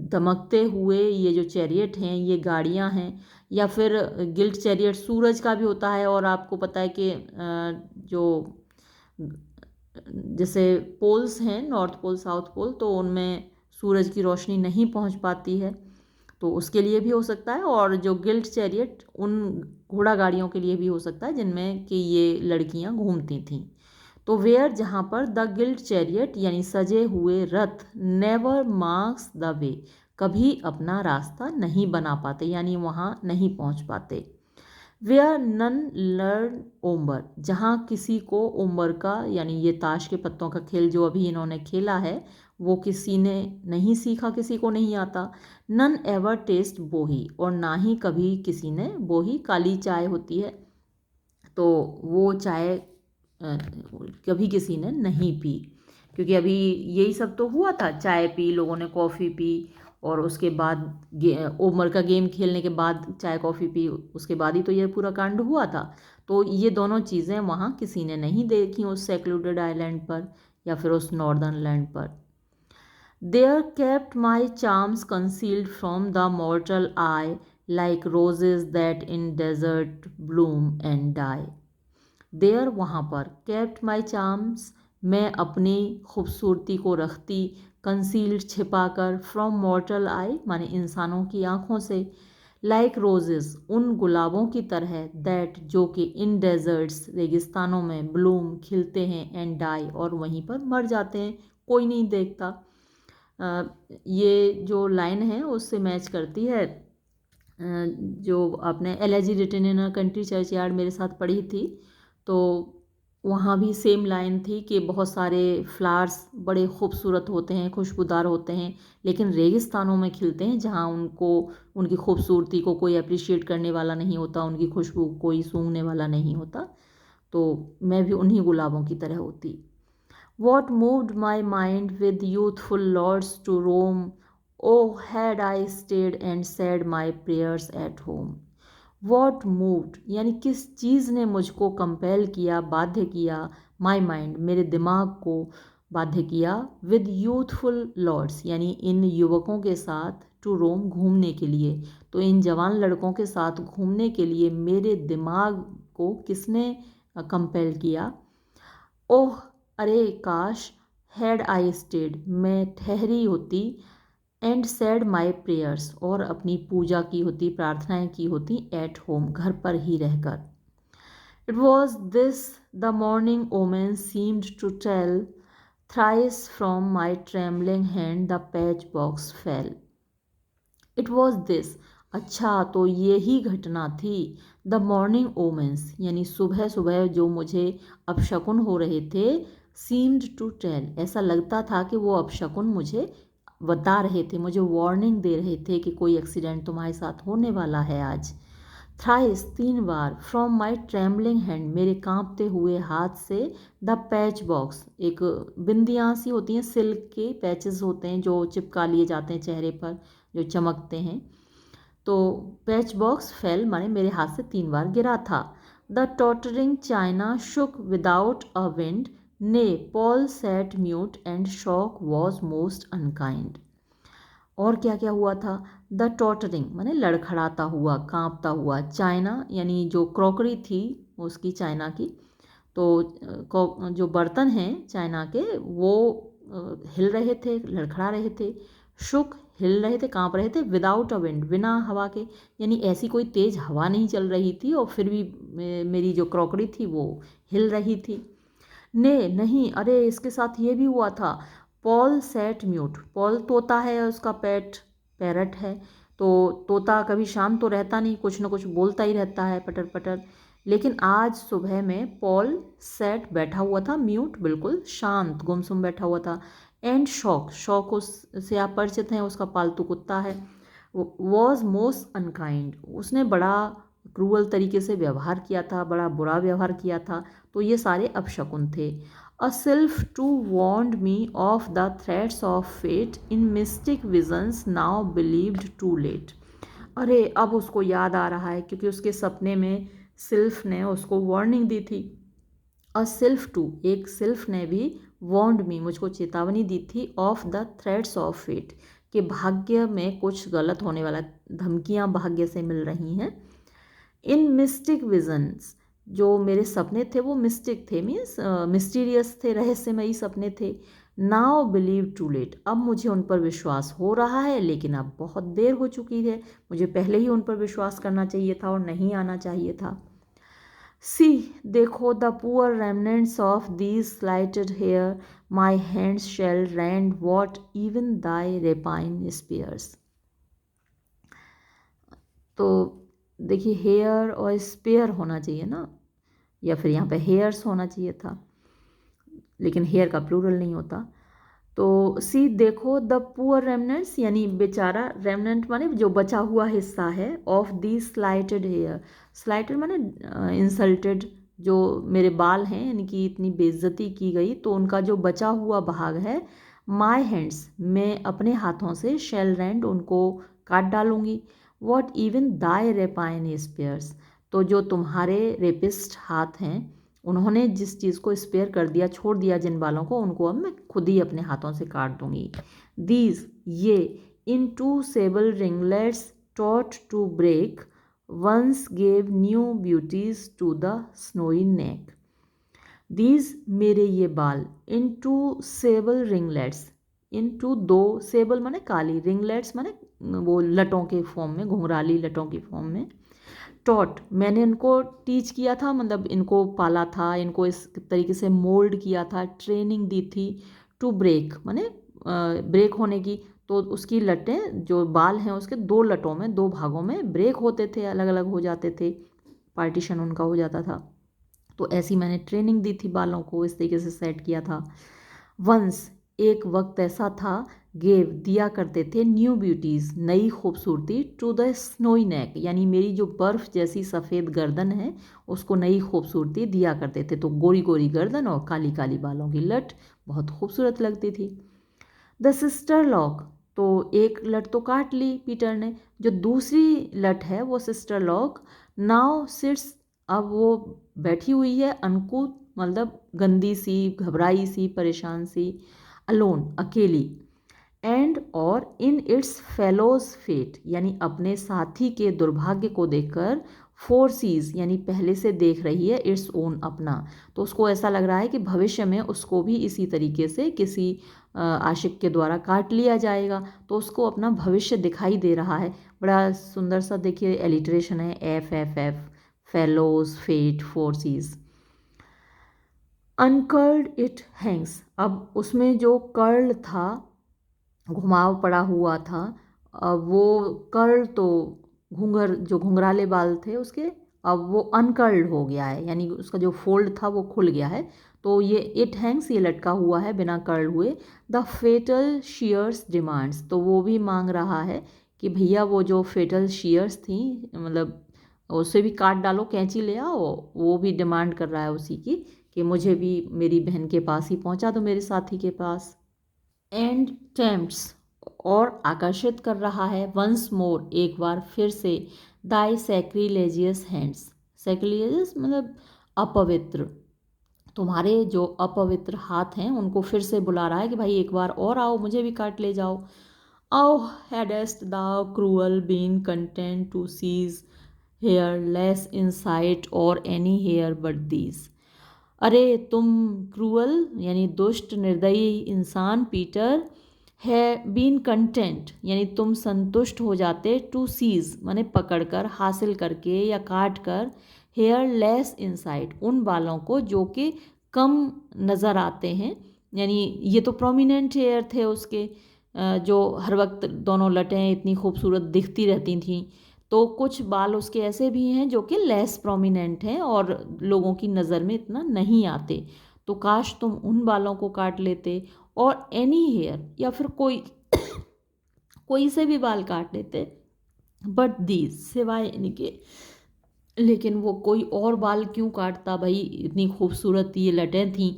दमकते हुए ये जो चैरियट हैं, ये गाड़ियाँ हैं, या फिर गिल्ट चैरियट सूरज का भी होता है। और आपको पता है कि जो जैसे पोल्स हैं, नॉर्थ पोल साउथ पोल, तो उनमें सूरज की रोशनी नहीं पहुंच पाती है, तो उसके लिए भी हो सकता है। और जो गिल्ट चैरियट उन घोड़ा गाड़ियों के लिए भी हो सकता है जिनमें कि ये लड़कियां घूमती थीं। तो वेयर, जहाँ पर द गिल्ट चैरियट यानी सजे हुए रथ, नेवर मार्क्स द वे, कभी अपना रास्ता नहीं बना पाते, यानी वहाँ नहीं पहुँच पाते। वेयर नन लर्न ओम्बर, जहाँ किसी को ओम्बर का यानी ये ताश के पत्तों का खेल जो अभी इन्होंने खेला है वो किसी ने नहीं सीखा, किसी को नहीं आता। नन एवर टेस्ट बोही, और ना ही कभी किसी ने, बोही काली चाय होती है, तो वो चाय कभी किसी ने नहीं पी, क्योंकि अभी यही सब तो हुआ था, चाय पी, लोगों ने कॉफ़ी पी, और उसके बाद ओमर का गेम खेलने के बाद चाय कॉफ़ी पी, उसके बाद ही तो ये पूरा कांड हुआ था। तो ये दोनों चीज़ें वहाँ किसी ने नहीं देखी उस सेक्लूडेड आइलैंड पर या फिर उस नॉर्दर्न लैंड पर। There kept my charms concealed from the mortal eye, like roses that in deserts bloom and die. There, वहाँ पर, केप्ट माई चार्म्स, मैं अपनी खूबसूरती को रखती, कंसील्ड, छिपा कर, फ्रॉम मॉर्टल आई माने इंसानों की आँखों से, लाइक रोजेस, उन गुलाबों की तरह, दैट जो कि इन डेजर्ट्स, रेगिस्तानों में, ब्लूम, खिलते हैं, एंड डाई, और वहीं पर मर जाते हैं, कोई नहीं देखता। ये जो लाइन है उससे मैच करती है जो आपने elegy written in a country churchyard मेरे साथ पढ़ी थी, तो वहाँ भी सेम लाइन थी कि बहुत सारे फ्लावर्स बड़े खूबसूरत होते हैं, खुशबूदार होते हैं, लेकिन रेगिस्तानों में खिलते हैं जहाँ उनको, उनकी खूबसूरती को कोई अप्रिशिएट करने वाला नहीं होता, उनकी खुशबू कोई सूंघने वाला नहीं होता। तो मैं भी उन्हीं गुलाबों की तरह होती। What moved my mind with youthful lords to roam? Oh, had I stayed and said my prayers at home. What moved, यानी किस चीज़ ने मुझको कंपेल किया, बाध्य किया, my mind, मेरे दिमाग को बाध्य किया, with youthful lords, यानी इन युवकों के साथ, to roam, घूमने के लिए। तो इन जवान लड़कों के साथ घूमने के लिए मेरे दिमाग को किसने कंपेल किया? ओह, अरे काश, हैड आई स्टेड, मैं ठहरी होती, एंड सेड माई प्रेयर्स, और अपनी पूजा की होती, प्रार्थनाएं की होती, एट होम, घर पर ही रहकर। It was this the morning omen seemed to tell, thrice from my trembling hand the patch box fell. It was this, अच्छा तो ये ही घटना थी, द मॉर्निंग ओमेंस, यानी सुबह सुबह जो मुझे अपशकुन हो रहे थे, सीम्ड टू टेल, ऐसा लगता था कि वो अपशकुन मुझे बता रहे थे, मुझे वार्निंग दे रहे थे कि कोई एक्सीडेंट तुम्हारे साथ होने वाला है आज। Thrice, 3 bar, from my trembling hand, मेरे कांपते हुए हाथ से, द पैच बॉक्स, एक बिंदियाँ सी होती हैं, सिल्क के पैचेस होते हैं जो चिपका लिए जाते हैं चेहरे पर, जो चमकते हैं, तो पैच बॉक्स फेल माने मेरे हाथ से 3 बार गिरा था। The tottering china shook without a wind, nay Poll sat mute and Shock was most unkind. और क्या क्या हुआ था? द टॉटरिंग माने लड़खड़ाता हुआ, कांपता हुआ, चाइना यानी जो क्रॉकरी थी उसकी, चाइना की, तो जो बर्तन हैं चाइना के वो हिल रहे थे, लड़खड़ा रहे थे। शुक, हिल रहे थे, कांप रहे थे, विदाउट अ विंड, बिना हवा के, यानी ऐसी कोई तेज़ हवा नहीं चल रही थी और फिर भी मेरी जो क्रॉकरी थी वो हिल रही थी। ने नहीं, अरे इसके साथ ये भी हुआ था। पॉल सैट म्यूट, पॉल तोता है, उसका पेट पैरट है। तो तोता कभी शांत तो रहता नहीं, कुछ ना कुछ बोलता ही रहता है, पटर पटर। लेकिन आज सुबह में पॉल सैट बैठा हुआ था म्यूट, बिल्कुल शांत गुमसुम बैठा हुआ था। एंड शॉक, शॉक उससे आप परिचित हैं, उसका पालतू कुत्ता है। वॉज मोस्ट अनकाइंड, उसने बड़ा क्रूअल तरीके से व्यवहार किया था, बड़ा बुरा व्यवहार किया था। तो ये सारे अपशकुन थे। A sylph too warned me of the threats of fate in mystic visions now believed too late. अरे अब उसको याद आ रहा है, क्योंकि उसके सपने में सिल्फ ने उसको वार्निंग दी थी। अ सेल्फ टू, एक सिल्फ ने भी वॉर्नड मी, मुझको चेतावनी दी थी, of the threats of fate, कि भाग्य में कुछ गलत होने वाला, धमकियां भाग्य से मिल रही हैं। इन मिस्टिक विजन्स, जो मेरे सपने थे वो मिस्टिक थे, मीन्स मिस्टीरियस थे, रहस्यमयी सपने थे। नाउ बिलीव टू लेट, अब मुझे उन पर विश्वास हो रहा है, लेकिन अब बहुत देर हो चुकी है। मुझे पहले ही उन पर विश्वास करना चाहिए था और नहीं आना चाहिए था। सी, देखो, the poor remnants of these slighted hair, my hands shall rend what even thy rapine spares. तो देखिए, हेयर और स्पेयर होना चाहिए ना, या फिर यहाँ पे हेयर्स होना चाहिए था, लेकिन हेयर का प्लूरल नहीं होता। तो सी, देखो, द पुअर रेमनेंट्स, यानी बेचारा, रेमनेंट माने जो बचा हुआ हिस्सा है, ऑफ दी स्लाइटेड हेयर, स्लाइटेड माने इंसल्टेड, जो मेरे बाल हैं, यानी कि इतनी बेइज्जती की गई, तो उनका जो बचा हुआ भाग है। माई हैंड्स, मैं अपने हाथों से, शेल रैंड, उनको काट डालूंगी। What even thy rapine spares, तो जो तुम्हारे रेपिस्ट हाथ हैं, उन्होंने जिस चीज़ को स्पेयर कर दिया, छोड़ दिया जिन बालों को, उनको अब मैं खुद ही अपने हाथों से काट दूंगी। दीज, ये, in two sable ringlets taught to break, once gave new beauties to the snowy neck. These, मेरे ये बाल, in two sable ringlets, in two दो, सेबल माने काली, रिंगलेट्स माने वो लटों के फॉर्म में, घुंघराली लटों की फॉर्म में। टॉट, मैंने इनको टीच किया था, मतलब इनको पाला था, इनको इस तरीके से मोल्ड किया था, ट्रेनिंग दी थी। टू ब्रेक माने ब्रेक होने की, तो उसकी लटें, जो बाल हैं उसके दो लटों में, दो भागों में ब्रेक होते थे, अलग अलग हो जाते थे, पार्टीशन उनका हो जाता था। तो ऐसी मैंने ट्रेनिंग दी थी, बालों को इस तरीके से सेट किया था। वंस, एक वक्त ऐसा था, गेव, दिया करते थे, न्यू ब्यूटीज़, नई खूबसूरती, टू द स्नोई नेक, यानी मेरी जो बर्फ़ जैसी सफ़ेद गर्दन है, उसको नई खूबसूरती दिया करते थे। तो गोरी गोरी गर्दन और काली काली बालों की लट बहुत खूबसूरत लगती थी। द सिस्टर लॉक, तो एक लट तो काट ली पीटर ने, जो दूसरी लट है वो सिस्टर लॉक, नाउ सिट्स, अब वो बैठी हुई है, अनकूथ मतलब गंदी सी, घबराई सी, परेशान सी, अलोन, अकेली। एंड, और, इन इट्स फेलोज फेट, यानी अपने साथी के दुर्भाग्य को देखकर, फोर सीज, यानी पहले से देख रही है, इट्स ओन, अपना। तो उसको ऐसा लग रहा है कि भविष्य में उसको भी इसी तरीके से किसी आशिक के द्वारा काट लिया जाएगा, तो उसको अपना भविष्य दिखाई दे रहा है। बड़ा सुंदर सा देखिए एलिट्रेशन है, F F F, fellow's, fate, foresees. Uncurled it hangs, अब उसमें जो कर्ल था, घुमाव पड़ा हुआ था, वो कर्ल, तो घूंघर, जो घुंघराले बाल थे उसके, अब वो अनकर्ल्ड हो गया है, यानी उसका जो फोल्ड था वो खुल गया है। तो ये इट हैंग्स, ये लटका हुआ है बिना कर्ल हुए। द फेटल शीयर्स डिमांड्स, तो वो भी मांग रहा है कि भैया वो जो फेटल शीयर्स थी, मतलब उसे भी काट डालो, कैंची ले आओ, वो भी डिमांड कर रहा है उसी की, कि मुझे भी मेरी बहन के पास ही पहुंचा दो, मेरे साथी के पास। एंड टेम्प्ट्स, और आकर्षित कर रहा है, वंस मोर, एक बार फिर से, दाई सैक्रिलेजियस हैंड्स, सैक्रिलेजियस मतलब अपवित्र, तुम्हारे जो अपवित्र हाथ हैं उनको फिर से बुला रहा है कि भाई एक बार और आओ, मुझे भी काट ले जाओ। आओ, hadst thou cruel been content to seize hair less in sight or any hair but these. अरे तुम क्रूअल, यानी दुष्ट निर्दयी इंसान पीटर, है बीन कंटेंट, यानी तुम संतुष्ट हो जाते, टू सीज माने पकड़कर, हासिल करके या काट कर, हेयर लेस इनसाइड, उन बालों को जो कि कम नज़र आते हैं। यानी ये तो प्रोमिनेंट हेयर थे उसके, जो हर वक्त दोनों लटें इतनी खूबसूरत दिखती रहती थीं। तो कुछ बाल उसके ऐसे भी हैं जो कि लेस प्रोमिनेंट हैं और लोगों की नज़र में इतना नहीं आते। तो काश तुम उन बालों को काट लेते और एनी हेयर या फिर कोई कोई से भी बाल काट लेते, बट दीज सिवाय इनके। लेकिन वो कोई और बाल क्यों काटता भाई, इतनी खूबसूरत ये लटें थीं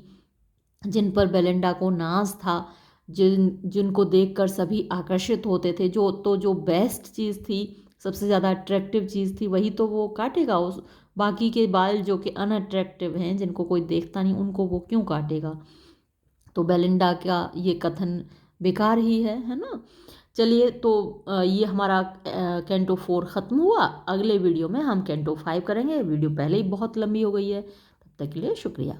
जिन पर बेलिंडा को नाज था, जिनको देखकर सभी आकर्षित होते थे। जो बेस्ट चीज़ थी, सबसे ज़्यादा अट्रैक्टिव चीज़ थी, वही तो वो काटेगा। उस बाकी के बाल जो कि अनअट्रैक्टिव हैं, जिनको कोई देखता नहीं, उनको वो क्यों काटेगा। तो बेलिंडा का ये कथन बेकार ही है ना। चलिए, तो ये हमारा कैंटो 4 ख़त्म हुआ। अगले वीडियो में हम कैंटो 5 करेंगे। वीडियो पहले ही बहुत लंबी हो गई है। तब तक के लिए शुक्रिया।